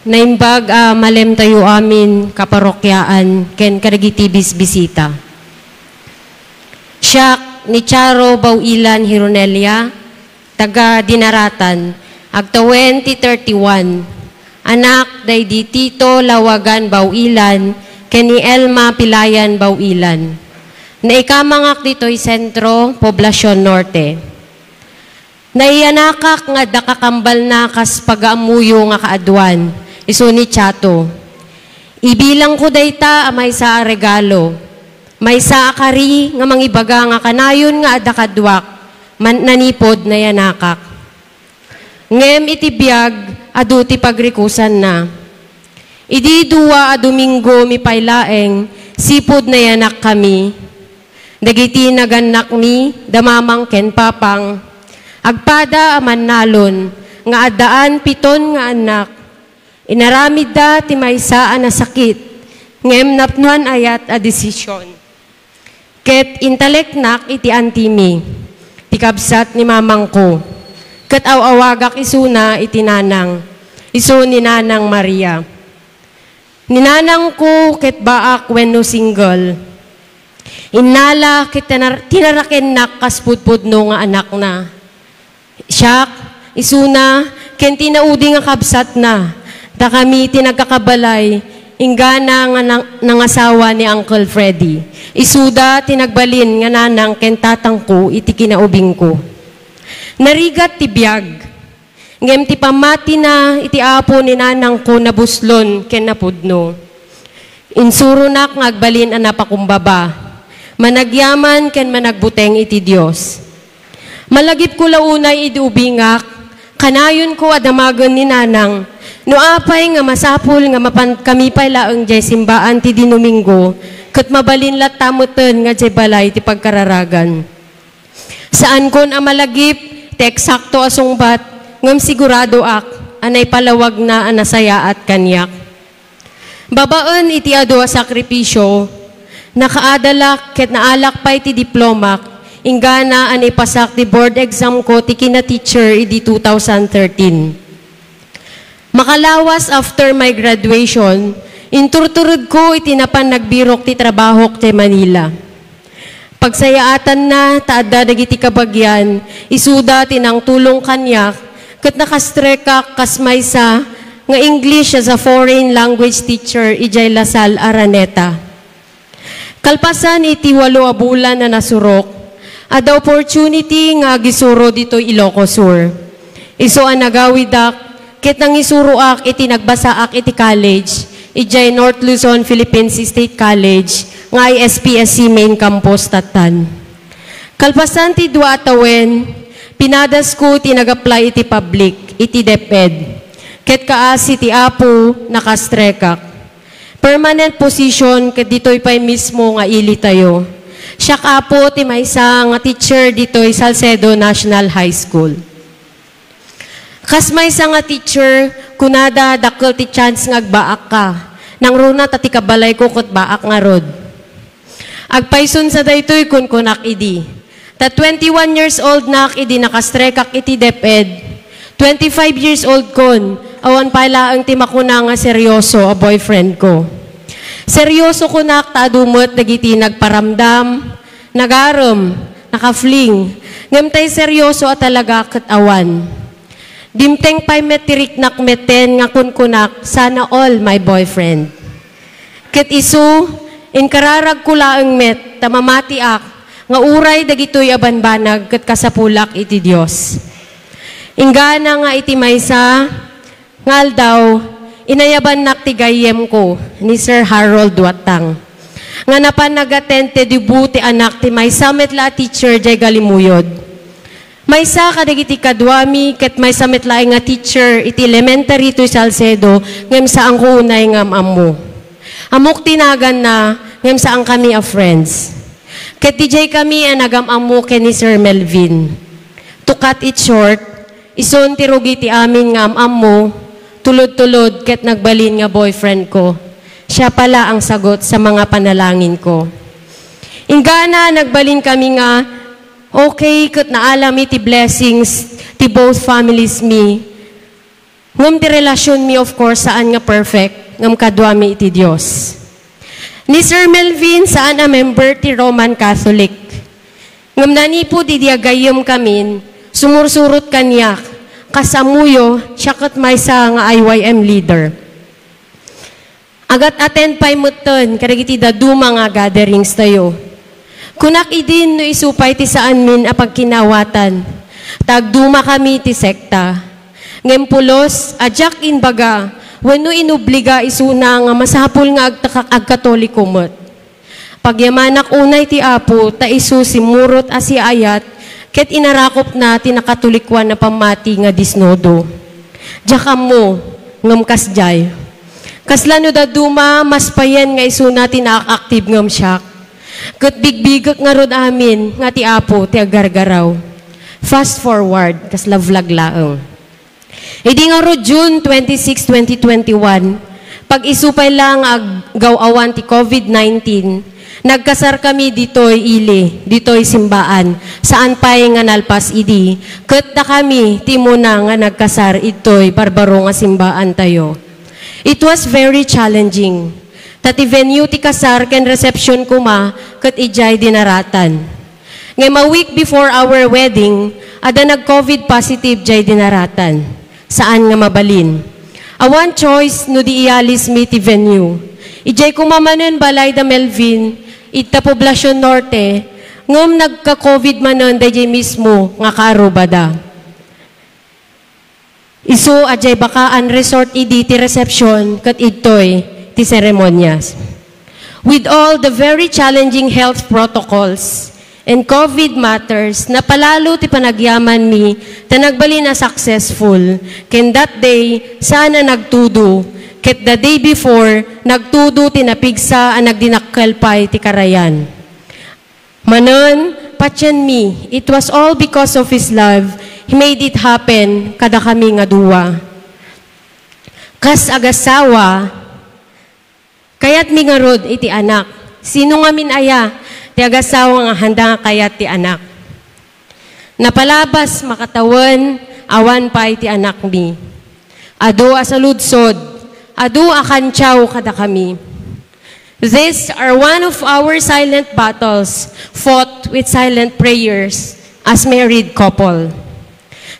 Naimbag malem tayo amin kaparokyaan ken kadagiti bisita. Siya ni Charo Bawilan Hironelia, taga Dinaratan, agtawen ti 31. Anak day di Tito Lawagan Bawilan, keni Elma Pilayan Bawilan. Naikamangak dito'y sentro, Poblasyon Norte. Naiyanakak nga dakakambal na kas pag-aamuyo nga kaadwan, iso ni Chato. Ibilang ko dayta amay sa regalo. May sa akari nga mangibaga nga kanayon nga adakadwak, nanipod na yanakak. Ngem itibiyag, adu ti pagrikusan na. Idi duwa a Domingo mi paylaeng, sipod na yanak kami. Dagiti naganak mi, damamang ken papang. Agpada aman nalon, nga adaan piton nga anak. Inaramid da ti maysa na sakit, ngem napnuan ayat a desisyon. Ket intaleknak iti antimi, ti kabsat ni mamang ko. Ket awawagak isuna iti nanang, iso ni Nanang Maria. Ninanang ko ket baak wenno single. Inala kita tinaraken nak kaspudpudno nga anak na. Siyak, isuna, ken tinaudi nga kabsat na. Ta kami tinagkakabalay, ingana nga nangasawa ni Uncle Freddy. Isuda tinagbalin nga nanang ken tatang ko iti kinaubing ko. Narigat ti biyag. Ngem ti pamati na iti apo ni nanang ko nabuslon ken napudno. Insuro nak nga agbalin ana pakumbaba. Managyaman ken managbuteng iti Dios. Malagip ko launay iti ubingak, kanayon ko adamagan ni nanang, no apay nga masapul nga kami pay laeng jay simbaan ti Domingo, ket mabalin lat tamuten nga jay balay ti pagkararagan. Saan kon a malagip, ti eksakto asungbat, ngem sigurado ak, anay palawag na anasaya at kanyak. Babaan iti ado a sakripisyo, nakaadalak ket naalak pa iti diplomak, ingana an ipasak ti board exam ko ti kina-teacher iti 2013. Makalawas after my graduation, inturturod ko iti napan nagbirok ti trabahok ti Manila. Pagsayaatan na taadda dagiti kabagyan, isuda tinang tulong kanyak, ket nakastrekak kasmaysa nga English as a foreign language teacher ijay Lasal Araneta. Kalpasan iti 8 a bulan na nasurok, ada opportunity nga gisuro dito Ilocos Sur. Iso ang nagawidak, ket nang isuroak iti nagbasaak iti college, ijay North Luzon Philippine State College, nga ISPSC main campus tatan. Kalpasan ti 2 atawen, pinadas ko iti nag-apply iti public, iti DepEd. Ket kaas iti apo nakastrekak. Permanent position ket ditoy pay mismo nga ili tayo. Siya kapo ti maysa nga teacher ditoy Salcedo National High School. Kas maysa nga teacher kunada dakkel ti chance nga agbaak ka. Nang runa tati kabalay ko ket baak nga rod. Agpayson sa daytoy kun kunak idi. Ta 21 years old nak idi nakastrekak iti DepEd. 25 years old kon, awan pala ang timakuna nga seryoso a boyfriend ko. Seryoso ko nak taadumot dagiti nagparamdam, nagaram, nakafling. Ngamtay seryoso at talaga ket awan. Dimteng pay metirik nak meten nga kunkunak sana all my boyfriend. Ket isu, inkararag ko laeng met, tamamati ak, nga uray dagitoy abanbanag ket kasapulak iti Dios. Ingana nga iti maysa, ngal daw, inayaban nak ti gayem ko ni Sir Harold Watang. Nga napan nag-attend debut ti anak ti maysa metla teacher jay Galimuyod. Maysa kadagiti kadwami ket maysa metla nga teacher iti elementary to Salcedo ngem saan ko unay ngam ammo. Amok tinagan na ngem saan kami a friends. Ket DJ kami ang nagam-ammo ken ni Sir Melvin. To cut it short, ison tirugi ti amin ngam ammo, tulod-tulod ket nagbalin nga boyfriend ko. Siya pala ang sagot sa mga panalangin ko. Ingana nagbalin kami nga, okay ket naalami ti blessings ti both families me. Ngam ti relasyon mi of course saan nga perfect, ngam kadwami iti Dios. Ni Sir Melvin saan a member ti Roman Catholic. Ngam nani po di diagayom kamin, sumursurot kanyak, kasamuyo, siya kat maysa nga IYM leader. Agat attend pay muton, karagiti daduma nga gatherings tayo. Kunak idin no isupay ti saan min apag kinawatan. Tagduma kami ti sekta. Ngempulos, ajak in baga, wano inubliga isuna nga masapul nga agkatoliko met. Pagyamanak unay ti apo, ta isu simurot asi ayat, ket inarakop na tinakatulikwan na pamati nga disnodo. Jakam mo, ngam kasjay. Kaslano da duma, mas payen nga isu na tinakaktiv ngam siyak. Ket bigbigak nga rod amin, nga ti apo, ti agargaraw. Fast forward, kasla vlog laeng. Idi nga rod June 26, 2021, pag isupay lang agaw-awan ti COVID-19, nagkasar kami ditoy ili, ditoy simbaan, saan pa'y nga nalpas idi. Ket da kami, timo na nga nagkasar itoy barbaro nga simbaan tayo. It was very challenging. Tati venue ti kasar ken reception kuma ket ijay dinaratan. Ngay ma-week before our wedding, ada nag-COVID positive jay dinaratan. Saan nga mabalin? Awan choice no di ialis mi ti venue. Ijay kumamanon balay da Melvin, ita Poblacion Norte, ngam nagka-COVID manon da jay mismo nga kaarubada. Isu ajay bakaan resort idi ti reception ket itoy ti seremonyas. With all the very challenging health protocols and COVID matters, napalalo ti panagyaman mi, ta nagbali na successful. Ken that day, sana nagtudo. Ket the day before, nagtudo ti napigsa ang nagdinakkelpay ti karayan. Manon, patyan mi, it was all because of His love. He made it happen, kada kami nga duwa. Kas agasawa, kayat mi nga rod iti anak. Sino nga min aya, ti agasawa nga handa nga kayat ti anak. Napalabas makatawan, awan pa iti anak mi. Ado asaludsod, ado akantyaw kada kami. These are one of our silent battles fought with silent prayers as married couple.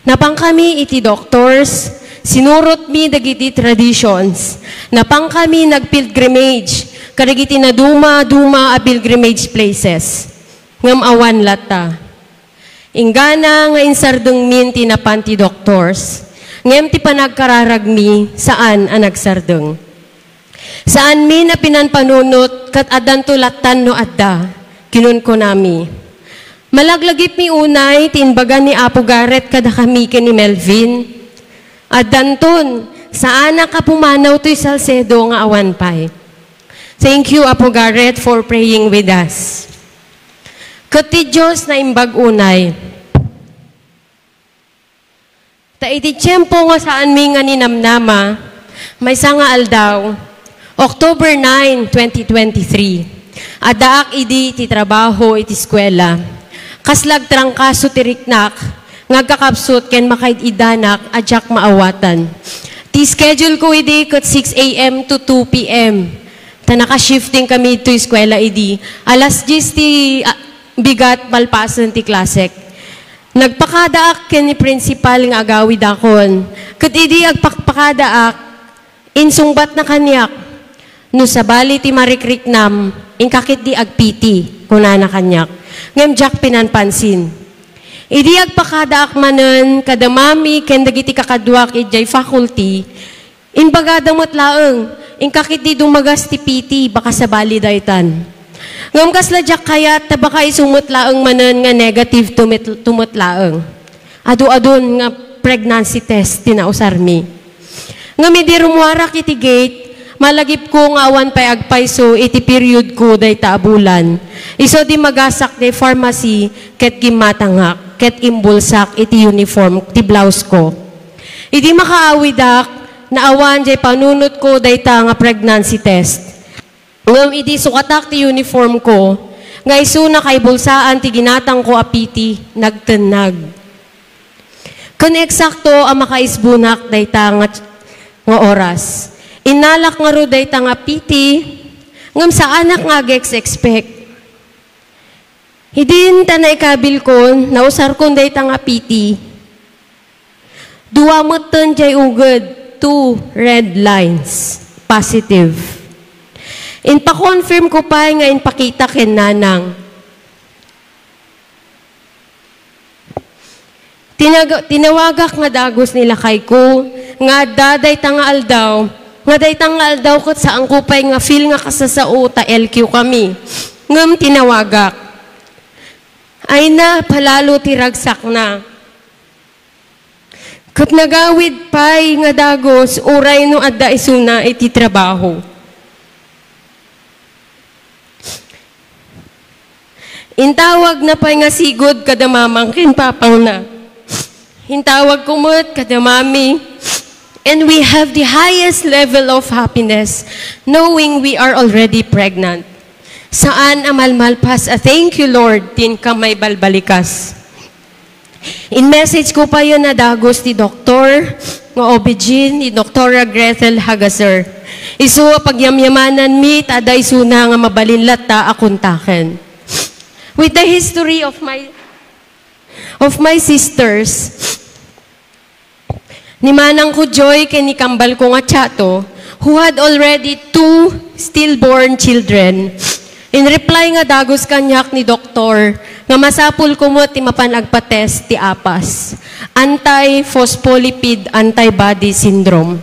Napang kami iti doctors, sinurot mi dagiti traditions. Napang kami nagpilgrimage, karigiti na duma a pilgrimage places. Ngam awan lata. Ingana nga insardeng min tinapan ti doctors. Ngem ti panagkararag mi saan ang nagsardeng. Saan mi na pinanpanunot kat adan tulatan no adda. Kinun ko nami. Malaglagip mi unay tinbaga ni Apo Garrett kada kami ken ni Melvin. Adanton, saan ka pumanaw to'y Salcedo nga awan pay. Thank you, Apo Garrett, for praying with us. Kati Diyos na imbag unay. Ta iti tiyempo nga saan mi nga ninamnama, may nga aldaw, October 9, 2023. Adaak idi ti trabaho iti eskwela. Kaslag trangkaso ti riknak, ngagkakapsot ken makaid idanak adyak maawatan. Ti schedule ko idi kat 6 a.m. to 2 p.m. Ta naka-shifting kami to eskwela idi. Alas 10 ti bigat malpasan ti klasek. Nagpakadaak ken ni principal nga agawid akon. Kat idi agpakadaak insungbat na kanyak. No sabali ti marikriknam, inkakit di agpiti kunana kanyak. Ngem jak pinanpansin. Idi agpakadaak manen kadamami ken dagiti kakadwak ijay faculty inbaga damot laeng inkakit di dumagas ti piti baka sabali daytan. Ngem kasla jak kayat ta baka isumot laeng manen nga negative tumot laeng. Adu-adun nga pregnancy test tinausar mi. Ngem idi rumuarak iti gate malagip ko nga awan pay agpayso iti period ko dayta abulan. Iso di magasak di pharmacy ket gimatangak ket imbulsak iti uniform ti blouse ko. Idi makaawidak na awan jay panunot ko dayta nga pregnancy test. Ngem idi sukatak ti uniform ko nga isu na kay bulsaan ti ginatang ko apiti nagtenag. Ken eksakto ang makaisbunak dayta nga oras. Inalak nga ro dayta nga piti, ngam sa anak nga expect. Hidin ta na ikabil kon, nausar kon dayta nga piti. Duwamoten jay ugod, 2 red lines, positive. Inpa-confirm ko pa nga inpakita ken nanang. Tinawagak nga dagos nila kay ko, nga daday ta nga aldaw, nga day tangal daw kat sa ang kupay nga feel nga kasasao ta LQ kami. Ngam tinawagak. Ay na, palalo tiragsak na. Kat nagawid pay nga dagos, uray no adda isuna iti trabaho. Intawag na pay nga sigod kada mamang kinpapang na. Hintawag kumot kada mami. And we have the highest level of happiness knowing we are already pregnant. Saan amalmalpas a thank you Lord tin kamay balbalikas. In message ko pa yun na dagos ni Dr. nga OB-GYN ni Dr. Gretel Hagaser. Isu pagyamyamanan mi, taday suna nga mabalinlat ta akuntaken. With the history of my sisters, ni manang ko Joy kay ni kambal ko nga Chato, who had already 2 stillborn children. In reply nga dagos kanyak ni doktor, nga masapul ko mo ti mapanagpa-test ti APAS, anti-phospholipid antibody syndrome.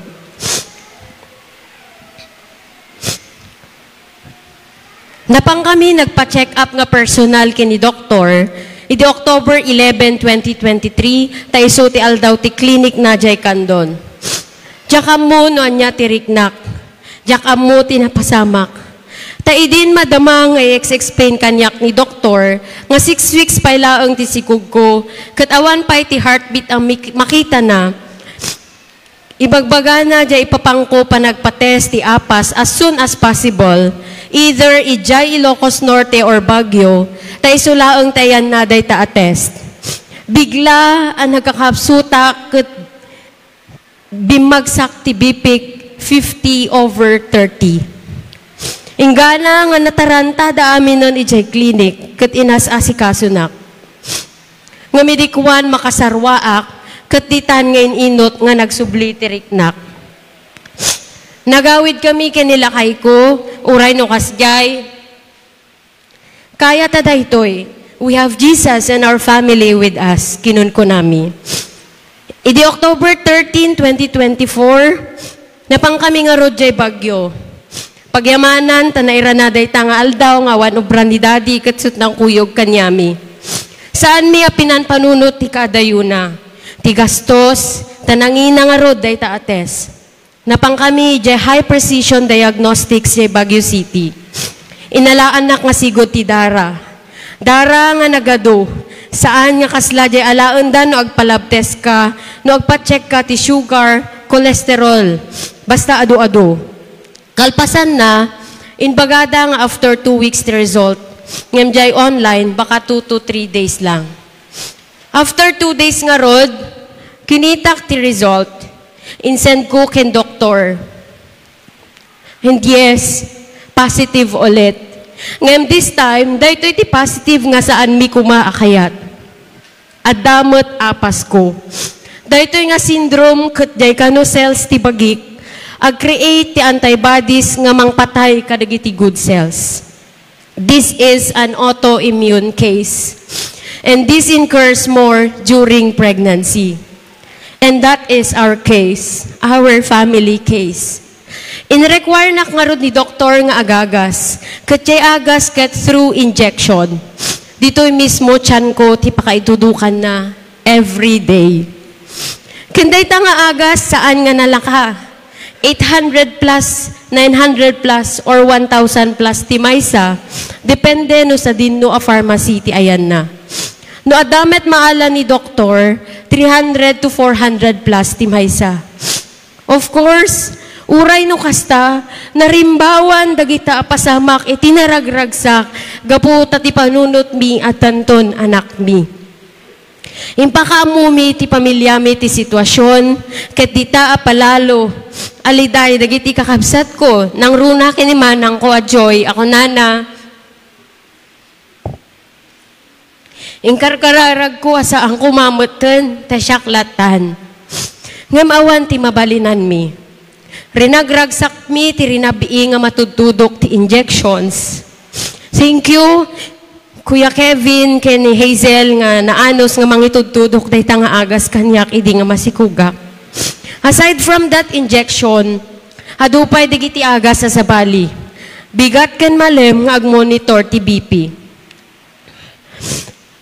Napang kami nagpa-check up nga personal kini doktor, idi October 11, 2023, ta iso ti aldaw ti clinic na jay kandon. Diyak mo no anya ti riknak, diyak mo ti napasamak. Ta idin madamang ay explain kanyak ni doktor, nga 6 weeks pa ilaang ti sikug ko, kat awan pa ti heartbeat ang makita na, ibagbaga na jay ipapangko pa nagpa-test ti APAS as soon as possible, either ijay Ilocos Norte or Baguio, ta isulaang tayan na day ta attest. Bigla ang nagkakapsuta kat bimagsak ti bipik 50/30. Ingana nga nataranta da amin nun ijay clinic, kat inas asikasunak. Nga midikwan makasarwaak, kat ditan ngayon inot nga nagsubliteriknak. Nagawid kami kanilakay ko, uray no kasgay. Kaya tadaytoy, we have Jesus and our family with us, kinun ko nami. Idi October 13, 2024, napang kami nga rodjay Bagyo. Pagyamanan, tanayra na day tanga aldaw nga wan obran ni daddy katsut ng kuyog kanyami. Saan mi apinan panunot ti kadayuna? Ti gastos, tanangina nga rod day ta ates. Napang kami jay high precision diagnostics jay Baguio City. Inalaan nak nga sigod ti Dara. Dara nga nagado, saan nga kasla jay alaan da no agpalab test ka, no agpa-check ka ti sugar, cholesterol, basta ado-ado. Kalpasan na, inbagada nga after 2 weeks the result, ngem jay online, baka 2 to 3 days lang. After 2 days nga rod, kinitak ti result, insend ko ken doktor. And yes, positive ulit. Ngem this time, dahito iti positive nga saan mi kumaakayat. Adamot APAS ko. Dahito nga syndrome kat jay kano cells ti bagik, ag-create ti antibodies nga mangpatay kadagiti good cells. This is an autoimmune case. And this occurs more during pregnancy. And that is our case, our family case. In-require na nga ron ni doktor nga agagas, katjay agas ket through injection. Dito'y mismo tiyan ko ti pakaitudukan na every day. Kinday ta nga agas saan nga nalaka? 800 plus, 900 plus, or 1,000 plus ti maysa. Depende no sa dinno a pharmacy ti ayan na. No adamet maala ni doktor, 300 to 400 plus ti maysa. Of course, uray no kasta, narimbawan dagita apasamak itinaragragsak, gaputa ti panunot mi at tanton anak mi. Impakaamumi ti pamilya mi ti sitwasyon, ket dita apalalo, aliday dagiti kakabsat ko, nang runa kinimanang ko a Joy, ako nana. Ingkarkararag ko asa ang kumamutan, ta syaklatan. Ngam awan ti mabalinan mi. Rinagragsak mi ti rinabii nga matutudok ti injections. Thank you, Kuya Kevin, Kenny Hazel, nga naanos nga mangitudtudok day nga agas kanyak, idi nga masikugak. Aside from that injection, hadupay digiti agas sa sabali. Bigat ken malem nga ag-monitor ti BP.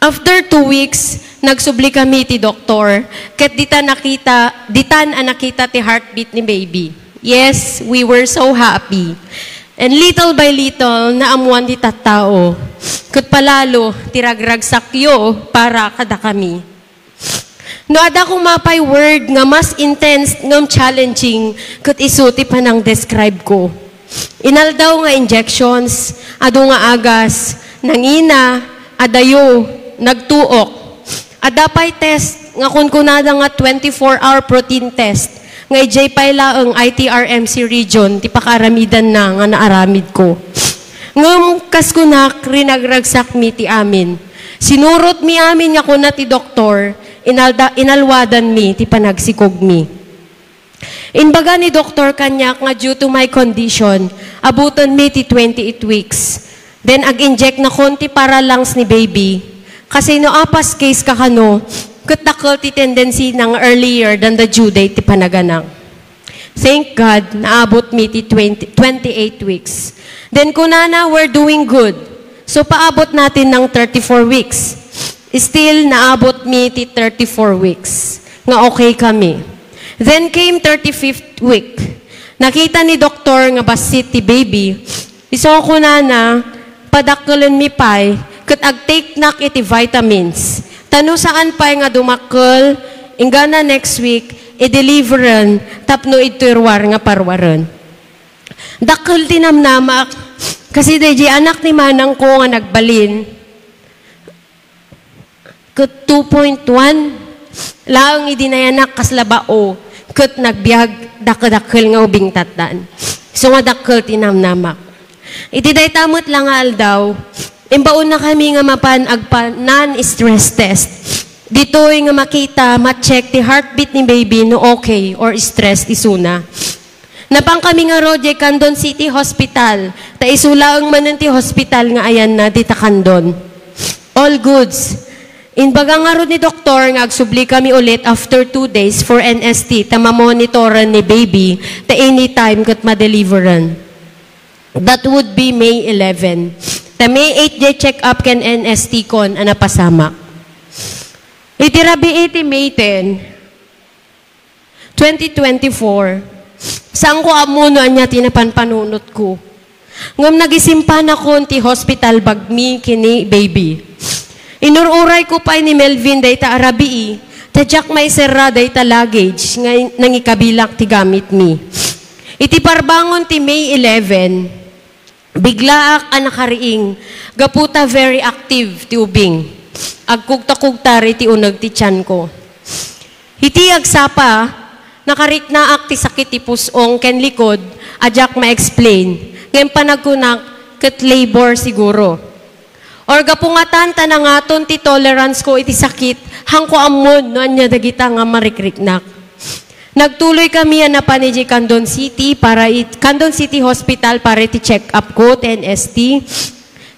After 2 weeks, nagsubli kami ti doktor, ket ditan nakita ti heartbeat ni baby. Yes, we were so happy. And little by little, naamuan ti tattao. Ket palalo, tiragragsakyo para kada kami. No ada kong mapay word nga mas intense ngam challenging ket isuti pa nang describe ko. Inaldaw nga injections, adu nga agas, nangina, adayo, nagtuok. Adapay test nga kunkunada nga 24-hour protein test Ngay jay paila ang ITRMC region, ti pakaramidan na nga naaramid ko. Ngam kas kunak rinagragsak mi ti amin. Sinurot mi amin nga kuna ti doktor, inalwadan mi ti panagsikog mi. Inbaga ni doktor kanyak nga due to my condition, abuton mi ti 28 weeks. Then ag-inject na konti para lungs ni baby. Kasi no apas case kakano, katakal ti tendency ng earlier than the due date ti panaganak. Thank God, naabot mi ti 28 weeks. Then kunana, we're doing good. So paabot natin ng 34 weeks. Still, naabot mi ti 34 weeks. Nga okay kami. Then came 35th week. Nakita ni doktor nga basit ti baby. Iso kunana, padakkelan mi pay, kat ag-take nak iti vitamins. Tano saan pay nga dumakkel, ingana next week, i-deliveran, tapno iturwar nga parwaran. Dakkel tinamnamak, kasi deji anak ni manang ko nga nagbalin, kat 2.1, laang idinayanak kaslabao, kat nagbiag, dakkel nga ubing tatan. So nga dakkel tinamnamak. Iti day tamot lang nga aldaw, imbaon na kami nga mapan agpa non-stress test. Dito'y nga makita, ma-check ti heartbeat ni baby no okay or stress ti suna. Napang kami nga rodye Candon City Hospital, ta isulaang manan ti hospital nga ayan na dita Candon. All goods. Inbaga nga ro ni doktor nga agsubli kami ulit after 2 days for NST, ta mamonitoran ni baby, ta anytime kat ma-deliveran. That would be May 11. Ta May 8 day check-up ken NST kon ana pasamak. Itirabi iti May 10, 2024, saan ko amuno anya tinapanpanunot ko. Ngam nagisimpan ako ti hospital bagmi kini baby. Inururay ko pa ni Melvin day ta arabii, ta jak may serra day ta luggage nga nangikabilak ti gamit mi. Iti parbangon ti May 11, biglaak ang nakariing, gaputa very active ti ubing. Agkugta-kugtari ti unag ti tiyan ko. Iti agsapa, nakariknaak ti sakit ti pusong ken likod, ajak ma-explain. Ngayon panagkunak, ket labor siguro. Or gapungatan tanangaton ti tolerance ko iti sakit, hangko amon no anya dagita nga marikriknak. Nagtuloy kami na pa ni Candon City Candon City Hospital para iti check up ko, NST,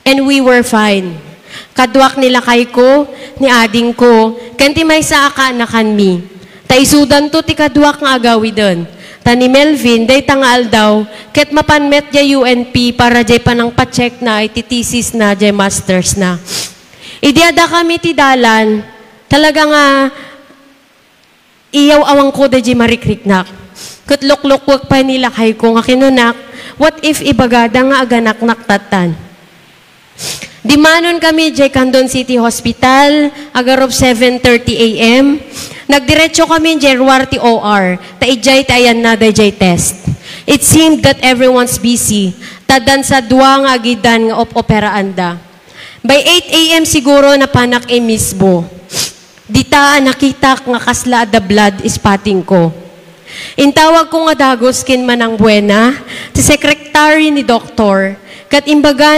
and we were fine. Kadwak nila kay ko, ni ading ko, kanti may sa akanakan mi. Ta isudan to ti kadwak nga agawi doon. Ta ni Melvin, day tangal daw, ket mapanmet jay UNP para jay panang pa-check na, iti thesis na, jay masters na. Idiada kami ti dalan, talaga nga, iyaw awang ko da jay marikriknak. Ket lukluk-wag pa nila kay ko nga kinunak, what if ibagada nga aganak naktatan? Dimanon kami jay Candon City Hospital, agarop 7:30 a.m. Nagdiretso kami jay Ruarte OR, ta ijay tayan na jay test. It seemed that everyone's busy, tadan sa dua nga agidan nga operaanda. By 8 a.m. siguro napanak e mismo. Dita nakita nga kasla the blood spotting ko. Intawag ko nga dagos kin manang buena, si secretary ni doktor, kat imbaga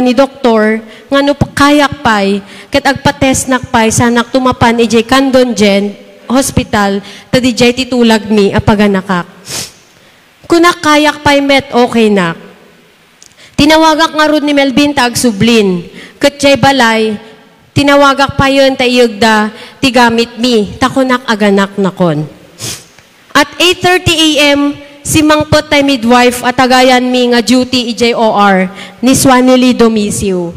ni doktor, nga no kayak pay, kat agpa-test nakpay, sanak tumapan ijay Candon Gen Hospital, tadi jay titulag mi, apaganakak. Kunak kayak pay met, okay na. Tinawagak nga rod ni Melvin tag sublin, kat jay balay, tinawagak pa yun tayugda, tigamit mi, takunak aganak nakon. At 8:30 a.m., si Mangpot tay midwife at agayan mi nga duty EJOR ni Swanily Domisio.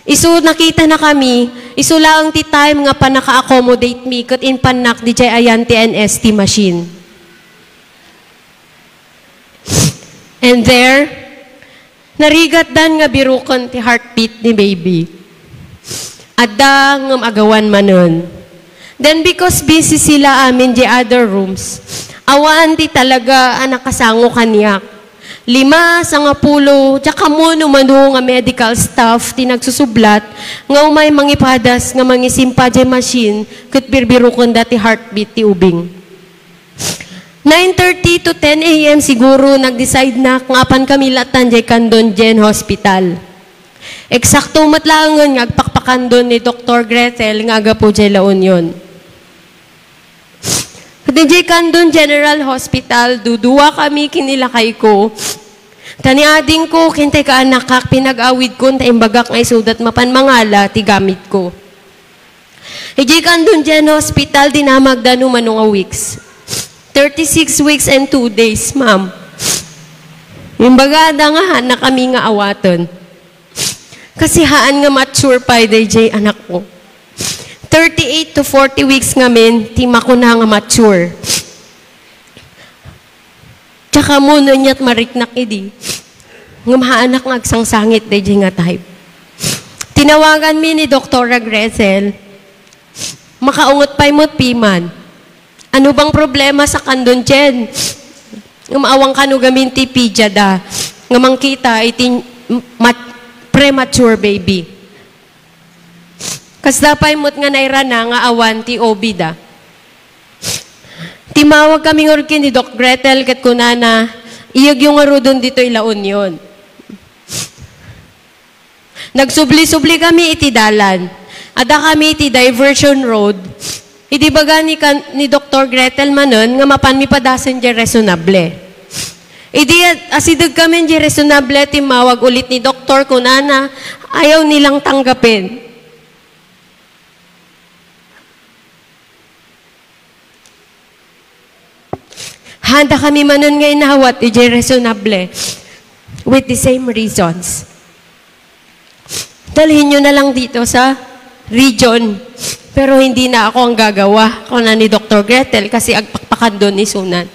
Isu nakita na kami, isu lang ti time nga panaka-accommodate mi kat in panak di jay ayan ti NST machine. And there, narigat dan nga birukon ti heartbeat ni baby. Adda ngam agawan manon. Then because busy sila amin di other rooms, awaan ti talaga nakasango kaniyak. 5 sa nga pulo, tsaka muno manu nga medical staff ti nagsusublat, nga umay mangipadas nga mangisimpa di machine, kat birbirukon dati heartbeat ti ubing. 9:30 to 10 a.m. siguro nag-decide na kung apan kami latan jay kandon Gen Hospital. Eksakto matlangon ngagpakpakan doon ni Dr. Gretel nga aga po jay La Union. Kati jay kandon General Hospital, duduwa kami kinilakay ko. Tani ading ko, kintay ka anak kak, pinag-awid ko, taimbagak ngay sudat mapan mangala, ti gamit ko. Ijay kandon Gen Hospital, dinamagdano manong weeks. 36 weeks and 2 days, ma'am. Yung bagada nga na kami nga awaton. Kasi haan nga mature pa DJ anak ko. 38 to 40 weeks nga men, tima ko na nga mature. Tsaka muna niya't mariknak idi. Nga mahaanak nga agsangsangit DJ nga type. Tinawagan mi ni Dr. Gretel, makaungot pa'y mo't piman. Ano bang problema sa kandon Jen? Umaawang kanu gamin ti pidya da. Nga mangkita iti premature baby. Kas dapay mo't nga nairana nga awan ti obi da. Timawag kami ngurkin ni Doc Gretel kat kunana iyag yung arudon dito La Union. Nagsubli-subli kami iti dalan. Ada kami iti diversion road. Idi baga ni Dr. Gretel manon nga mapan mi padasen di resonable. Idi asidag kami di resonable timawag ulit ni Dr. kunana ayaw nilang tanggapin. Handa kami manon nga inawat di resonable with the same reasons. Dalhin nyo na lang dito sa region. Pero hindi na ako ang gagawa. Ako na ni Dr. Gretel kasi agpakpakan doon ni Sunan.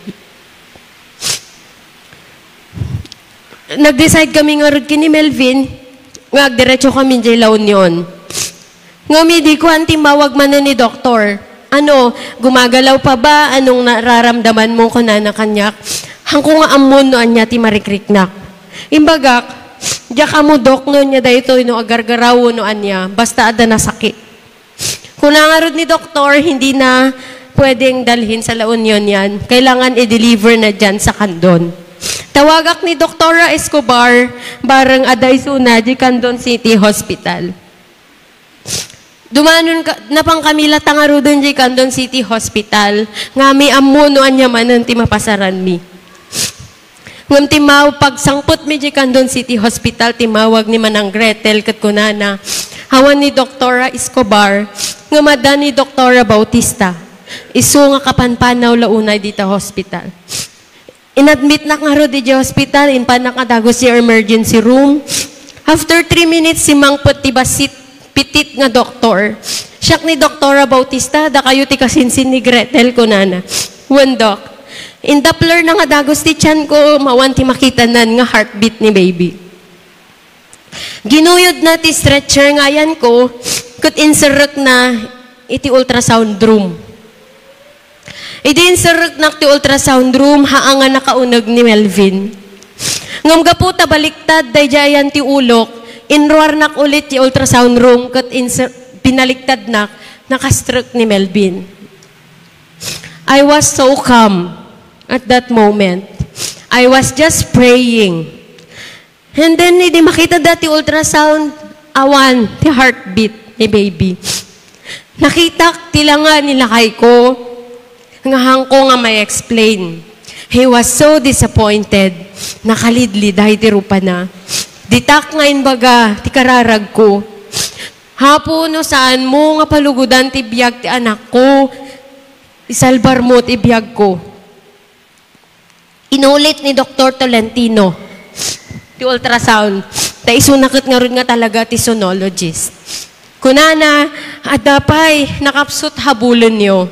Nag-decide kami nga rin ni Melvin nga agdiretso kami di La Union. Nga di ko antimawag man ni Doktor. Ano, gumagalaw pa ba? Anong nararamdaman mo ko na kanyak? Hangko nga amon no anya ti marikriknak. Imbagak, diya ka mo dok no niya dahito no agargarawo no anya. Basta ada na sakit. Kung nangarod ni Doktor, hindi na pwedeng dalhin sa La Union yan. Kailangan i-deliver na dyan sa Kandon. Tawagak ni Dr. Escobar, barang aday suna di Kandon City Hospital. Dumanon napang kami latangarudon di Kandon City Hospital. Ngami amuno anya manan ti mapasaran mi. Ngam timaw pagsangpot mi di Kandon City Hospital, timawag ni Manang Gretel kat kunana. Hawan ni Dr. Escobar, nga mada ni Dr. Bautista. Isu nga kapanpanaw launay dito hospital. Inadmit na nga ro di hospital, inpanak nga dagos si emergency room. After 3 minutes, si mangpot ti basit, pitit nga doktor. Siyak ni Dr. Bautista, da kayo ti kasinsin ni Gretel kunana. One doc. In Doppler na nga dagos ti tiyan ko, mawan ti makita nan nga heartbeat ni baby. Ginuyod na ti stretcher nga yan ko, kat inserek na iti ultrasound room. Iti inserek na ti ultrasound room, haanga nakaunag ni Melvin. Ngam gaputa baliktad, dayjayan ti ulok, inruar nak ulit ti ultrasound room, kat pinaliktad nak, nakastroke ni Melvin. I was so calm at that moment. I was just praying. And then, hindi makita dati ultrasound, awan, ti heartbeat ni baby. Nakita tila nga nilakay ko, nga hangko nga may explain. He was so disappointed, nakalidli dahil ti rupa na. Ditak ngayon baga, ti kararag ko. Hapo no saan mo nga palugudan ti biyag ti anak ko, isalbar mo ti biyag ko. Inulit ni Dr. Tolentino, ti ultrasound. Ta isunakit nga rin nga talaga ti sonologist. Kunana, adapay, nakapsot habulon nyo.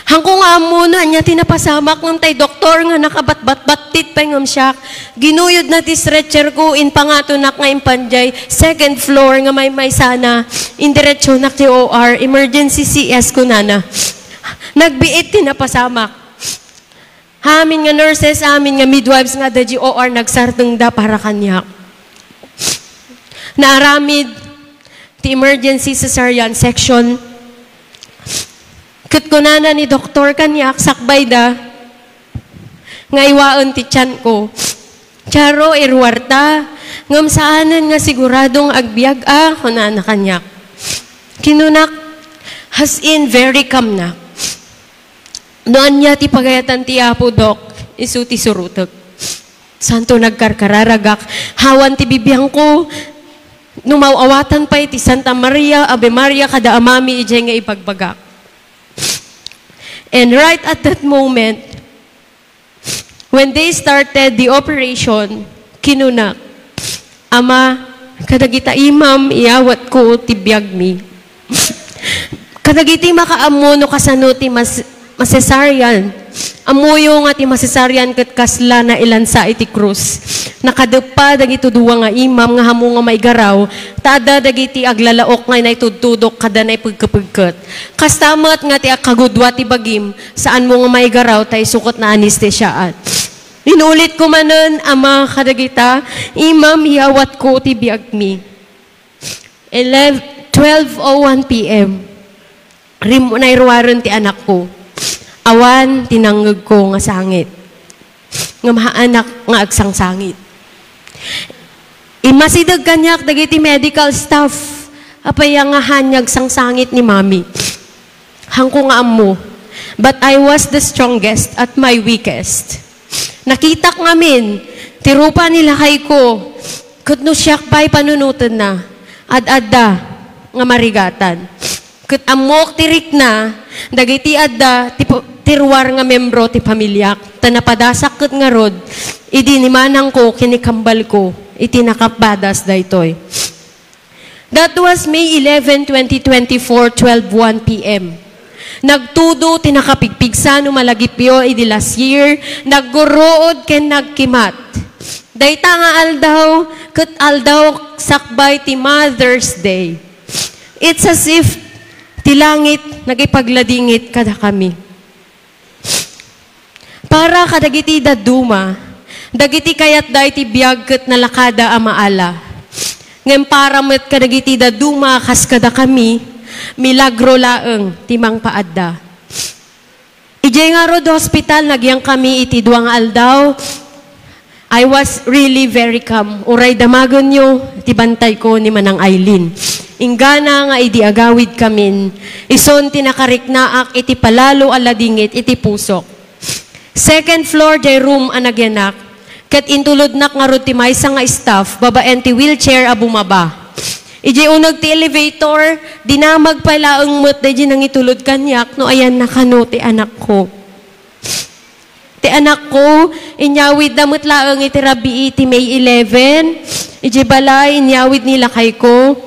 Hangko nga muna niya tinapasamak ng tay doktor nga nakabat-bat-batit pa ngam siya. Ginuyod na ti stretcher ko, in pangato nak nga impanjay, second floor nga may sana, indiretso nak ti OR, emergency CS kunana. Nagbiit tinapasamak. Amin nga nurses, amin nga midwives nga da GOR nagsartong da para kanyak. Naaramid ti emergency cesarean section. Kat kunana ni doktor kanyak, sakbay da, nga iwaon ti tiyan ko. Charo, irwarta, ngam saanan nga siguradong agbiag kunana kanyak. Kinunak, has in very calm na. Noan niya ti pagayatan ti Apo, Dok, isu ti surutag. Santo nagkarkararagak, hawan ti bibiyang ko, numawawatan pa iti Santa Maria, Ave Maria, kada amami, ijay nga ipagbagak. And right at that moment, when they started the operation, kinunak, Ama, kadagita imam, iyawat ko tibiyag mi. Kadagiti makaamo no kasano ti masesaryan. Amuyo nga ti masesaryan ket kasla na ilansa iti krus. Nakadepa dagito duwa nga imam nga hamo nga maigaraw, tada dagiti aglalaok nga naitudtudok kada na ipagkapagkat. Kastamat nga ti akagudwa ti bagim, saan mo nga maigaraw tay sukot na anestesyaan. Inulit ko manon, Ama, kadagita, imam iyawat ko ti biag mi. 12:01 p.m. Nairwaron ti anak ko. Awan, tinanggag ko nga sangit. Nga maanak nga agsang sangit. Imasidag kanyak, dagiti medical staff, apaya nga hanyag sang sangit ni mami. Hangko nga amo. But I was the strongest at my weakest. Nakitak ngamin, tirupa nila kay ko, kutno siyak pa'y panunutan na, ad-adda nga marigatan. Kat amok tirik na, dagiti adda, tirwar nga membro ti pamilyak, tanapadasak kat nga rod, idinimanang ko, kinikambal ko, itinakapadas daytoy. That was May 11, 2024, 12:01 p.m. Nagtudo, tinakapigpigsa, numalagipyo, idi last year, naggurood, ken nagkimat. Dayta nga aldaw, kat aldaw sakbay ti Mother's Day. It's as if ti langit nagipagladingit kada kami. Para kadagiti daduma, dagiti kayat day ti biyag ket nalakada a maala. Ngem para met kadagiti daduma kas kada kami, milagro laeng timang paadda. Ijay nga rod hospital, nagyang kami iti duang aldaw. I was really very calm. Uray damagon nyo, tibantay ko ni Manang Aileen. Ingana nga idi agawid kamin. Ison tinakariknaak iti palalo aladingit iti pusok. Second floor jay room anagyanak. Ket intulodnak nga rod ti maysa nga staff, babaen ti wheelchair a bumaba. Iji unag ti elevator, dinamag pala ang mo't di nang itulod kanyak, no ayan nakano ti anak ko. Ti anak ko, inyawid na mo't laang iti rabi iti May 11, iji balay, inyawid nila kay ko.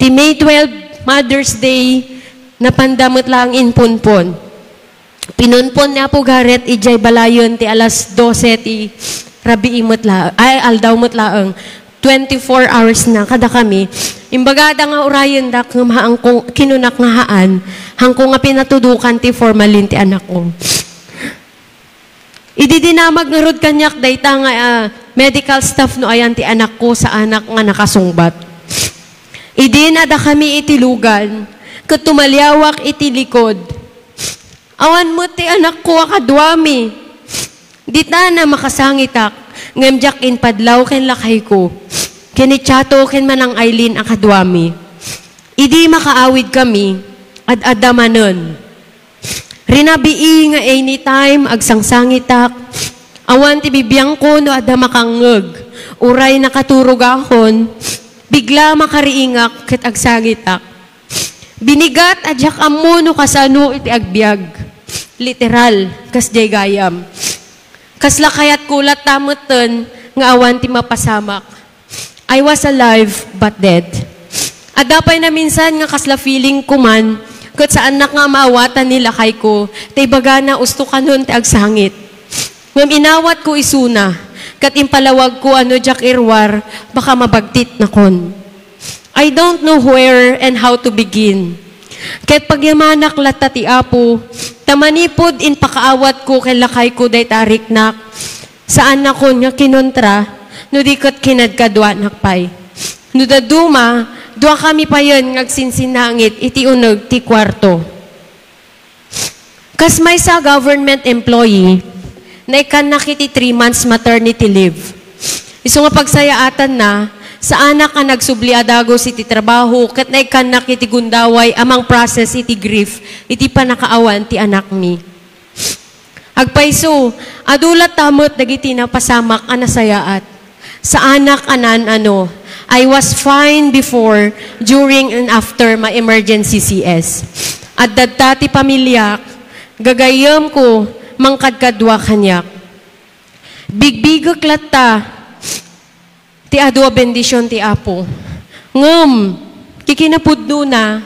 Ti May 12, Mother's Day, napandamot lang inpunpon. Pinunpon niya po garet, ijay balayon ti alas 12 ti rabi mo't laang, ay aldaw mo't laang. 24 hours na kada kami. Imbagada nga urayan dak nga maangkong kinunak nga haan, hangko nga pinatudukan ti formalin ti anak ko. Ididinamag nga rod kanyak dayta nga medical staff no ayan ti anak ko sa anak nga nakasungbat. Idinada kami itilugan, ket tumaliawak iti likod. Awan mo ti anak ko akadwami. Dita na makasangitak, ngemjak in padlaw ken lakay ko. Kinitsato ken Manang Aileen akadwami. Idi makaawid kami, ad-adamanon. Rinabii nga anytime, agsangsangitak. Awan ti bibiyang ko no adda makangeg. Uray nakaturog akon, bigla makariingak ket agsangitak. Binigat adyak ammo no kasano iti agbyag. Literal, kas jay gayam. Kasla kayat kulat tamutten nga awan ti mapasamak. I was alive but dead. Adapay na minsan nga kasla feeling ko man, ket sa anak nga maawatan nila kay ko, tay baga na usto kanon ti agsangit. Ngam inawat ko isuna, ket impalawag ko ano jak irwar, baka mabagtit na kon. I don't know where and how to begin. Ket pagyamanak lata ti Apo, tamanipod in pakaawat ko kay lakay ko day tariknak. Saan na ko nga kinontra, no di kat kinadkadwa nakpay. No daduma, dua kami pa yun ngagsinsinangit iti uneg ti kwarto. Kas may sa government employee, na ikan nakiti 3 months maternity leave. Iso nga pagsayaatan na, sa anak nga nagsubli adagos iti trabaho, kat na ikan nakiti gundaway, amang process iti grief, iti panakaawan ti anak mi. Agpaiso, adulat tamot dagiti na pasamak anasayaat. Sa anak anan I was fine before, during, and after my emergency CS. At dadta ti pamilyak, gagayam ko, mangkadkadwa kanyak. Bigbigak latta, ti adwa bendisyon ti Apo. Ngam, kikinapudno na,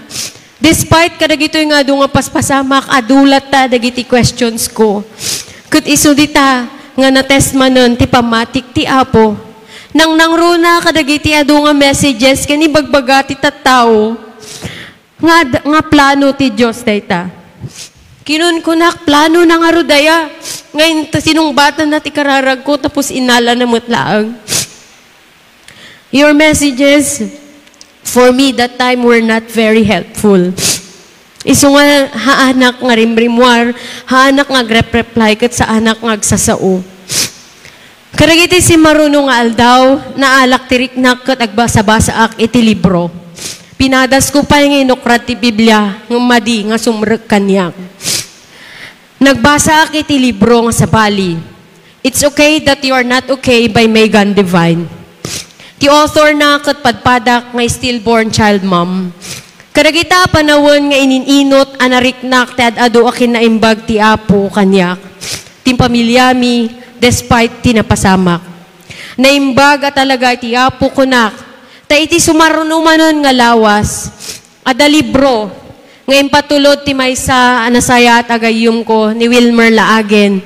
despite kadagitoy nga nga paspasamak, adulat ta dagiti questions ko. Kat iso dita, nga na-test manon ti pamatik ti Apo. Nang nangruna kadagiti adu nga messages, kani bagbaga ti tattao, nga plano ti Diyos dayta. Kinun kunak plano na nga rudaya. Ngayon sinong bata na ti kararag ko tapos inala na mutlaang. Your messages for me that time were not very helpful. Iso nga haanak nga rimrimwar, haanak nga grep-reply kat sa anak nga agsasao. Karagiti si marunong nga aldaw, naalak tiriknak kat agbasa-basa ak iti libro. Pinadas ko pa yung inukrat ti Biblia, ng madi nga sumrek kanyak. Nagbasa ak iti libro nga sa Bali. It's Okay That You Are Not Okay by Megan Devine. Ti author na kat padpadak nga stillborn child mom. Karagita panawon nga inininot anariknak ti adado akin na imbag ti Apo kanyak. Tim pamilyami, despite tinapasamak. Naimbag at talaga ti Apo kunak. Ta iti sumarunumanon nga lawas, ada libro, ngayon patulod ti maysa anasaya at agayum ko ni Wilmer Laagen.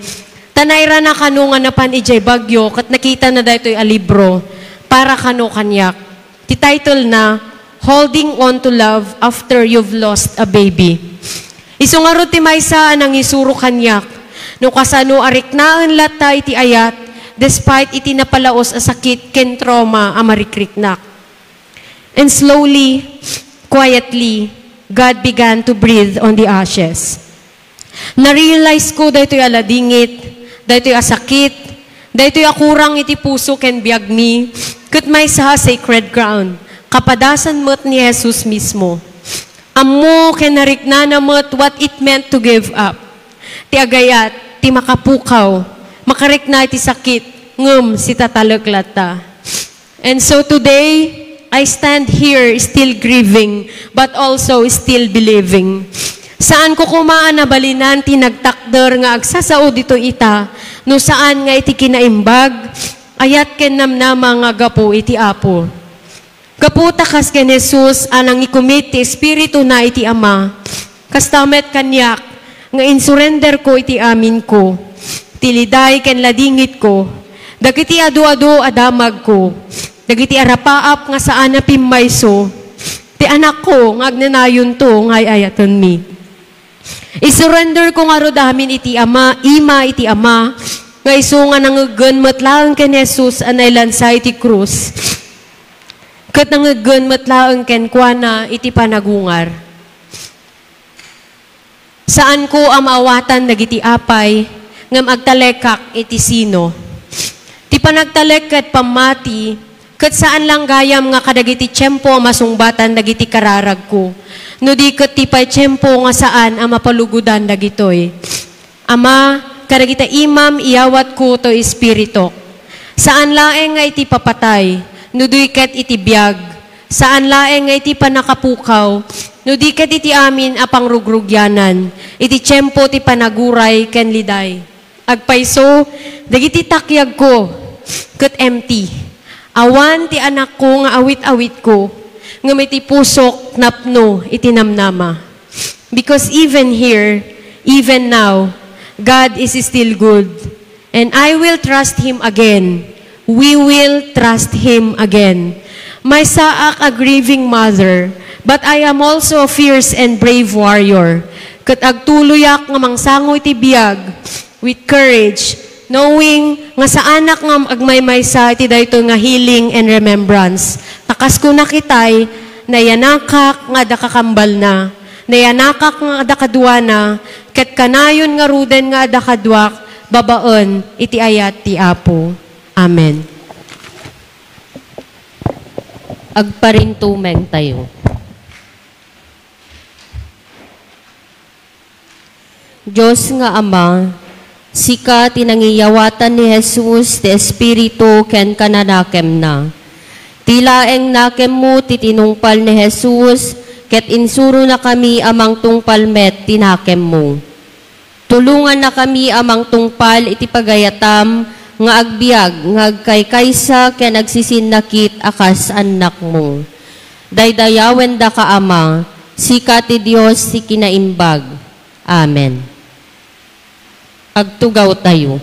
Tanayra na kanu nga napan ijay bagyo, kat nakita na daytoy a libro, para kanu kanyak. Ti title na, Holding On to Love After You've Lost a Baby. Isungarot ti maysa anang isuro kanyak, no kasano ariknaan lata iti ayat, despite iti napalaos a sakit ken trauma a marikriknak. And slowly, quietly, God began to breathe on the ashes. Na-realize ko dahito'y aladingit, dahito'y asakit, dahito'y akurang iti puso ken biag mi, kat may sa sacred ground, kapadasan mo't ni Jesus mismo. Amo ken nariknana mo't what it meant to give up. Ti agayat, ti makapukaw, makarikna iti sakit, ngum si tatalaglata. And so today, I stand here still grieving, but also still believing. Saan ko kumaan na balinan, tinagtakder nga agsasao dito ita, no saan nga iti kinaimbag, ayat ken namnama nga gapo iti Apo. Gaputa kas ken Jesus, anang ikumit ti Espiritu na iti Ama, kastamet kanyak, nga insurrender ko iti amin ko, tiliday ken ladingit ko, dagiti adu-adu adamag ko, dagiti arapaap nga saan na pimmayso, ti anak ko nga agnanayon to nga ayaton mi. Isurrender ko nga rodamin iti Ama, ima iti Ama, nga iso nga nangagan matlaang ken Jesus anaylan sa iti krus. Kat nangagan matlaang ken kuana iti panagungar. Saan ko amawatan dagiti apay, ngam agtalekak iti sino. Ti panagtalek ket pamati, kat saan lang gayam nga kadagiti tiyempo masungbatan dagiti kararag ko. No di kat ti pay tiyempo nga saan ang mapalugudan dagitoy. Ama, kadagita imam iyawat ko to espiritok. Saan laeng nga iti papatay, no di kat iti biyag. Saan laeng nga iti panakapukaw, no di kat iti amin apang rugrugyanan. Iti tiyempo ti panaguray ken liday. Agpaiso, dagiti takyag ko, kat empty. Awan ti anak ko nga awit-awit ko, nga may ti pusok napno itinamnama. Because even here, even now, God is still good. And I will trust Him again. We will trust Him again. My saak a grieving mother, but I am also a fierce and brave warrior. Kat agtuloyak nga mangsangoy ti biyag, with courage, knowing nga sa anak nga agmaymaysa iti dayto nga healing and remembrance. Takas ko nakitay, nayanakak nga dakakambal na, nayanakak nga dakaduana, ket kanayon nga ruden nga dakadwak, babaen, iti ayat ti Apo. Amen. Agparintumeng tayo. Diyos nga Ama, sika tinangiyawatan ni Jesus ti Espiritu ken kananakem na. Tilaeng nakem mo titinungpal ni Jesus, ket insuro na kami amang tungpal met tinakem mo. Tulungan na kami amang tungpal iti pagayatam, nga agbiag, nga agkaykaysa ken agsisinakit akas anak mo. Daydayawen da ka Ama, sika ti Dios si kinaimbag. Amen. Agtugaw tayo.